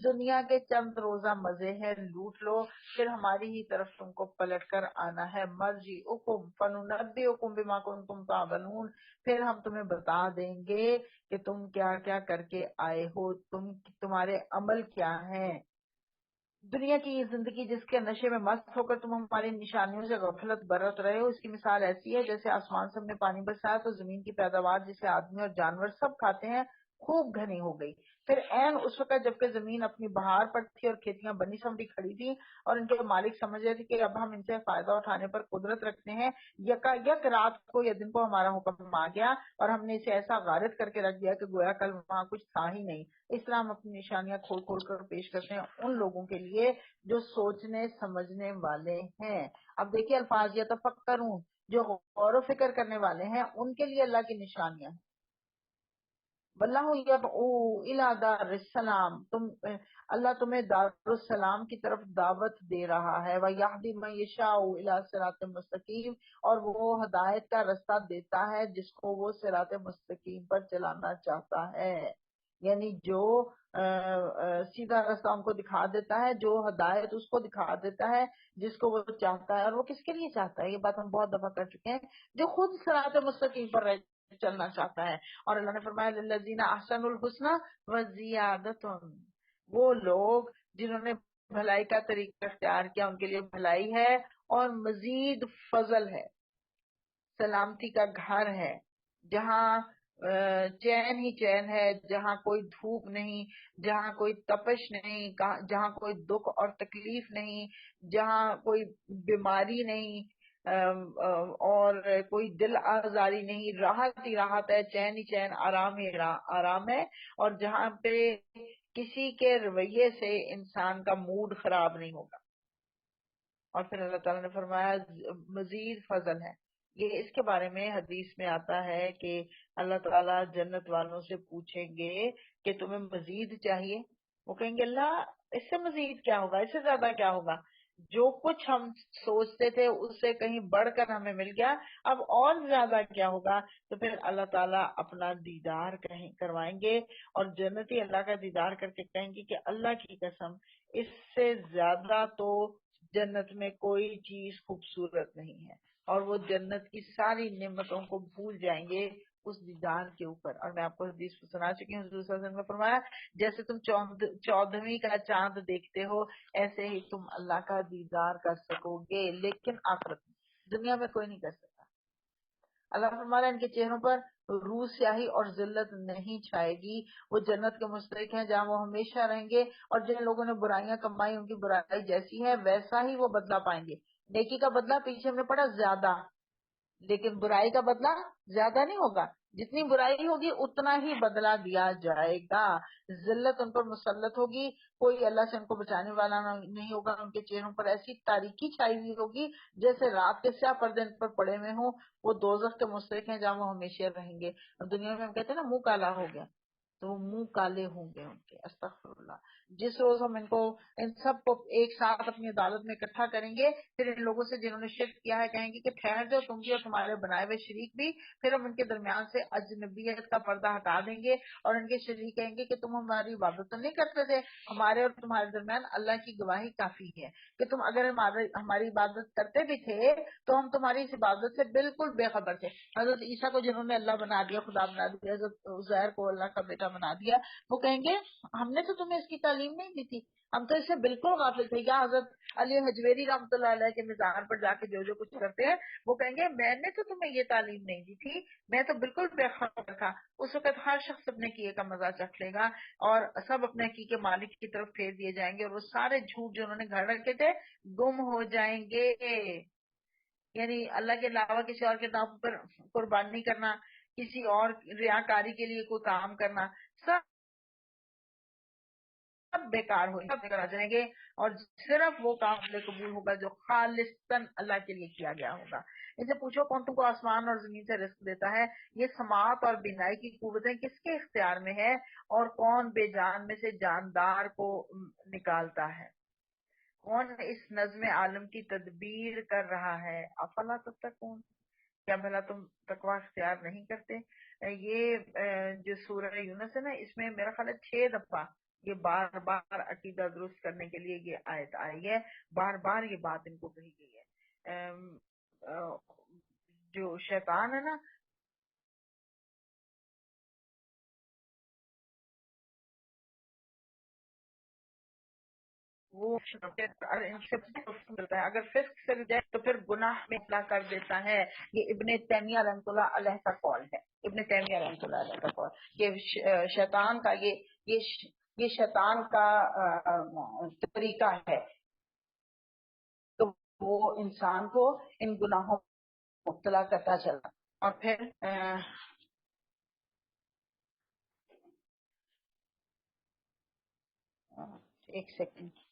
[SPEAKER 1] دنیا کے چند روزہ مزے ہیں لوٹ لو پھر ہماری ہی طرف تم کو پلٹ کر آنا ہے. مرجی حکم فننبی حکم بما کنتم تعملون. پھر ہم تمہیں بتا دیں گے کہ تم کیا کیا کر کے آئے ہو تمہارے عمل کیا ہیں. دنیا کی یہ زندگی جس کے نشے میں مست ہو کر تم ہماری نشانیوں سے غفلت برت رہے ہو اس کی مثال ایسی ہے جیسے آسمان سے ہم نے پانی برسایا تو زمین کی پیداوار جسے آدمی اور جانور سب کھاتے ہیں خوب گھنی ہو گئی. پھر عین اس وقت جبکہ زمین اپنی بہار پر تھی اور کھیتیاں بنی سمری کھڑی تھی اور ان کے مالک سمجھ رہے تھے کہ اب ہم ان سے فائدہ اٹھانے پر قدرت رکھتے ہیں یکا یک رات کو یا دن کو ہمارا حکم آ گیا اور ہم نے اسے ایسا غارت کر کے رکھ دیا کہ گویا کل وہاں کچھ تھا ہی نہیں. اس طرح ہم اپنی نشانیاں کھول کھول کر پیش کرتے ہیں ان لوگوں کے لیے جو سوچنے سمجھنے والے ہیں. اب دیکھیے الفاظ یا تفکرون جو غور و فکر کرنے والے ہیں ان کے لیے اللہ کی نشانیاں ہیں. واللہ یدعو الی دار السلام اللہ تمہیں دار السلام کی طرف دعوت دے رہا ہے. وَيَهْدِي مَن يَشَاءُ إِلَىٰ صِرَاطٍ مُسْتَقِيمٍ اور وہ ہدایت کا رستہ دیتا ہے جس کو وہ صراط مستقیم پر چلانا چاہتا ہے. یعنی جو سیدھا راستہ ان کو دکھا دیتا ہے، جو ہدایت اس کو دکھا دیتا ہے جس کو وہ چاہتا ہے. اور وہ کس کے لیے چاہتا ہے؟ یہ بات ہم بہت دفعہ کر چکے ہیں. جو خود صراط مستقیم پر چلنا چاہتا ہے. اور اللہ نے فرمایا للذین احسنوا الحسنی وزیادۃ، وہ لوگ جنہوں نے بھلائی کا طریقہ اختیار کیا ان کے لیے بھلائی ہے اور مزید فضل ہے. سلامتی کا گھر ہے جہاں چین ہی چین ہے، جہاں کوئی دھوپ نہیں، جہاں کوئی تپش نہیں، جہاں کوئی دکھ اور تکلیف نہیں، جہاں کوئی بیماری نہیں، اور کوئی دل آزاری نہیں. راحت ہی راحت ہے، چین ہی چین، آرام ہی آرام ہے. اور جہاں پہ کسی کے رویے سے انسان کا موڈ خراب نہیں ہوگا. اور پھر اللہ تعالیٰ نے فرمایا مزید فضل ہے. یہ اس کے بارے میں حدیث میں آتا ہے کہ اللہ تعالیٰ جنت والوں سے پوچھیں گے کہ تمہیں مزید چاہیے؟ وہ کہیں گے اللہ اس سے مزید کیا ہوگا، اس سے زیادہ کیا ہوگا؟ جو کچھ ہم سوچتے تھے اس سے کہیں بڑھ کر ہمیں مل گیا، اب اور زیادہ کیا ہوگا؟ تو پھر اللہ تعالیٰ اپنا دیدار کروائیں گے، اور جنتی اللہ کا دیدار کر کے کہیں گے کہ اللہ کی قسم اس سے زیادہ تو جنت میں کوئی چیز خوبصورت نہیں ہے. اور وہ جنت کی ساری نعمتوں کو بھول جائیں گے اس دیدار کے اوپر. اور میں آپ کو حدیث سنا چکی ہوں، حضور صلی اللہ علیہ وسلم نے فرمایا جیسے تم 14ویں کا چاند دیکھتے ہو ایسے ہی تم اللہ کا دیدار کر سکو گے، لیکن آخرت میں، دنیا میں کوئی نہیں کر سکتا. اللہ فرمایا ان کے چہروں پر روح سیاہی اور ذلت نہیں چھائے گی. وہ جنت کے مستحق ہیں جہاں وہ ہمیشہ رہیں گے. اور جن لوگوں نے برائیاں کمائی ان کی برائی جیسی ہے ویسا ہی وہ بدلہ پائیں گے. نیکی کا بدلہ پیچھے ہم نے پڑھا زیادہ، لیکن برائی کا بدلہ زیادہ نہیں ہوگا. جتنی برائی ہوگی اتنا ہی بدلہ دیا جائے گا. ذلت ان پر مسلط ہوگی، کوئی اللہ سے ان کو بچانے والا نہیں ہوگا. ان کے چہروں پر ایسی تاریکی چھائی ہوئی ہوگی جیسے رات کے سیاہ پردے ان پر پڑے ہوئے ہوں. وہ دوزخ کے مستحق ہیں جہاں وہ ہمیشہ رہیں گے. اور دنیا میں ہم کہتے ہیں نا منہ کالا ہو گیا، تو وہ منہ کالے ہوں گے ان کے. استغفر اللہ. جس روز ہم ان سب کو ایک ساتھ اپنی عدالت میں اکٹھا کریں گے، پھر ان لوگوں سے جنہوں نے شرک کیا ہے کہیں گے کہ ٹھہر جاؤ تم بھی اور تمہارے بنائے ہوئے شریک بھی. پھر ہم ان کے درمیان سے اجنبیت کا پردہ ہٹا دیں گے اور ان کے شریک کہیں گے کہ تم ہماری عبادت تو نہیں کرتے تھے، ہمارے اور تمہارے درمیان اللہ کی گواہی کافی ہے کہ تم اگر ہماری عبادت کرتے بھی تھے تو ہم تمہاری اس عبادت سے بالکل بے خبر تھے. حضرت عیسیٰ کو جنہوں نے اللہ بنا دیا، خدا بنا دیا، حضرت عزیر کو اللہ کا بیٹا بنا دیا، وہ کہیں گے ہم نے تو تمہیں اس کی تعلیم نہیں دی تھی، ہم تو اس سے بالکل غافل تھے. یا حضرت علی حجویری رحمۃ اللہ علیہ کے مزار پر جا کے جو کچھ کرتے ہیں وہ کہیں گے میں نے تو تمہیں یہ تعلیم نہیں دی تھی، میں تو بالکل بے خبر تھا. اس وقت ہر شخص اپنے کیے کا مزہ چکھ لے گا اور سب اپنے حقیقی مالک کی طرف پھیر دیے جائیں گے، اور وہ سارے جھوٹ جو انہوں نے گھڑ رکھے تھے گم ہو جائیں گے. یعنی اللہ کے علاوہ کسی اور کے نام پر قربانی کرنا، کسی اور ریاکاری کے لیے کوئی کام کرنا، سب بیکار ہو سب بیکار آ جائیں گے. اور صرف وہ کام قبول ہوگا جو خالصاً اللہ کے لیے کیا گیا ہوگا. ان سے پوچھو کون تم کو آسمان اور زمین سے رزق دیتا ہے؟ یہ سماعت اور بینائی کی قوتیں کس کے اختیار میں ہے؟ اور کون بے جان میں سے جاندار کو نکالتا ہے؟ کون اس نظم عالم کی تدبیر کر رہا ہے؟ افلا تتقون، کیا بھلا تم تقوی اختیار نہیں کرتے؟ یہ جو سورہ یونس ہے نا، اس میں میرا خیال ہے 6 دفعہ یہ بار بار عقیدہ درست کرنے کے لیے یہ آیت آئی ہے. بار بار یہ بات ان کو کہی گئی ہے. جو شیطان ہے نا وہ ان سے ملتا ہے، اگر فسق سے جائے تو پھر گناہ میں اطلاع کر دیتا ہے. یہ ابن تیمیہ رحمۃ اللہ علیہ کا قول ہے، ابن تیمیہ رحمۃ اللہ علیہ کا قول. یہ شیطان کا یہ شیطان کا طریقہ ہے، تو وہ انسان کو ان گناہوں میں مبتلا کرتا چلا. اور پھر ایک سیکنڈ.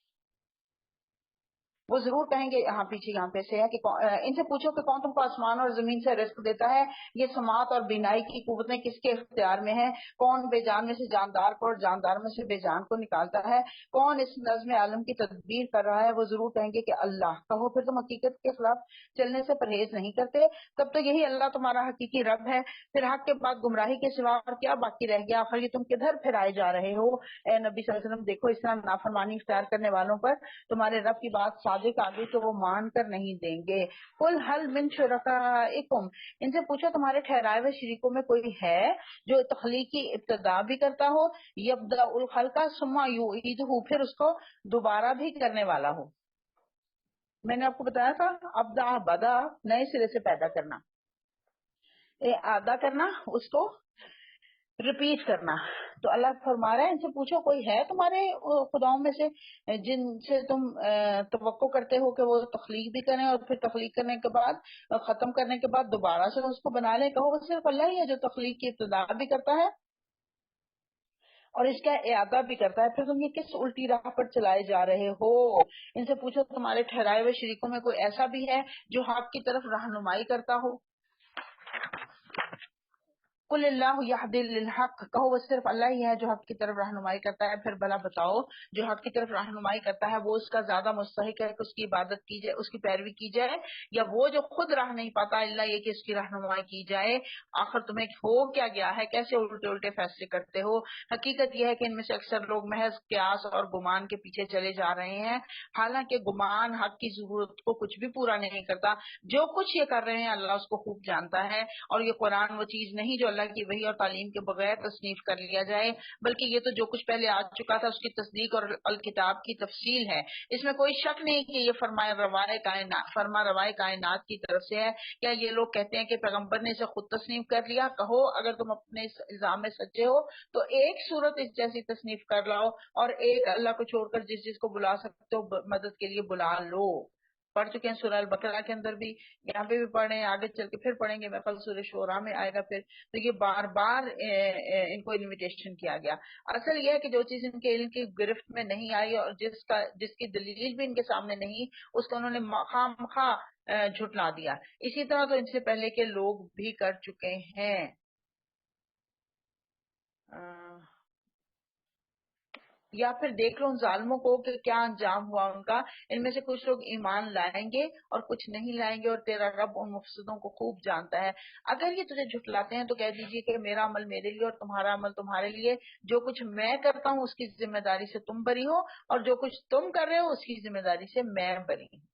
[SPEAKER 1] وہ ضرور کہیں گے، ہاں پیچھے یہاں پہ سے ہے کہ ان سے پوچھو کہ کون تم کو آسمان اور زمین سے رزق دیتا ہے، یہ سماعت اور بینائی کی قوتیں کس کے اختیار میں ہیں، کون بے جان میں سے جاندار کو اور جاندار میں سے بے جان کو نکالتا ہے، کون اس نظم عالم کی تدبیر کر رہا ہے، وہ ضرور کہیں گے کہ اللہ۔ کہو پھر تم حقیقت کے خلاف چلنے سے پرہیز نہیں کرتے، تب تو یہی اللہ تمہارا حقیقی رب ہے، پھر حق کے بعد گمراہی کے سوا اور کیا باقی رہ گیا، آخر یہ تم کدھر پھر آئے جا رہے ہو۔ اے نبی صلی اللہ علیہ وسلم دیکھو اس طرح نافرمانی اختیار کرنے والوں پر تمہارے رب کی بات صادق آ گئی تو وہ مان کر نہیں دیں گے۔ قل هل من شرکائکم، ان سے پوچھو تمہارے ٹھہرائے ہوئے شریکوں میں کوئی ہے جو تخلیق کی ابتدا بھی کرتا ہو، یبدأ الخلق ثم یعیدہ، پھر اس کو دوبارہ بھی کرنے والا ہو۔ میں نے آپ کو بتایا تھا ابدا بدا، نئے سرے سے پیدا کرنا، اعادہ کرنا، اس کو ریپیٹ کرنا۔ تو اللہ فرما رہا ہے ان سے پوچھو کوئی ہے تمہارے خداؤں میں سے جن سے تم توقع کرتے ہو کہ وہ تخلیق بھی کریں اور پھر تخلیق کرنے کے بعد ختم کرنے کے بعد دوبارہ سے اس کو بنا لیں۔ کہو صرف اللہ ہی ہے جو تخلیق کی ابتدا بھی کرتا ہے اور اس کا اعادہ بھی کرتا ہے، پھر تم یہ کس الٹی راہ پر چلائے جا رہے ہو۔ ان سے پوچھو تمہارے ٹھہرائے ہوئے شریکوں میں کوئی ایسا بھی ہے جو حق کی طرف رہنمائی کرتا ہو۔ قل اللہ یہدی للحق، کہو وہ صرف اللہ ہی ہے جو حق کی طرف رہنمائی کرتا ہے، پھر بھلا بتاؤ جو حق کی طرف رہنمائی کرتا ہے وہ اس کا زیادہ مستحق ہے کہ اس کی عبادت کی جائے، اس کی پیروی کی جائے، یا وہ جو خود راہ نہیں پاتا اللہ یہ کہ اس کی رہنمائی کی جائے۔ آخر تمہیں ہو کیا گیا ہے، کیسے الٹے الٹے فیصلے کرتے ہو۔ حقیقت یہ ہے کہ ان میں سے اکثر لوگ محض قیاس اور گمان کے پیچھے چلے جا رہے ہیں، حالانکہ گمان حق کی ضرورت کو کچھ بھی پورا نہیں کرتا۔ جو کچھ یہ کر رہے ہیں اللہ اس کو خوب جانتا ہے، اور یہ قرآن وہ چیز نہیں جو اللہ کی وحی اور تعلیم کے بغیر تصنیف کر لیا جائے، بلکہ یہ تو جو کچھ پہلے آ چکا تھا اس کی تصدیق اور الکتاب کی تفصیل ہے۔ اس میں کوئی شک نہیں کہ یہ فرما روائے کائنات کی طرف سے ہے۔ کیا یہ لوگ کہتے ہیں کہ پیغمبر نے اسے خود تصنیف کر لیا؟ کہو اگر تم اپنے اس الزام میں سچے ہو تو ایک صورت اس جیسی تصنیف کر لاؤ اور ایک اللہ کو چھوڑ کر جس جس کو بلا سکتے ہو مدد کے لیے بلا لو۔ پڑھ چکے ہیں سورہ البقرہ کے اندر بھی، یہاں پہ بھی پڑھیں، آگے چل کے پھر پڑھیں گے، میں کل سورہ شورا میں آئے گا پھر۔ تو یہ بار بار ان کو انویٹیشن کیا گیا۔ اصل یہ ہے کہ جو چیز ان کے علم کی گرفت میں نہیں آئی اور جس کی دلیل بھی ان کے سامنے نہیں، اس کو انہوں نے خواہ مخواہ جھٹلا دیا۔ اسی طرح تو ان سے پہلے کے لوگ بھی کر چکے ہیں۔ یا پھر دیکھ لو ان ظالموں کو کہ کیا انجام ہوا ان کا، ان میں سے کچھ لوگ ایمان لائیں گے اور کچھ نہیں لائیں گے، اور تیرا رب ان مفسدوں کو خوب جانتا ہے۔ اگر یہ تجھے جھٹلاتے ہیں تو کہہ دیجیے کہ میرا عمل میرے لیے اور تمہارا عمل تمہارے لیے، جو کچھ میں کرتا ہوں اس کی ذمہ داری سے تم بری ہو، اور جو کچھ تم کر رہے ہو اس کی ذمہ داری سے میں بری ہوں۔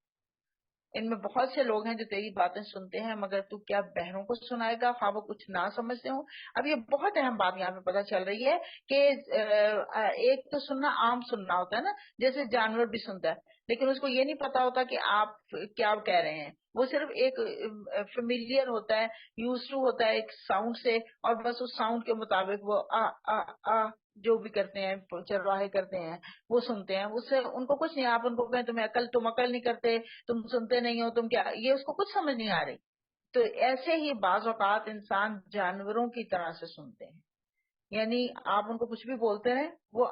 [SPEAKER 1] ان میں بہت سے لوگ ہیں جو تیری باتیں سنتے ہیں مگر تو کیا بہروں کو سنائے گا خواہ وہ کچھ نہ سمجھتے ہوں۔ اب یہ بہت اہم بات یہاں پہ پتہ چل رہی ہے کہ ایک تو سننا عام سننا ہوتا ہے نا، جیسے جانور بھی سنتا ہے لیکن اس کو یہ نہیں پتا ہوتا کہ آپ کیا کہہ رہے ہیں، وہ صرف ایک فیملیئر ہوتا ہے، یوز ٹو ہوتا ہے ایک ساؤنڈ سے، اور بس اس ساؤنڈ کے مطابق وہ آ آ آ جو بھی کرتے ہیں چرواہے کرتے ہیں وہ سنتے ہیں، اس سے ان کو کچھ نہیں۔ آپ ان کو کہیں تم عقل نہیں کرتے، تم سنتے نہیں ہو، تم کیا، یہ اس کو کچھ سمجھ نہیں آ رہی۔ تو ایسے ہی بعض اوقات انسان جانوروں کی طرح سے سنتے ہیں، یعنی آپ ان کو کچھ بھی بولتے ہیں وہ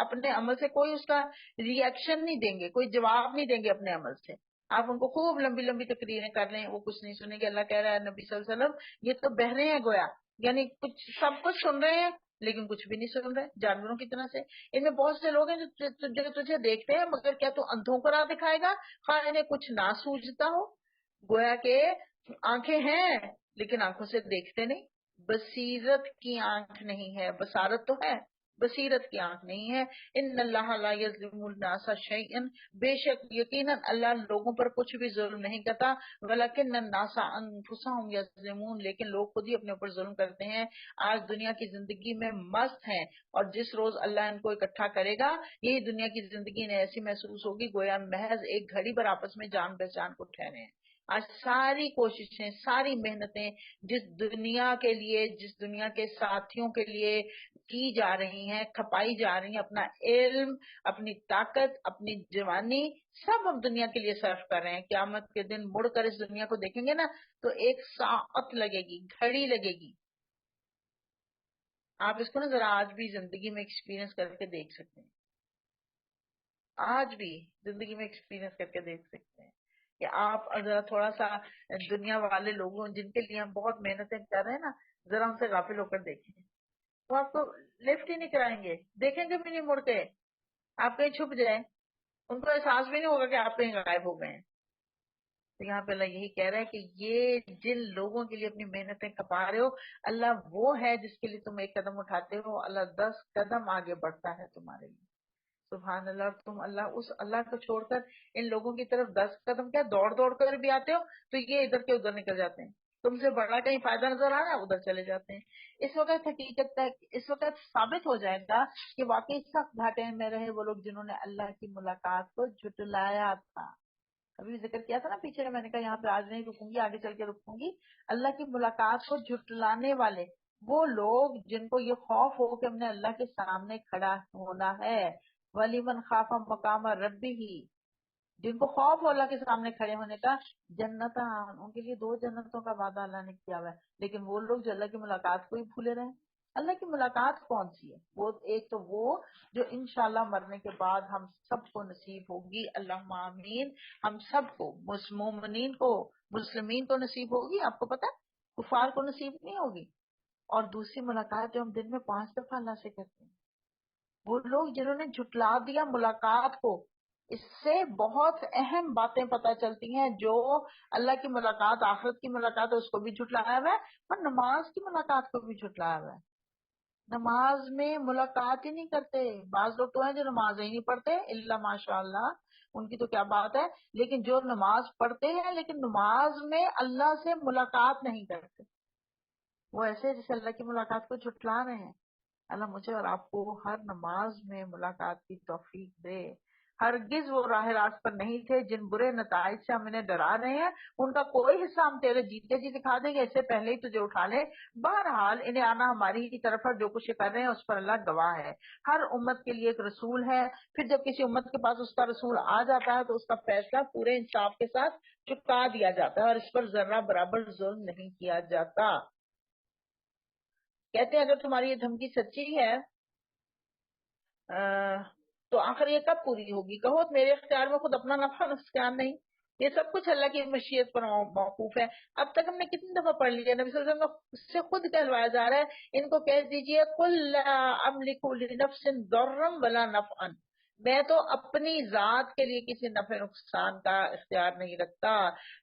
[SPEAKER 1] اپنے عمل سے کوئی اس کا ری ایکشن نہیں دیں گے، کوئی جواب نہیں دیں گے اپنے عمل سے۔ آپ ان کو خوب لمبی لمبی تقریریں کر لیں وہ کچھ نہیں سنیں گے۔ اللہ کہہ رہا ہے نبی صلی اللہ علیہ وسلم یہ تو بہرے ہیں گویا، یعنی کچھ سب کچھ سن رہے ہیں لیکن کچھ بھی نہیں سن رہے، جانوروں کی طرح سے۔ ان میں بہت سے لوگ ہیں جو تجھے دیکھتے ہیں مگر کیا تو اندھوں کو راہ دکھائے گا خواہ انہیں کچھ نہ سوجھتا ہو۔ گویا کہ آنکھیں ہیں لیکن آنکھوں سے دیکھتے نہیں، بصیرت کی آنکھ نہیں ہے، بصارت تو ہے بصیرت کی آنکھ نہیں ہے۔ ان اللہ لا یظلم الناس شیئا، بے شک یقیناً اللہ لوگوں پر کچھ بھی ظلم نہیں کرتا، ولکن الناس انفسهم یظلمون، لیکن لوگ خود ہی اپنے اوپر ظلم کرتے ہیں۔ آج دنیا کی زندگی میں مست ہیں اور جس روز اللہ ان کو اکٹھا کرے گا یہی دنیا کی زندگی انہیں ایسی محسوس ہوگی گویا محض ایک گھڑی پر آپس میں جان پہچان کو ٹھہرے ہیں۔ آج ساری کوششیں ساری محنتیں جس دنیا کے لیے جس دنیا کے ساتھیوں کے لیے کی جا رہی ہیں، کھپائی جا رہی ہیں، اپنا علم، اپنی طاقت، اپنی جوانی سب ہم دنیا کے لیے صرف کر رہے ہیں۔ قیامت کے دن مڑ کر اس دنیا کو دیکھیں گے نا تو ایک ساعت لگے گی، گھڑی لگے گی۔ آپ اس کو نا ذرا آج بھی زندگی میں ایکسپیرینس کر کے دیکھ سکتے ہیں۔ آج بھی زندگی میں ایکسپیرینس کر کے دیکھ سکتے ہیں کہ آپ ذرا تھوڑا سا دنیا والے لوگوں جن کے لیے ہم بہت محنتیں کر رہے ہیں نا، ذرا ان سے غافل ہو کر دیکھیں، وہ آپ کو لفٹ ہی نہیں کرائیں گے، دیکھیں گے بھی نہیں مڑ کے، آپ کہیں چھپ جائیں، ان کو احساس بھی نہیں ہوگا کہ آپ کہیں غائب ہو گئے ہیں۔ تو یہاں پہ اللہ یہی کہہ رہا ہے کہ یہ جن لوگوں کے لیے اپنی محنتیں کھپا رہے ہو، اللہ وہ ہے جس کے لیے تم ایک قدم اٹھاتے ہو، اللہ 10 قدم آگے بڑھتا ہے تمہارے لیے۔ سبحان اللہ، تم اس اللہ کو چھوڑ کر ان لوگوں کی طرف 10 قدم کیا دوڑ دوڑ کر بھی آتے ہو تو یہ ادھر کے ادھر نکل جاتے ہیں، تم سے بڑا کہیں فائدہ نظر آ رہا ہے ادھر چلے جاتے ہیں۔ اس وقت حقیقت تک اس وقت ثابت ہو جائے گا کہ واقعی سخت گھاٹے میں رہے وہ لوگ جنہوں نے اللہ کی ملاقات کو جھٹلایا تھا۔ ابھی ذکر کیا تھا نا پیچھے، میں نے کہا یہاں پہ آج نہیں رکوں گی، آگے چل کے رکوں گی۔ اللہ کی ملاقات کو جھٹلانے والے وہ لوگ جن کو یہ خوف ہو کہ ہم نے اللہ کے سامنے کھڑا ہونا ہے، وَلِمَنْ خَافَ مَقَامَ رَبِّهِ، جن کو خوف ہو اللہ کے سامنے کھڑے ہونے کا، جنتان، ان کے لیے 2 جنتوں کا وعدہ اللہ نے کیا ہوا ہے۔ لیکن وہ لوگ جو اللہ کی ملاقات کو ہی بھولے رہے، اللہ کی ملاقات کون سی ہے؟ وہ ایک تو وہ جو انشاءاللہ مرنے کے بعد ہم سب کو نصیب ہوگی، اللہم آمین، ہم سب کو، مومنین کو، مسلمین کو نصیب ہوگی، آپ کو پتا ہے کفار کو نصیب نہیں ہوگی۔ اور دوسری ملاقات جو ہم دن میں 5 دفعہ اللہ سے کرتے ہیں، وہ لوگ جنہوں نے جھٹلا دیا ملاقات کو۔ اس سے بہت اہم باتیں پتہ چلتی ہیں، جو اللہ کی ملاقات، آخرت کی ملاقات ہے، اس کو بھی جھٹلایا ہوا ہے، اور نماز کی ملاقات کو بھی جھٹلایا ہوا ہے۔ نماز میں ملاقات ہی نہیں کرتے، بعض لوگ تو ہیں جو نماز ہی نہیں پڑھتے، الا ماشاء اللہ، ان کی تو کیا بات ہے، لیکن جو نماز پڑھتے ہیں لیکن نماز میں اللہ سے ملاقات نہیں کرتے، وہ ایسے جیسے اللہ کی ملاقات کو جھٹلا رہے ہیں۔ اللہ مجھے اور آپ کو ہر نماز میں ملاقات کی توفیق دے۔ ہرگز وہ راہ راست پر نہیں تھے جن برے نتائج سے ہم انہیں ڈرا رہے ہیں، ان کا کوئی حصہ ہم تیرے جیتے جی دکھا دیں گے، اس سے پہلے ہی تجھے اٹھا لے۔ بہرحال انہیں آنا ہماری ہی طرف ہے، جو کچھ یہ کر رہے ہیں اس پر اللہ گواہ ہے۔ ہر امت کے لیے ایک رسول ہے، پھر جب کسی امت کے پاس اس کا رسول آ جاتا ہے تو اس کا فیصلہ پورے انصاف کے ساتھ چکا دیا جاتا ہے، اور اس پر ذرہ برابر ظلم نہیں کیا جاتا۔ کہتے ہیں اگر تمہاری یہ دھمکی سچی ہے تو آخر یہ کب پوری ہوگی؟ کہو میرے اختیار میں خود اپنا نفع نقصان نہیں، یہ سب کچھ اللہ کی مشیت پر موقوف ہے۔ اب تک ہم نے کتنی دفعہ پڑھ لیا، نبی صلی اللہ علیہ وسلم سے خود کہلوایا جا رہا ہے، ان کو کہہ دیجئے قُل لَا أَمْلِكُ لِنَفْسٍ ضَرًّا وَلَا نَفْعًا، میں تو اپنی ذات کے لیے کسی نفع نقصان کا اختیار نہیں رکھتا۔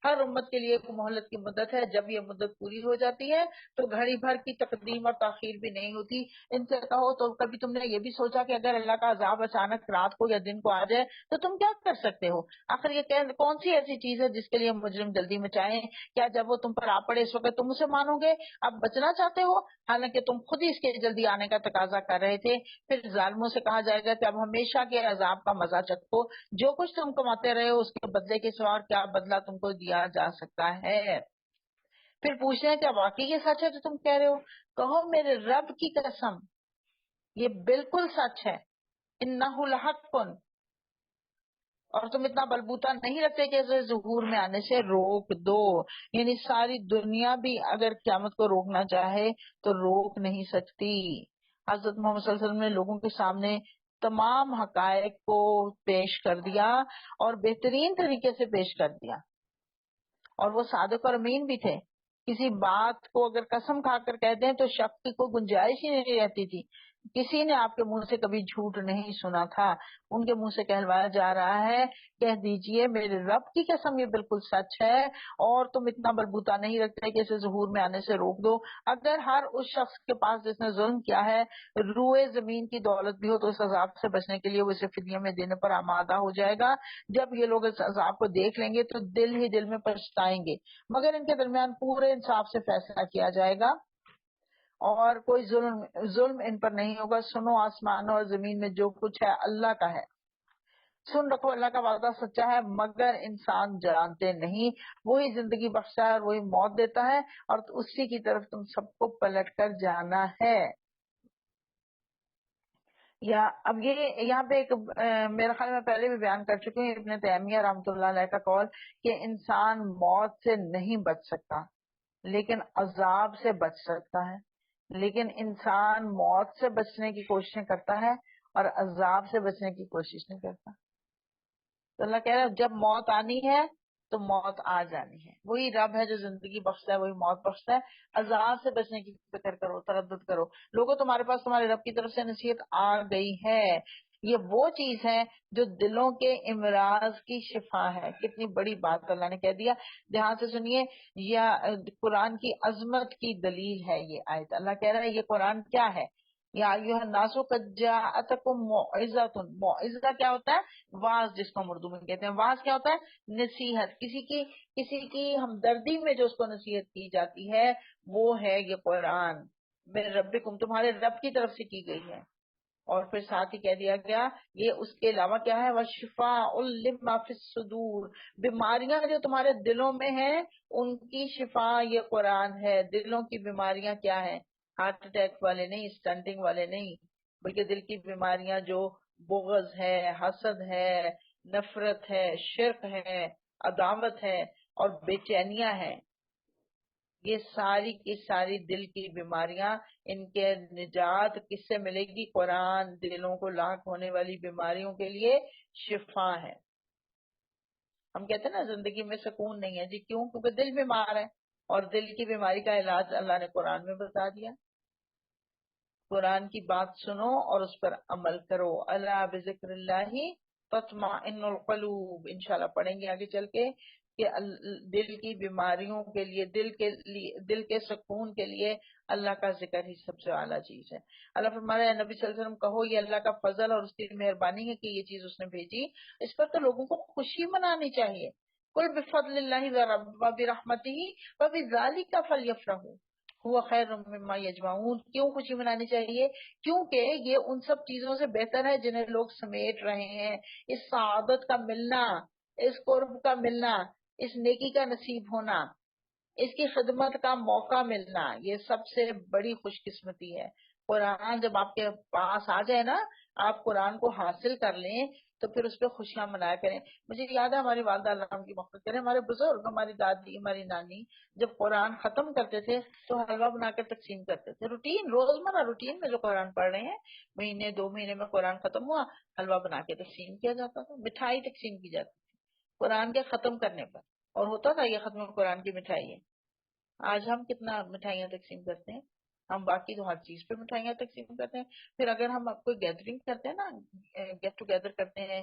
[SPEAKER 1] ہر امت کے لیے ایک مہلت کی مدت ہے، جب یہ مدت پوری ہو جاتی ہے تو گھڑی بھر کی تقدیم اور تاخیر بھی نہیں ہوتی۔ ان سے کہو تو کبھی تم نے یہ بھی سوچا کہ اگر اللہ کا عذاب اچانک رات کو یا دن کو آ جائے تو تم کیا کر سکتے ہو؟ آخر یہ کون سی ایسی چیز ہے جس کے لیے مجرم جلدی مچائیں؟ کیا جب وہ تم پر آ پڑے اس وقت تم اسے مانو گے؟ اب بچنا چاہتے ہو، حالانکہ تم خود ہی اس کے جلدی آنے کا تقاضا کر رہے تھے۔ پھر ظالموں سے کہا جائے گا کہ اب ہمیشہ کے عذاب کا مزہ چکھو، جو کچھ تم کماتے رہے ہو اس کے بدلے کے سوا کیا بدلہ تم کو دیا جا سکتا ہے؟ پھر پوچھتے ہیں کیا واقعی یہ سچ ہے جو تم کہہ رہے ہو؟ کہو میرے رب کی قسم یہ بالکل سچ ہے، انہ لحق، اور تم اتنا بلبوتا نہیں رکھتے کہ اسے ظہور میں آنے سے روک دو۔ یعنی ساری دنیا بھی اگر قیامت کو روکنا چاہے تو روک نہیں سکتی۔ حضرت محمد صلی اللہ علیہ وسلم نے لوگوں کے سامنے تمام حقائق کو پیش کر دیا اور بہترین طریقے سے پیش کر دیا، اور وہ صادق اور امین بھی تھے۔ کسی بات کو اگر قسم کھا کر کہہ دیں تو شک کی کوئی گنجائش ہی نہیں رہتی تھی۔ کسی نے آپ کے منہ سے کبھی جھوٹ نہیں سنا تھا۔ ان کے منہ سے کہلوایا جا رہا ہے کہہ دیجئے میرے رب کی قسم یہ بالکل سچ ہے، اور تم اتنا بلبوتا نہیں رکھتے کہ اسے ظہور میں آنے سے روک دو۔ اگر ہر اس شخص کے پاس جس نے ظلم کیا ہے روئے زمین کی دولت بھی ہو تو اس عذاب سے بچنے کے لیے وہ اسے فدیہ میں دینے پر آمادہ ہو جائے گا۔ جب یہ لوگ اس عذاب کو دیکھ لیں گے تو دل ہی دل میں پچھتائیں گے، مگر ان کے درمیان پورے انصاف سے فیصلہ کیا جائے گا اور کوئی ظلم ان پر نہیں ہوگا۔ سنو آسمانوں اور زمین میں جو کچھ ہے اللہ کا ہے، سن رکھو اللہ کا وعدہ سچا ہے، مگر انسان جانتے نہیں۔ وہی زندگی بخشتا ہے اور وہی موت دیتا ہے، اور اسی کی طرف تم سب کو پلٹ کر جانا ہے۔ یا اب یہ یہاں پہ ایک میرا خیال میں پہلے بھی بیان کر چکے ہیں، ابن تیمیہ رحمۃ اللہ علیہ کا قول کہ انسان موت سے نہیں بچ سکتا لیکن عذاب سے بچ سکتا ہے، لیکن انسان موت سے بچنے کی کوششیں کرتا ہے اور عذاب سے بچنے کی کوشش نہیں کرتا۔ تو اللہ کہہ رہا ہے جب موت آنی ہے تو موت آ جانی ہے. وہی رب ہے جو زندگی بخشتا ہے، وہی موت بخشتا ہے. عذاب سے بچنے کی فکر کرو، تردد کرو. لوگوں تمہارے پاس تمہارے رب کی طرف سے نصیحت آ گئی ہے. یہ وہ چیز ہے جو دلوں کے امراض کی شفا ہے. کتنی بڑی بات اللہ نے کہہ دیا. دھیان سے سنیے، یا قرآن کی عظمت کی دلیل ہے یہ آیت. اللہ کہہ رہا ہے یہ قرآن کیا ہے؟ یا ایھا الناس قد جاءتکم موعظۃ. موعظہ کیا ہوتا ہے؟ واعظ، جس کو ہم اردو میں کہتے ہیں. واعظ کیا ہوتا ہے؟ نصیحت. کسی کی ہمدردی میں جو اس کو نصیحت کی جاتی ہے وہ ہے یہ قرآن. من ربکم، تمہارے رب کی طرف سے کی گئی ہے. اور پھر ساتھ ہی کہہ دیا گیا یہ اس کے علاوہ کیا ہے؟ وَشِفَاءٌ لِمَّا فِی الصُّدُورِ. بیماریاں جو تمہارے دلوں میں ہیں ان کی شفا یہ قرآن ہے. دلوں کی بیماریاں کیا ہیں؟ ہارٹ اٹیک والے نہیں، اسٹنٹنگ والے نہیں، بلکہ دل کی بیماریاں جو بغض ہے، حسد ہے، نفرت ہے، شرک ہے، عداوت ہے اور بے چینیاں ہیں. یہ ساری کی ساری دل کی بیماریاں، ان کے نجات کس سے ملے گی؟ قرآن. دلوں کو لاحق ہونے والی بیماریوں کے لیے شفا ہے. ہم کہتے ہیں نا زندگی میں سکون نہیں ہے، جی کیوں؟ کیونکہ دل بیمار ہے، اور دل کی بیماری کا علاج اللہ نے قرآن میں بتا دیا. قرآن کی بات سنو اور اس پر عمل کرو. الا بذکر اللہ تطمئن القلوب. انشاءاللہ پڑھیں گے آگے چل کے کہ دل کی بیماریوں کے لیے، دل کے سکون کے لیے اللہ کا ذکر ہی سب سے اعلیٰ چیز ہے. اللہ فرما رہا ہے نبی صلی اللہ علیہ وسلم کہو یہ اللہ کا فضل اور اس کی مہربانی ہے کہ یہ چیز اس نے بھیجی. اس پر تو لوگوں کو خوشی منانی چاہیے. قل بفضل اللہ وبرحمتہ وبذلک فلیفرحوا هو خیر مما یجمعون. کیوں خوشی منانی چاہیے؟ کیونکہ یہ ان سب چیزوں سے بہتر ہے جنہیں لوگ سمیٹ رہے ہیں. اس سعادت کا ملنا، اس قرب کا ملنا، اس نیکی کا نصیب ہونا، اس کی خدمت کا موقع ملنا، یہ سب سے بڑی خوش قسمتی ہے. قرآن جب آپ کے پاس آ جائے نا، آپ قرآن کو حاصل کر لیں تو پھر اس پہ خوشیاں منایا کریں. مجھے یاد ہے ہماری والدہ اللہ ان کی مغفرت کرے، ہمارے بزرگ، ہماری دادی، ہماری نانی جب قرآن ختم کرتے تھے تو حلوہ بنا کر تقسیم کرتے تھے. روٹین، روزمرہ روٹین میں جو قرآن پڑھ رہے ہیں، مہینے 2 مہینے میں قرآن ختم ہوا، حلوہ بنا کے تقسیم کیا جاتا تھا، مٹھائی تقسیم کی جاتی تھی قرآن کے ختم کرنے پر. اور ہوتا تھا یہ ختم قرآن کی مٹھائی ہے. آج ہم کتنا مٹھائیاں تقسیم کرتے ہیں؟ ہم باقی تو ہر چیز پہ مٹھائیاں تقسیم کرتے ہیں. پھر اگر ہم کوئی گیدرنگ کرتے ہیں نا، گیٹ ٹوگیدر کرتے ہیں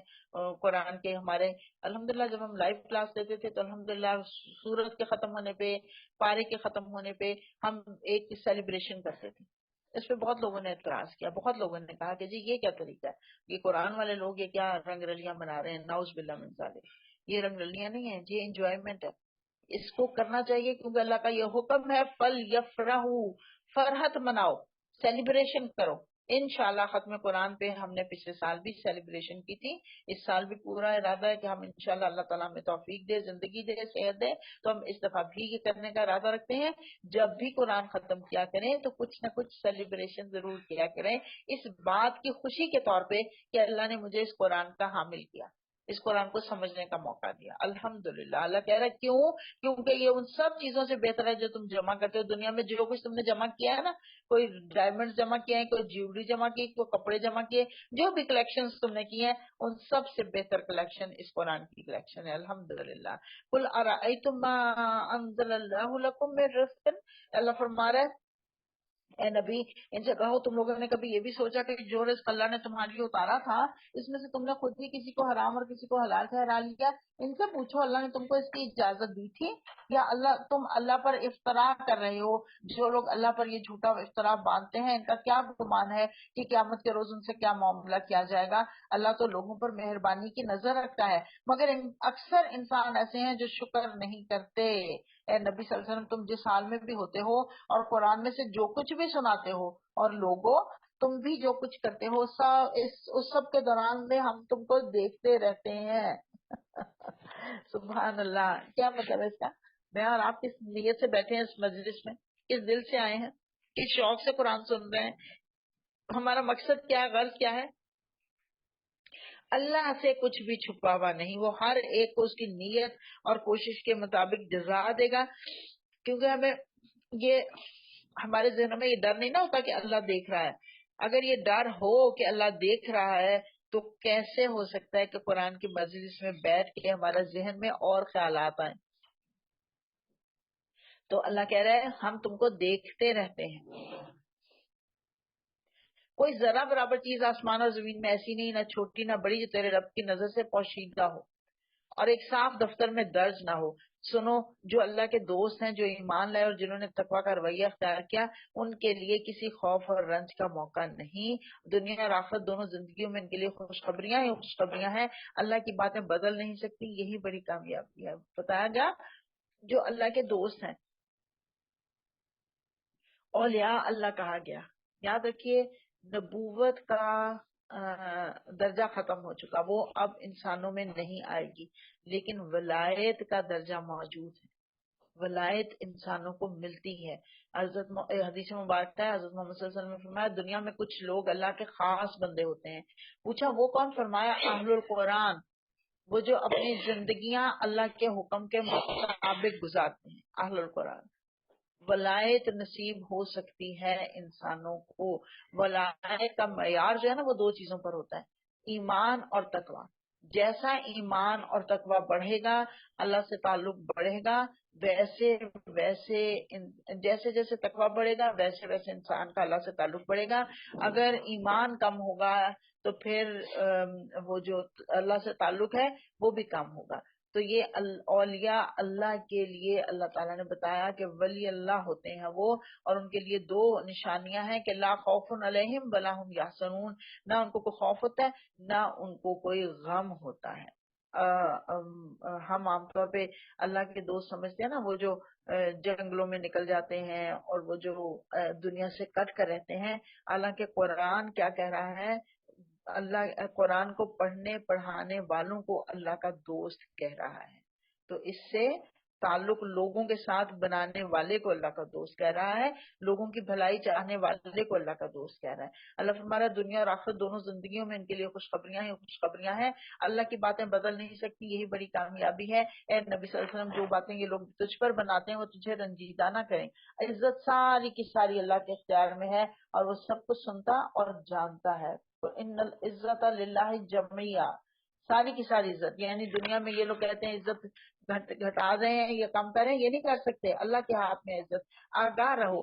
[SPEAKER 1] قرآن کے، ہمارے الحمدللہ جب ہم لائیو کلاس لیتے تھے تو الحمدللہ سورت کے ختم ہونے پہ، پارے کے ختم ہونے پہ ہم ایک سیلیبریشن کرتے تھے. اس پہ بہت لوگوں نے اعتراض کیا، بہت لوگوں نے کہا کہ جی یہ کیا طریقہ ہے، یہ قرآن والے لوگ یہ کیا رنگ رلیاں بنا رہے ہیں. نعوذ باللہ من ذالک. یہ رنگ رلیاں نہیں ہیں، یہ انجوائمنٹ ہے. اس کو کرنا چاہیے کیونکہ اللہ کا یہ حکم ہے فل یفرحوا، فرحت مناؤ، سیلیبریشن کرو. انشاءاللہ ختم قرآن پہ ہم نے پچھلے سال بھی سیلیبریشن کی تھی. اس سال بھی پورا ارادہ ہے کہ ہم انشاءاللہ اللہ تعالیٰ ہمیں توفیق دے، زندگی دے، صحت دے تو ہم اس دفعہ بھی یہ کرنے کا ارادہ رکھتے ہیں. جب بھی قرآن ختم کیا کریں تو کچھ نہ کچھ سیلیبریشن ضرور کیا کریں، اس بات کی خوشی کے طور پہ کہ اللہ نے مجھے اس قرآن کا حامل کیا، اس قرآن کو سمجھنے کا موقع دیا. الحمدللہ. اللہ کہہ رہا ہے کیوں؟ کیونکہ یہ ان سب چیزوں سے بہتر ہے جو تم جمع کرتے ہو دنیا میں. جو کچھ تم نے جمع کیا ہے نا، کوئی ڈائمنڈ جمع کیا ہے، کوئی جیولری جمع کی، کوئی کپڑے جمع کیے، جو بھی کلیکشن تم نے کی ہیں ان سب سے بہتر کلیکشن اس قرآن کی کلیکشن ہے. الحمدللہ. قل ارأیتم ما انزل اللہ لکم من رزق. اللہ فرما رہا ہے اے نبی ان سے کہو تم لوگوں نے کبھی یہ بھی سوچا کہ جو رزق اللہ نے تمہارے لیے اتارا تھا اس میں سے تم نے خود ہی کسی کو حرام اور کسی کو حلال ٹھہرا لیا؟ ان سے پوچھو اللہ نے تم کو اس کی اجازت دی تھی یا تم اللہ پر افطرا کر رہے ہو؟ جو لوگ اللہ پر یہ جھوٹا افطرا باندھتے ہیں ان کا کیا گمان ہے کہ قیامت کے روز ان سے کیا معاملہ کیا جائے گا؟ اللہ تو لوگوں پر مہربانی کی نظر رکھتا ہے مگر اکثر انسان ایسے ہیں جو شکر نہیں کرتے. اے نبی صلی اللہ علیہ وسلم تم جس حال میں بھی ہوتے ہو اور قرآن میں سے جو کچھ بھی سناتے ہو اور لوگوں تم بھی جو کچھ کرتے ہو اس سب کے دوران میں ہم تم کو دیکھتے رہتے ہیں. سبحان اللہ. کیا مطلب ہے اس کا؟ میں اور آپ کس نیت سے بیٹھے ہیں اس مجلس میں، کس دل سے آئے ہیں، کس شوق سے قرآن سن رہے ہیں، ہمارا مقصد کیا ہے، غرض کیا ہے؟ اللہ سے کچھ بھی چھپا ہوا نہیں، وہ ہر ایک کو اس کی نیت اور کوشش کے مطابق جزا دے گا. کیونکہ ہمیں یہ ہمارے ذہنوں میں یہ ڈر نہیں نہ ہوتا کہ اللہ دیکھ رہا ہے. اگر یہ ڈر ہو کہ اللہ دیکھ رہا ہے تو کیسے ہو سکتا ہے کہ قرآن کی مجلس میں بیٹھ کے ہمارا ذہن میں اور خیالات آئیں؟ تو اللہ کہہ رہا ہے ہم تم کو دیکھتے رہتے ہیں. کوئی ذرا برابر چیز آسمان اور زمین میں ایسی نہیں، نہ چھوٹی نہ بڑی، جو تیرے رب کی نظر سے پوشیدہ ہو اور ایک صاف دفتر میں درج نہ ہو. سنو، جو اللہ کے دوست ہیں، جو ایمان لائے اور جنہوں نے تقویٰ کا رویہ اختیار کیا، ان کے لیے کسی خوف اور رنج کا موقع نہیں. دنیا اور آخرت دونوں زندگیوں میں ان کے لیے خوشخبریاں ہی خوشخبریاں ہیں. اللہ کی باتیں بدل نہیں سکتی، یہی بڑی کامیابی ہے. بتایا گیا جو اللہ کے دوست ہیں، اولیاء اللہ کہا گیا. یاد رکھیے نبوت کا درجہ ختم ہو چکا، وہ اب انسانوں میں نہیں آئے گی، لیکن ولایت کا درجہ موجود ہے. ولایت انسانوں کو ملتی ہے. حدیث مبارک ہے، حضرت محمد صلی اللہ علیہ وسلم نے فرمایا دنیا میں کچھ لوگ اللہ کے خاص بندے ہوتے ہیں. پوچھا وہ کون؟ فرمایا اہل القرآن، وہ جو اپنی زندگیاں اللہ کے حکم کے مطابق گزارتے ہیں. اہل القرآن. ولایت نصیب ہو سکتی ہے انسانوں کو. ولایت کا معیار جو ہے نا وہ دو چیزوں پر ہوتا ہے، ایمان اور تقوی. جیسا ایمان اور تقوی بڑھے گا، اللہ سے تعلق بڑھے گا، ویسے ویسے جیسے جیسے تقوی بڑھے گا ویسے ویسے انسان کا اللہ سے تعلق بڑھے گا. اگر ایمان کم ہوگا تو پھر وہ جو اللہ سے تعلق ہے وہ بھی کم ہوگا. تو یہ اولیاء اللہ کے لیے اللہ تعالیٰ نے بتایا کہ ولی اللہ ہوتے ہیں وہ، اور ان کے لیے دو نشانیاں ہیں کہ لا خوف علیہم ولا هم یحزنون، نہ ان کو کوئی خوف ہوتا ہے نہ ان کو کوئی غم ہوتا ہے. ہم عام طور پہ اللہ کے دوست سمجھتے ہیں نا وہ جو جنگلوں میں نکل جاتے ہیں اور وہ جو دنیا سے کٹ کر رہتے ہیں. حالانکہ قرآن کیا کہہ رہا ہے؟ اللہ قرآن کو پڑھنے پڑھانے والوں کو اللہ کا دوست کہہ رہا ہے. تو اس سے تعلق لوگوں کے ساتھ بنانے والے کو اللہ کا دوست کہہ رہا ہے، لوگوں کی بھلائی چاہنے والے کو اللہ کا دوست کہہ رہا ہے. اللہ فرمایا دنیا اور آخرت دونوں زندگیوں میں ان کے لیے خوشخبریاں ہی خوشخبریاں ہیں. اللہ کی باتیں بدل نہیں سکتی، یہی بڑی کامیابی ہے. اے نبی صلی اللہ علیہ وسلم جو باتیں یہ لوگ تجھ پر بناتے ہیں وہ تجھے رنجیدہ نہ کریں. عزت ساری کی ساری اللہ کے اختیار میں ہے اور وہ سب کچھ سنتا اور جانتا ہے. ان العزت للہ جميعا، ساری کی ساری عزت. یعنی دنیا میں یہ لوگ کہتے ہیں عزت گھٹا رہے ہیں یا کم کریں، یہ نہیں کر سکتے. اللہ کے ہاتھ میں عزت. آگاہ رہو،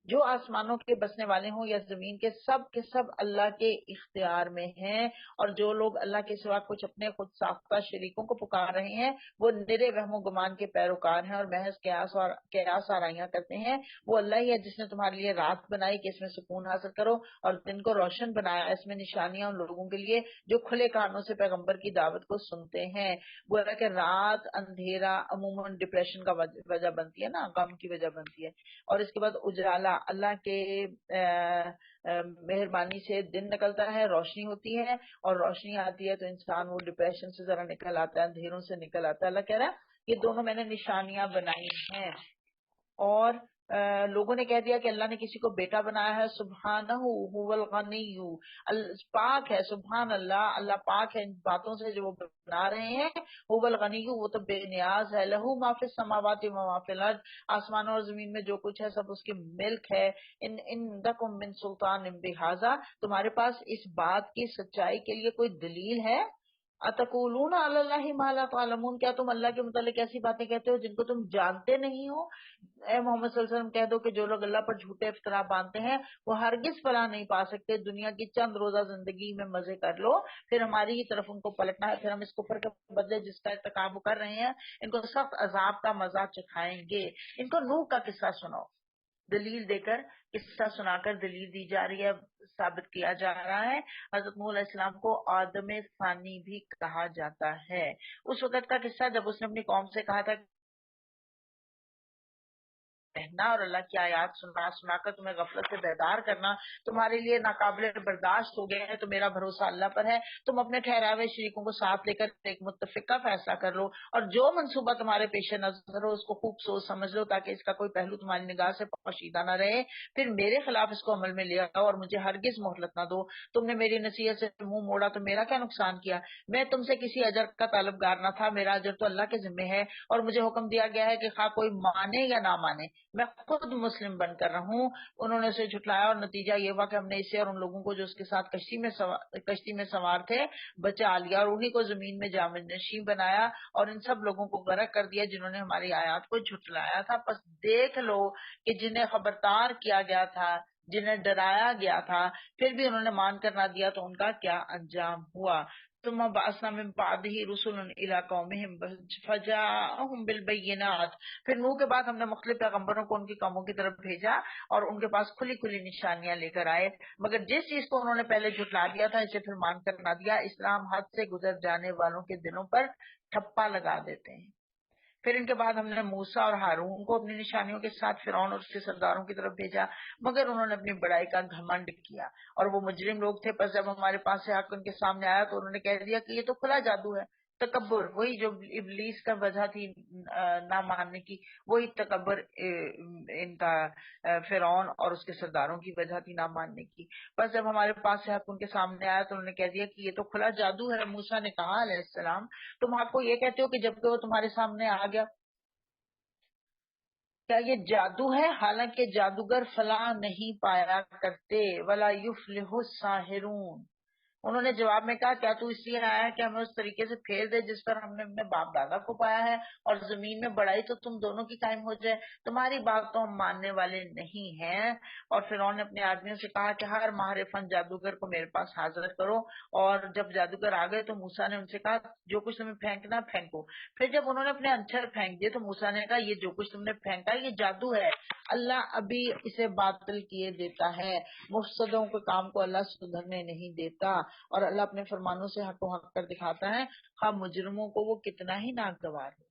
[SPEAKER 1] جو آسمانوں کے بسنے والے ہوں یا زمین کے سب اللہ کے اختیار میں ہیں. اور جو لوگ اللہ کے سوا کچھ اپنے خود ساختہ شریکوں کو پکار رہے ہیں وہ نرے وہم و گمان کے پیروکار ہیں اور محض قیاس آرائیاں کرتے ہیں. وہ اللہ ہی ہے جس نے تمہارے لیے رات بنائی کہ اس میں سکون حاصل کرو اور دن کو روشن بنایا، اس میں نشانیاں ان لوگوں کے لیے جو کھلے کانوں سے پیغمبر کی دعوت کو سنتے ہیں. گویا کہ رات اندھیرا عموماً ڈپریشن کا وجہ بنتی ہے نا، غم کی وجہ بنتی ہے. اور اس کے بعد اجالا، اللہ کے مہربانی سے دن نکلتا ہے، روشنی ہوتی ہے اور روشنی آتی ہے تو انسان وہ ڈپریشن سے ذرا نکل آتا ہے، اندھیروں سے نکل آتا ہے. اللہ کہہ رہا ہے یہ دونوں میں نے نشانیاں بنائی ہیں. اور لوگوں نے کہہ دیا کہ اللہ نے کسی کو بیٹا بنایا ہے. سبحانہ هو الغنی، پاک ہے. سبحان اللہ، اللہ پاک ہے ان باتوں سے جو وہ بنا رہے ہیں. هو الغنی، وہ تو بے نیاز ہے. لہو ما فی السماوات و ما فی الارض، آسمانوں اور زمین میں جو کچھ ہے سب اس کی ملک ہے. ان عندکم من سلطان بہذا، تمہارے پاس اس بات کی سچائی کے لیے کوئی دلیل ہے؟ اتقولون علی اللہ ما لا تعلمون، کیا تم اللہ کے متعلق ایسی باتیں کہتے ہو جن کو تم جانتے نہیں ہو؟ اے محمد صلی اللہ علیہ وسلم کہہ دو کہ جو لوگ اللہ پر جھوٹے افطرا باندھتے ہیں وہ ہرگز فلاح نہیں پا سکتے. دنیا کی چند روزہ زندگی میں مزے کر لو، پھر ہماری ہی طرف ان کو پلٹنا ہے. پھر ہم اس کفر کے بدلے جس کا ارتکاب کر رہے ہیں ان کو سخت عذاب کا مزہ چکھائیں گے. ان کو نوح کا قصہ سناؤ، دلیل دے کر قصہ سنا کر دلیل دی جا رہی ہے، ثابت کیا جا رہا ہے. حضرت نوح علیہ السلام کو آدم ثانی بھی کہا جاتا ہے. اس وقت کا قصہ جب اس نے اپنی قوم سے کہا تھا کہنا اور اللہ کی آیات سنا کر تمہیں غفلت سے بیدار کرنا تمہارے لیے ناقابل برداشت ہو گئے ہیں، تو میرا بھروسہ اللہ پر ہے. تم اپنے ٹھہراوے شریکوں کو ساتھ لے کر ایک متفقہ فیصلہ کر لو اور جو منصوبہ تمہارے پیش نظر ہو اس کو خوب سوچ سمجھ لو تاکہ اس کا کوئی پہلو تمہاری نگاہ سے پوشیدہ نہ رہے. پھر میرے خلاف اس کو عمل میں لے آؤ اور مجھے ہرگز مہلت نہ دو. تم نے میری نصیحت سے منہ موڑا تو میرا کیا نقصان کیا؟ میں تم سے کسی اجر کا طالبگار نہ تھا، میرا اجر تو اللہ کے ذمہ ہے اور مجھے حکم دیا گیا ہے کہ خواہ کوئی مانے یا نہ مانے میں خود مسلم بن کر رہوں. انہوں نے اسے جھٹلایا اور نتیجہ یہ ہوا کہ ہم نے اسے اور ان لوگوں کو جو اس کے ساتھ کشتی میں سوار تھے بچا لیا اور انہی کو زمین میں جامع نشین بنایا اور ان سب لوگوں کو غرق کر دیا جنہوں نے ہماری آیات کو جھٹلایا تھا. پس دیکھ لو کہ جنہیں خبردار کیا گیا تھا، جنہیں ڈرایا گیا تھا، پھر بھی انہوں نے مان کر نہ دیا تو ان کا کیا انجام ہوا. ثم بعثنا من بعده رسلا الى قومهم فجاءهم بالبينات. پھر نوح کے بعد ہم نے مختلف پیغمبروں کو ان کی قوموں کی طرف بھیجا اور ان کے پاس کھلی کھلی نشانیاں لے کر آئے، مگر جس چیز کو انہوں نے پہلے جھٹلا دیا تھا اسے پھر مان کر نہ دیا. اسلام حد سے گزر جانے والوں کے دلوں پر ٹھپا لگا دیتے ہیں. پھر ان کے بعد ہم نے موسیٰ اور ہارون کو اپنی نشانیوں کے ساتھ فرعون اور اس کے سرداروں کی طرف بھیجا، مگر انہوں نے اپنی بڑائی کا گھمنڈ کیا اور وہ مجرم لوگ تھے. پس جب ہمارے پاس سے حق ان کے سامنے آیا تو انہوں نے کہہ دیا کہ یہ تو کھلا جادو ہے. تکبر، وہی جو ابلیس کا وجہ تھی نہ ماننے کی، وہی تکبر ان کا فرعون اور اس کے سرداروں کی وجہ تھی نہ ماننے کی. بس جب ہمارے پاس سے حق ان کے سامنے آیا تو انہوں نے کہہ دیا کہ یہ تو کھلا جادو ہے. موسیٰ نے کہا علیہ السلام تم آپ کو یہ کہتے ہو کہ جب کہ وہ تمہارے سامنے آ گیا کیا یہ جادو ہے؟ حالانکہ جادوگر فلاح نہیں پایا کرتے. ولا یفلح الساحرون. انہوں نے جواب میں کہا کیا تو اس لیے آیا ہے کہ ہمیں اس طریقے سے پھیر دے جس پر ہم نے اپنے باپ دادا کو پایا ہے اور زمین میں بڑائی تو تم دونوں کی قائم ہو جائے؟ تمہاری بات تو ہم ماننے والے نہیں ہیں. اور فرعون نے اپنے آدمیوں سے کہا کہ ہر ماہر فن جادوگر کو میرے پاس حاضر کرو. اور جب جادوگر آ گئے تو موسیٰ نے ان سے کہا جو کچھ تمہیں پھینکنا پھینکو. پھر جب انہوں نے اپنے انچر پھینک دیے تو موسیٰ نے کہا یہ جو کچھ تم نے پھینکا یہ جادو ہے، اللہ ابھی اسے باطل کیے دیتا ہے. مفسدوں کے کام کو اللہ سدھرنے نہیں دیتا اور اللہ اپنے فرمانوں سے حق و حق کر دکھاتا ہے، خواہ مجرموں کو وہ کتنا ہی ناگوار ہو.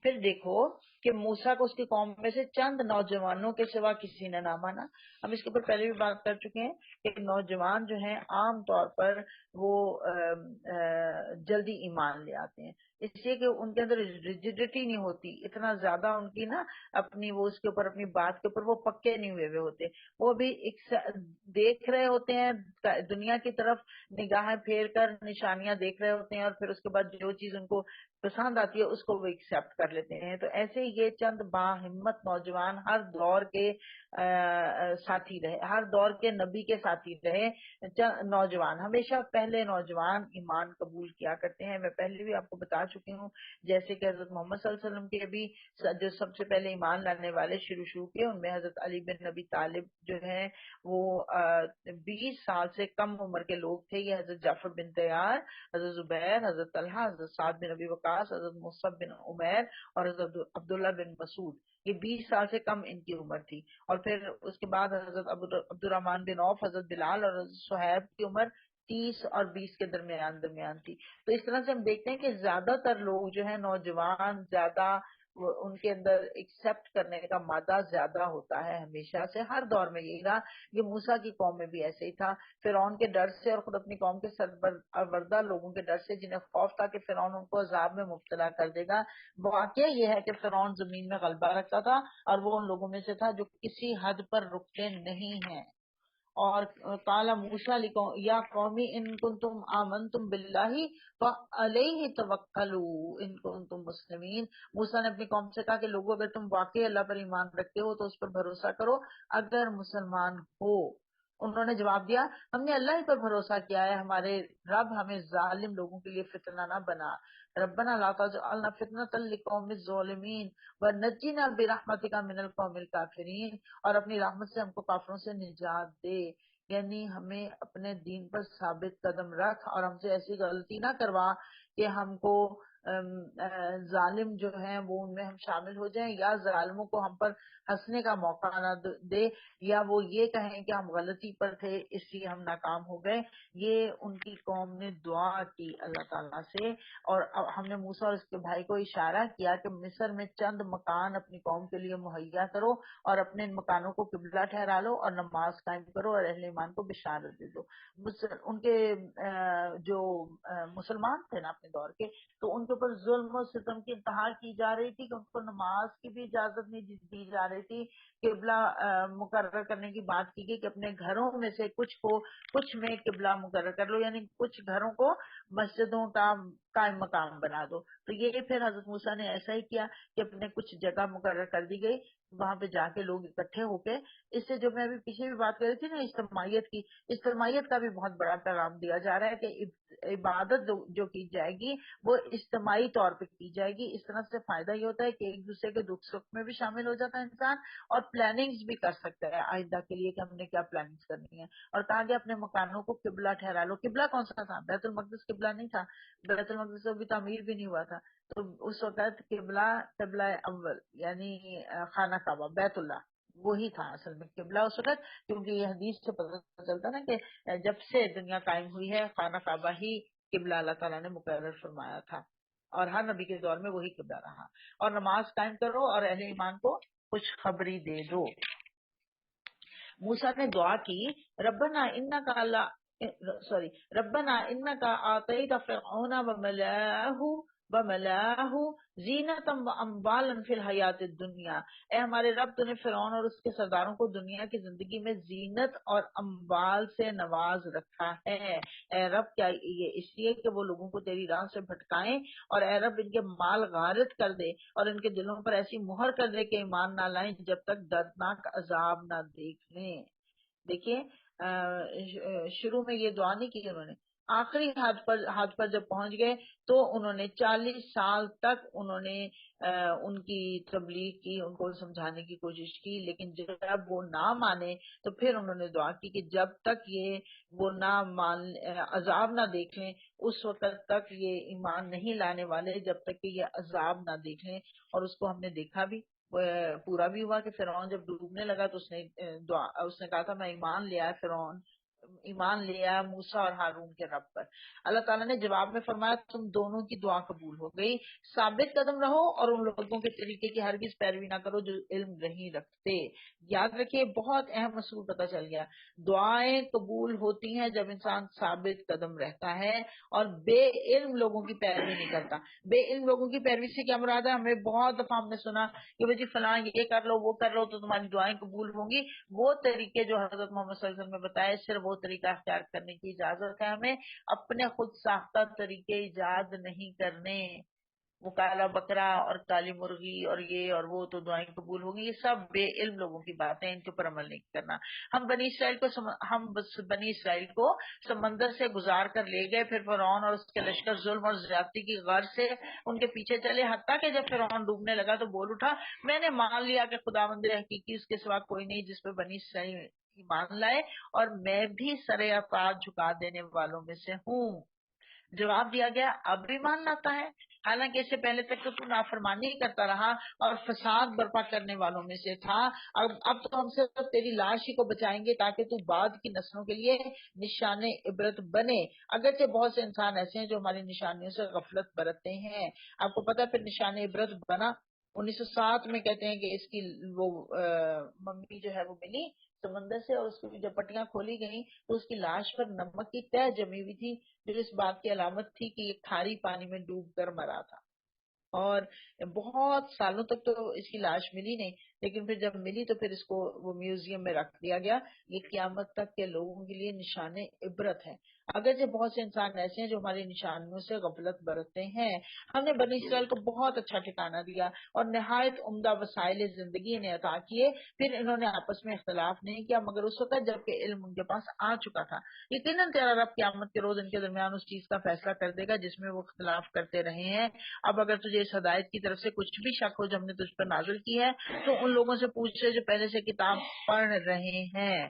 [SPEAKER 1] پھر دیکھو کہ موسیٰ کو اس کی قوم میں سے چند نوجوانوں کے سوا کسی نے نہ مانا. ہم اس کے اوپر پہلے بھی بات کر چکے ہیں کہ نوجوان جو ہیں عام طور پر وہ جلدی ایمان لے آتے ہیں، اس لیے کہ ان کے اندر ریجڈیٹی نہیں ہوتی اتنا زیادہ، ان کی نا اپنی وہ اس کے اوپر اپنی بات کے اوپر وہ پکے نہیں ہوئے ہوتے. وہ بھی دیکھ رہے ہوتے ہیں دنیا کی طرف، نگاہیں پھیر کر نشانیاں دیکھ رہے ہوتے ہیں اور پھر اس کے بعد جو چیز ان کو پسند آتی ہے اس کو وہ ایکسپٹ کر لیتے ہیں. تو ایسے ہی یہ چند باہمت نوجوان ہر دور کے ساتھی رہے، ہر دور کے نبی کے ساتھی رہے. نوجوان ہمیشہ پہلے نوجوان ایمان قبول کیا کرتے ہیں. میں پہلے بھی آپ کو بتا چکی ہوں جیسے کہ حضرت محمد صلی اللہ علیہ وسلم کے بھی جو سب سے پہلے ایمان لانے والے شروع کے ان میں حضرت علی بن نبی طالب جو ہیں وہ 20 سال سے کم عمر کے لوگ تھے. یہ حضرت جعفر بن طیار، حضرت زبیر، حضرت طلحہ، حضرت سعد بن ابی وقاص، حضرت مصعب بن عمیر اور حضرت عبداللہ بن مسعود، یہ 20 سال سے کم ان کی عمر تھی. اور پھر اس کے بعد حضرت عبد الرحمن بن عوف، حضرت بلال اور حضرت صہیب کی عمر 30 اور 20 کے درمیان تھی. تو اس طرح سے ہم دیکھتے ہیں کہ زیادہ تر لوگ جو ہیں نوجوان زیادہ ان کے اندر ایکسپٹ کرنے کا مادہ زیادہ ہوتا ہے. ہمیشہ سے ہر دور میں یہی رہا. یہ موسیٰ کی قوم میں بھی ایسے ہی تھا. فرعون کے ڈر سے اور خود اپنی قوم کے سربردہ لوگوں کے ڈر سے جنہیں خوف تھا کہ فرعون ان کو عذاب میں مبتلا کر دے گا. واقعہ یہ ہے کہ فرعون زمین میں غلبہ رکھتا تھا اور وہ ان لوگوں میں سے تھا جو کسی حد پر رکتے نہیں ہیں. اور قال موسیٰ یا قومی ان کنتم آمنتم باللہ فعلیہ توکلوا ان کنتم مسلمین. موسیٰ نے اپنی قوم سے کہا کہ لوگوں اگر تم واقعی اللہ پر ایمان رکھتے ہو تو اس پر بھروسہ کرو اگر مسلمان ہو. انہوں نے جواب دیا ہم نے اللہ ہی پر بھروسہ کیا ہے، ہمارے رب ہمیں ظالم لوگوں کے لیے فتنہ نہ بنا. ربنا لا تجعلنا فتنة للقوم الظالمین ونجنا برحمتک من القوم الکافرین. اور اپنی رحمت سے ہم کو کافروں سے نجات دے، یعنی ہمیں اپنے دین پر ثابت قدم رکھ اور ہم سے ایسی غلطی نہ کروا کہ ہم کو ظالم جو ہیں وہ ان میں ہم شامل ہو جائیں، یا ظالموں کو ہم پر ہنسنے کا موقع نہ دے، یا وہ یہ کہیں کہ ہم غلطی پر تھے اس لیے ہم ناکام ہو گئے. یہ ان کی قوم نے دعا کی اللہ تعالیٰ سے. اور ہم نے موسیٰ اور اس کے بھائی کو اشارہ کیا کہ مصر میں چند مکان اپنی قوم کے لیے مہیا کرو اور اپنے ان مکانوں کو قبلہ ٹھہرا لو اور نماز قائم کرو اور اہل ایمان کو بشارت دے دو. ان کے جو مسلمان تھے نا اپنے دور کے، تو ان کے اوپر ظلم و ستم کی انتہا کی جا رہی تھی کہ ان کو نماز کی بھی اجازت نہیں دی جا رہی تھی. قبلہ مقرر کرنے کی بات کی گئی کہ اپنے گھروں میں سے کچھ میں قبلہ مقرر کر لو، یعنی کچھ گھروں کو مسجدوں کا قائم مقام بنا دو. تو یہ پھر حضرت موسیٰ نے ایسا ہی کیا کہ اپنے کچھ جگہ مقرر کر دی گئی. وہاں پہ جا کے لوگ اکٹھے ہو کے، اس سے جو میں ابھی پیچھے بھی بات کر رہی تھی نا اجتماعیت کی، اجتماعیت کا بھی بہت بڑا پیغام دیا جا رہا ہے کہ عبادت جو کی جائے گی وہ اجتماعی طور پہ کی جائے گی. اس طرح سے فائدہ یہ ہوتا ہے کہ ایک دوسرے کے دکھ سکھ میں بھی شامل ہو جاتا ہے انسان، اور پلاننگز بھی کر سکتا ہے آئندہ کے لیے کہ ہم نے کیا پلاننگز کرنی ہے. اور کہا گیا اپنے مکانوں کو قبلہ ٹھہرا لو. قبلہ کون سا تھا؟ بیت المقدس قبلہ نہیں تھا، بیت المقدس تو ابھی تعمیر بھی نہیں ہوا تھا. تو اس وقت قبلہ، قبلہ اول یعنی خانہ کعبہ بیت اللہ وہی تھا اصل میں قبلہ اس وقت، کیونکہ یہ حدیث سے پتہ چلتا نا کہ جب سے دنیا قائم ہوئی ہے خانہ کعبہ ہی قبلہ اللہ تعالیٰ نے مقرر فرمایا تھا، اور ہر نبی کے دور میں وہی قبلہ رہا. اور نماز قائم کرو اور اہل ایمان کو خوشخبری دے دو. موسیٰ نے دعا کی، ربنا انکا ربنا انکا آتیت فرعون وملأہ زینتا واموالا فی الحیات الدنیا. اے ہمارے رب، تو نے فرعون اور اس کے سرداروں کو دنیا کی زندگی میں زینت اور اموال سے نواز رکھا ہے. اے رب، کیا یہ اس لیے کہ وہ لوگوں کو تیری راہ سے بھٹکائیں؟ اور اے رب، ان کے مال غارت کر دے اور ان کے دلوں پر ایسی مہر کر دے کہ ایمان نہ لائیں جب تک دردناک عذاب نہ دیکھ لیں. دیکھیے شروع میں یہ دعا نہیں کی انہوں نے، آخری ہاتھ پر جب پہنچ گئے تو انہوں نے 40 سال تک انہوں نے ان کی تبلیغ کی، ان کو سمجھانے کی کوشش کی، لیکن جب وہ نہ مانے تو پھر انہوں نے دعا کی کہ جب تک یہ وہ نہ مان عذاب نہ دیکھ لیں اس وقت تک یہ ایمان نہیں لانے والے، جب تک کہ یہ عذاب نہ دیکھ لیں. اور اس کو ہم نے دیکھا بھی، پورا بھی ہوا کہ فرعون جب ڈوبنے لگا تو اس نے کہا تھا میں ایمان لیا فرعون، ایمان لیا موسیٰ اور ہارون کے رب پر. اللہ تعالیٰ نے جواب میں فرمایا تم دونوں کی دعا قبول ہو گئی، ثابت قدم رہو اور ان لوگوں کے طریقے کی ہرگز پیروی نہ کرو جو علم نہیں رکھتے. یاد رکھیے بہت اہم اصول پتہ چل گیا، دعائیں قبول ہوتی ہیں جب انسان ثابت قدم رہتا ہے اور بے علم لوگوں کی پیروی نہیں کرتا. بے علم لوگوں کی پیروی سے کیا مراد ہے؟ ہمیں بہت دفعہ ہم نے سنا کہ بھائی فلاں یہ کر لو وہ کر لو تو تمہاری دعائیں قبول ہوں گی. وہ طریقے جو حضرت محمد صلی اللہ علیہ وسلم نے بتائے صرف وہ طریقہ اختیار کرنے کی اجازت ہے ہمیں، اپنے خود ساختہ طریقے ایجاد نہیں کرنے. وہ کالا بکرا اور کالی مرغی اور یہ اور وہ تو دعائیں قبول ہوں گی، یہ سب بے علم لوگوں کی باتیں، ان کے اوپر عمل نہیں کرنا. ہم بنی اسرائیل کو سمندر سے گزار کر لے گئے، پھر فرعون اور اس کے لشکر ظلم اور زیادتی کی غرض سے ان کے پیچھے چلے، حتیٰ کہ جب فرعون ڈوبنے لگا تو بول اٹھا میں نے مان لیا کہ خداوند حقیقی اس کے سوا کوئی نہیں جس پہ بنی اسرائیل ایمان لائے، اور میں بھی سر اطاعت جھکا دینے والوں میں سے ہوں. جواب دیا گیا اب بھی مان لاتا ہے، حالانکہ اس سے پہلے تک تو نافرمانی کرتا رہا اور فساد برپا کرنے والوں میں سے تھا. اب تو ہم صرف تیری لاش ہی کو بچائیں گے تاکہ تو بعد کی نسلوں کے لیے نشان عبرت بنے. اگرچہ بہت سے انسان ایسے ہیں جو ہماری نشانیوں سے غفلت برتتے ہیں. آپ کو پتا پھر نشان عبرت بنا 1907 میں، کہتے ہیں کہ اس کی وہ ممی جو ہے وہ ملی سمندر سے، اور اس کی جب پٹیاں کھولی گئیں تو اس کی لاش پر نمک کی تہ جمی ہوئی تھی، جو اس بات کی علامت تھی کہ یہ کھاری پانی میں ڈوب کر مرا تھا. اور بہت سالوں تک تو اس کی لاش ملی نہیں، لیکن پھر جب ملی تو پھر اس کو وہ میوزیم میں رکھ دیا گیا. یہ قیامت تک کے لوگوں کے لیے نشان عبرت ہے. اگرچہ بہت سے انسان ایسے ہیں جو ہماری نشانیوں سے غفلت برتتے ہیں. ہم نے بنی اسرائیل کو بہت اچھا ٹھکانہ دیا اور نہایت عمدہ وسائل زندگی انہیں عطا کیے، پھر انہوں نے آپس میں اختلاف نہیں کیا مگر اس وقت جبکہ علم ان کے پاس آ چکا تھا. یقیناً تیرا رب قیامت کے روز ان کے درمیان اس چیز کا فیصلہ کر دے گا جس میں وہ اختلاف کرتے رہے ہیں. اب اگر تجھے اس ہدایت کی طرف سے کچھ بھی شک ہو جو ہم نے تجھ پر نازل کی ہے تو ان لوگوں سے پوچھ لے جو پہلے سے کتاب پڑھ رہے ہیں.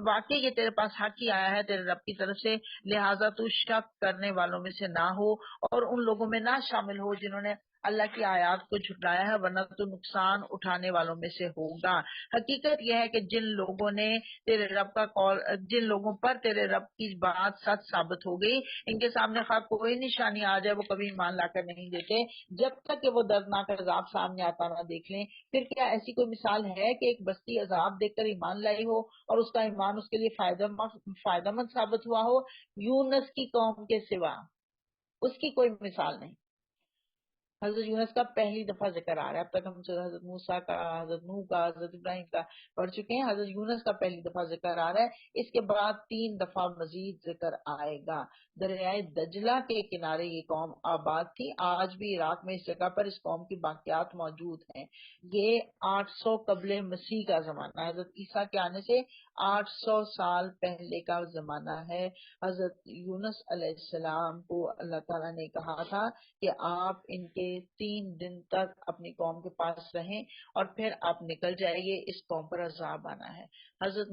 [SPEAKER 1] واقعی یہ تیرے پاس حق ہی آیا ہے تیرے رب کی طرف سے، لہٰذا تو شک کرنے والوں میں سے نہ ہو اور ان لوگوں میں نہ شامل ہو جنہوں نے اللہ کی آیات کو جھٹلایا ہے، ورنہ تو نقصان اٹھانے والوں میں سے ہوگا. حقیقت یہ ہے کہ جن لوگوں پر تیرے رب کی بات سچ ثابت ہو گئی، ان کے سامنے خواہ کوئی نشانی آ جائے وہ کبھی ایمان لا کر نہیں دیتے جب تک کہ وہ دردناک عذاب سامنے آتا نہ دیکھ لیں. پھر کیا ایسی کوئی مثال ہے کہ ایک بستی عذاب دیکھ کر ایمان لائی ہو اور اس کا ایمان اس کے لیے فائدہ مند ثابت ہوا ہو؟ یونس کی قوم کے سوا اس کی کوئی مثال نہیں. حضرت یونس کا پہلی دفعہ ذکر آ رہا ہے. اب تک ہم حضرت موسیٰ کا، حضرت نوح کا، حضرت ابراہیم کا پڑھ چکے ہیں. حضرت یونس کا پہلی دفعہ ذکر آ رہا ہے. اس کے بعد 3 دفعہ مزید ذکر آئے گا. دریائے دجلہ کے کنارے یہ قوم آباد تھی. آج بھی عراق میں اس جگہ پر اس قوم کی باقیات موجود ہیں. یہ 800 قبل مسیح کا زمانہ ہے. حضرت عیسیٰ کے آنے سے 800 سال پہلے کا زمانہ ہے. حضرت یونس علیہ السلام کو اللہ تعالیٰ نے کہا تھا کہ آپ ان کے 3 دن تک اپنی قوم کے پاس رہیں اور پھر آپ نکل جائیے، اس قوم پر عذاب آنا ہے. حضرت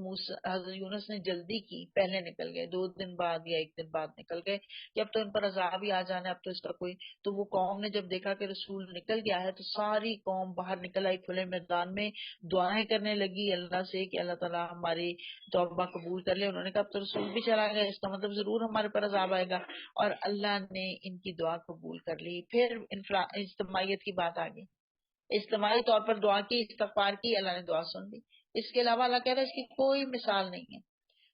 [SPEAKER 1] یونس نے جلدی کی، پہلے نکل گئے، 2 دن بعد یا 1 دن بعد نکل گئے کہ اب تو ان پر عذاب ہی آ جانا ہے، اب تو اس کا کوئی. تو وہ قوم نے جب دیکھا کہ رسول نکل گیا ہے تو ساری قوم باہر نکل آئی کھلے میدان میں، دعائیں کرنے لگی اللہ سے کہ اللہ تعالیٰ ہماری توبہ قبول کر لے. انہوں نے کہا اب تو رسول بھی چلا گیا، اس کا مطلب ضرور ہمارے پر عذاب آئے گا، اور اللہ نے ان کی دعا قبول کر لی. پھر اجتماعیت کی بات آ گئی، اجتماعی طور پر دعا کی، استغفار کی، اللہ نے دعا سن لی. اس کے علاوہ اللہ کہہ رہا ہے اس کی کوئی مثال نہیں ہے.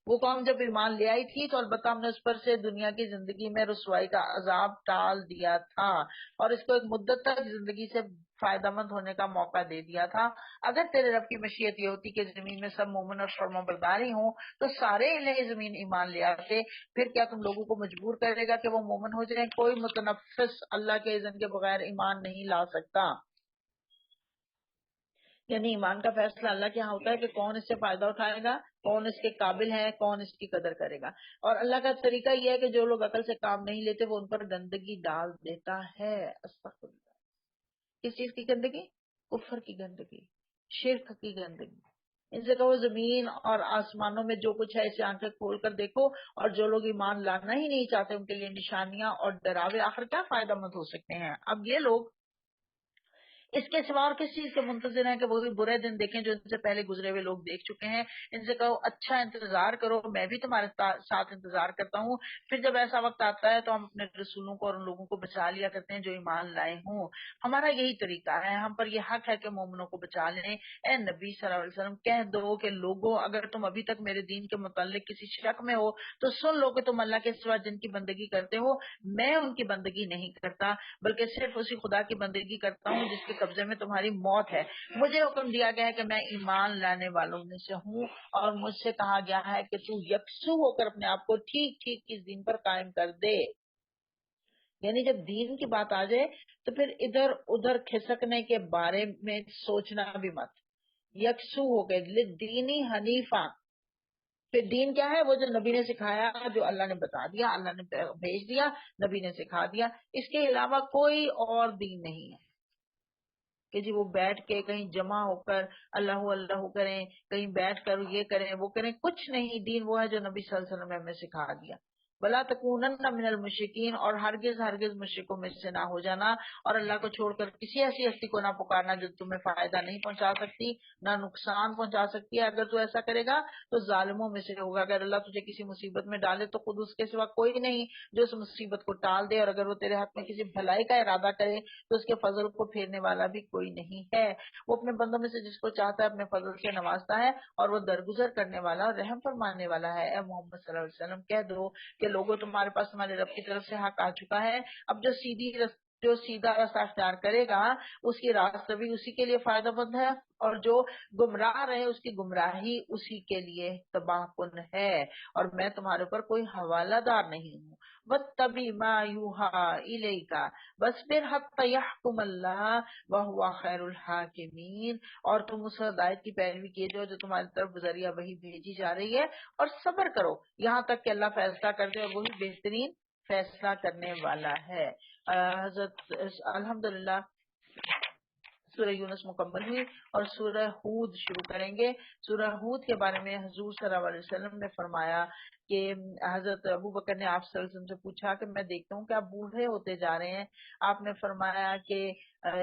[SPEAKER 1] وہ قوم جب ایمان لے آئی تھی تو البتہ ہم نے اس پر سے دنیا کی زندگی میں رسوائی کا عذاب ٹال دیا تھا اور اس کو ایک مدت تک زندگی سے فائدہ مند ہونے کا موقع دے دیا تھا. اگر تیرے رب کی مشیت یہ ہوتی کہ زمین میں سب مومن اور فرما برداری ہوں تو سارے اہل زمین ایمان لے آتے. پھر کیا تم لوگوں کو مجبور کرے گا کہ وہ مومن ہو جائیں؟ کوئی متنفس اللہ کے اذن کے بغیر ایمان نہیں لا سکتا. یعنی ایمان کا فیصلہ اللہ کے ہاں ہوتا ہے کہ کون اس سے فائدہ اٹھائے گا، کون اس کے قابل ہے، کون اس کی قدر کرے گا. اور اللہ کا طریقہ یہ ہے کہ جو لوگ عقل سے کام نہیں لیتے وہ ان پر گندگی ڈال دیتا ہے. استغفر اللہ. کس چیز کی گندگی؟ کفر کی گندگی، شرک کی گندگی. ان سے کہو زمین اور آسمانوں میں جو کچھ ہے اسے آنکھیں کھول کر دیکھو، اور جو لوگ ایمان لانا ہی نہیں چاہتے ان کے لیے نشانیاں اور ڈراوے آخر کیا فائدہ مند ہو سکتے ہیں. اب یہ لوگ اس کے سوا اور کس چیز کے منتظر ہیں کہ وہی برے دن دیکھیں جو ان سے پہلے گزرے ہوئے لوگ دیکھ چکے ہیں. ان سے کہو اچھا انتظار کرو، میں بھی تمہارے ساتھ انتظار کرتا ہوں. پھر جب ایسا وقت آتا ہے تو ہم اپنے رسولوں کو اور ان لوگوں کو بچا لیا کرتے ہیں جو ایمان لائے ہوں. ہمارا یہی طریقہ ہے، ہم پر یہ حق ہے کہ مومنوں کو بچا لیں. اے نبی صلی اللہ علیہ وسلم کہہ دو کہ لوگوں اگر تم ابھی تک میرے دین کے متعلق کسی شک میں ہو تو سن لو کہ تم اللہ کے سوا جن کی بندگی کرتے ہو میں ان کی بندگی نہیں کرتا، بلکہ صرف اسی خدا کی بندگی کرتا ہوں جس کے قبضے میں تمہاری موت ہے. مجھے حکم دیا گیا ہے کہ میں ایمان لانے والوں میں سے ہوں، اور مجھ سے کہا گیا ہے کہ تو یکسو ہو کر اپنے آپ کو ٹھیک ٹھیک اس دین پر قائم کر دے. یعنی جب دین کی بات آ جائے تو پھر ادھر ادھر کھسکنے کے بارے میں سوچنا بھی مت. یکسو ہو گئے دینی حنیفہ. پھر دین کیا ہے؟ وہ جو نبی نے سکھایا، جو اللہ نے بتا دیا، اللہ نے بھیج دیا، نبی نے سکھا دیا. اس کے علاوہ کوئی اور دین نہیں ہے کہ جی وہ بیٹھ کے کہیں جمع ہو کر اللہ اللہ کریں، کہیں بیٹھ کر یہ کریں وہ کریں. کچھ نہیں. دین وہ ہے جو نبی صلی اللہ علیہ وسلم نے ہمیں سکھا دیا. بلا تکونن من المشرکین، اور ہرگز ہرگز مشرکوں میں سے نہ ہو جانا، اور اللہ کو چھوڑ کر کسی ایسی ہستی کو نہ پکارنا جو تمہیں فائدہ نہیں پہنچا سکتی نہ نقصان پہنچا سکتی ہے. اگر تو ایسا کرے گا تو ظالموں میں سے ہوگا. اگر اللہ تجھے کسی مصیبت میں ڈالے تو خود اس کے سوا کوئی نہیں جو اس مصیبت کو ٹال دے، اور اگر وہ تیرے حق میں کسی بھلائی کا ارادہ کرے تو اس کے فضل کو پھیرنے والا بھی کوئی نہیں ہے. وہ اپنے بندوں میں سے جس کو چاہتا ہے اپنے فضل سے نوازتا ہے، اور وہ درگزر کرنے والا اور رحم فرمانے والا ہے. اے محمد صلی اللہ علیہ وسلم کہہ دو کہ لوگوں تمہارے پاس تمہارے رب کی طرف سے حق آ چکا ہے. اب جو سیدھا راستہ اختیار کرے گا اس کی راستہ بھی اسی کے لیے فائدہ مند ہے، اور جو گمراہ رہے اس کی گمراہی اسی کے لیے تباہ کن ہے. اور میں تمہارے اوپر کوئی حوالہ دار نہیں ہوں. وَاتَّبِعْ مَا يُوحَىٰ إِلَيْكَ وَاصْبِرْ حَتَّىٰ يَحْكُمَ اللَّهُ وَهُوَ خَيْرُ الْحَاكِمِينَ. اور تم اس ہدایت کی پیروی کیے جو تمہاری طرف ذریعہ وہی بھیجی جا رہی ہے، اور صبر کرو یہاں تک کہ اللہ فیصلہ کر دے، اور وہی بہترین فیصلہ کرنے والا ہے. حضرت الحمدللہ سورہ یونس مکمل ہوئی اور سورہ ہود شروع کریں گے. سورہ ہود کے بارے میں حضور صلی اللہ علیہ وسلم نے فرمایا کہ حضرت ابو بکر نے آپ صلی اللہ علیہ وسلم سے پوچھا کہ میں دیکھتا ہوں کہ آپ بوڑھے ہوتے جا رہے ہیں. آپ نے فرمایا کہ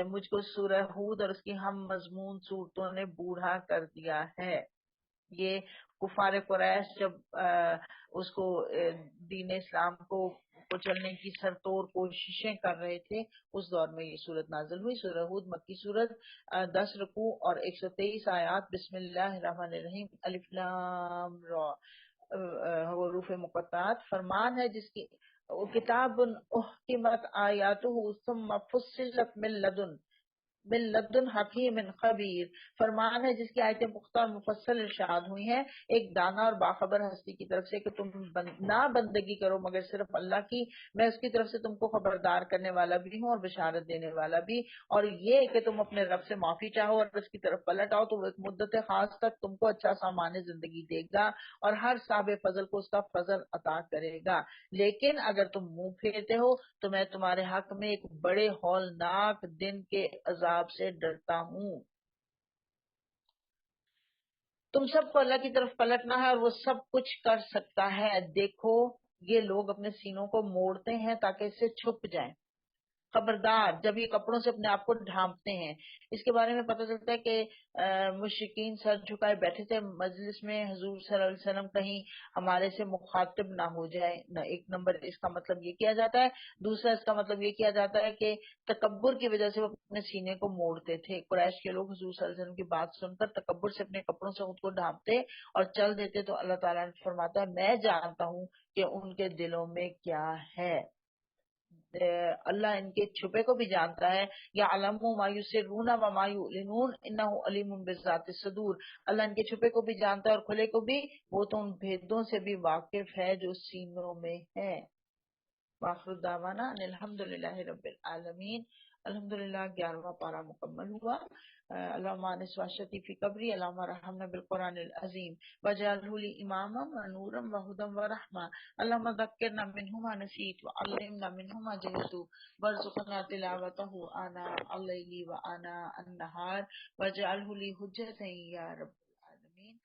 [SPEAKER 1] مجھ کو سورہ ہود اور اس کی ہم مضمون صورتوں نے بوڑھا کر دیا ہے. یہ کفار قریش جب اس کو دین اسلام کو کچلنے کی سرتور کوششیں کر رہے تھے اس دور میں یہ صورت نازل ہوئی. سورہ ہود مکی صورت، 10 رکوع اور 123 آیات. بسم اللہ الرحمن الرحیم. الف لام را، حروف مقطعات. فرمان ہے جس کی وہ کتاب احکمت آیاتہ ثم فصلت من لدن حکیم خبیر، فرمان ہے جس کی آیتیں پختہ اور مفصل ارشاد ہوئی ہیں ایک دانا اور باخبر ہستی کی طرف سے کہ تم نہ بندگی کرو مگر صرف اللہ کی، میں اس کی طرف سے تم کو خبردار کرنے والا بھی ہوں اور بشارت دینے والا بھی، اور یہ کہ تم اپنے رب سے معافی چاہو اور اس کی طرف پلٹ آؤ تو وہ ایک مدت خاص تک تم کو اچھا سامان زندگی دے گا اور ہر صاحب فضل کو اس کا فضل عطا کرے گا، لیکن اگر تم منہ پھیرتے ہو تو میں تمہارے حق میں ایک بڑے ہولناک دن کے عذاب سے ڈرتا ہوں۔ تم سب کو اللہ کی طرف پلٹنا ہے اور وہ سب کچھ کر سکتا ہے، دیکھو یہ لوگ اپنے سینوں کو موڑتے ہیں تاکہ اس سے چھپ جائیں، خبردار جب یہ کپڑوں سے اپنے آپ کو ڈھانپتے ہیں۔ اس کے بارے میں پتہ چلتا ہے کہ مشرکین سر جھکائے بیٹھے تھے مجلس میں، حضور صلی اللہ علیہ وسلم کہیں ہمارے سے مخاطب نہ ہو جائے، نہ ایک نمبر اس کا مطلب یہ کیا جاتا ہے، دوسرا اس کا مطلب یہ کیا جاتا ہے کہ تکبر کی وجہ سے وہ اپنے سینے کو موڑتے تھے۔ قریش کے لوگ حضور صلی اللہ علیہ وسلم کی بات سن کر تکبر سے اپنے کپڑوں سے خود کو ڈھانپتے اور چل دیتے، تو اللہ تعالیٰ نے فرماتا ہے میں جانتا ہوں کہ ان کے دلوں میں کیا ہے، اللہ ان کے چھپے کو بھی جانتا ہے، یا علم ما یسرون و ما یعلنون انہ علیم بذات الصدور، اللہ ان کے چھپے کو بھی جانتا ہے اور کھلے کو بھی، وہ تو ان بھیدوں سے بھی واقف ہے جو سینوں میں ہے۔ وآخر دعوانا ان الحمدللہ رب العالمین۔ الحمدللہ 11واں پارہ مکمل ہوا۔ اللہم انس واشتی فی قبری، اللہم رحمنا بالقرآن العظیم وجعلہ لی اماما ونورا وہدا ورحمہ، اللہم ذکرنا منہ ما نسیت وعلمنا منہ ما جہلت وارزقنا تلاوتہ آناء اللیل وآناء النہار وجعلہ لی حجۃ یا رب العالمین۔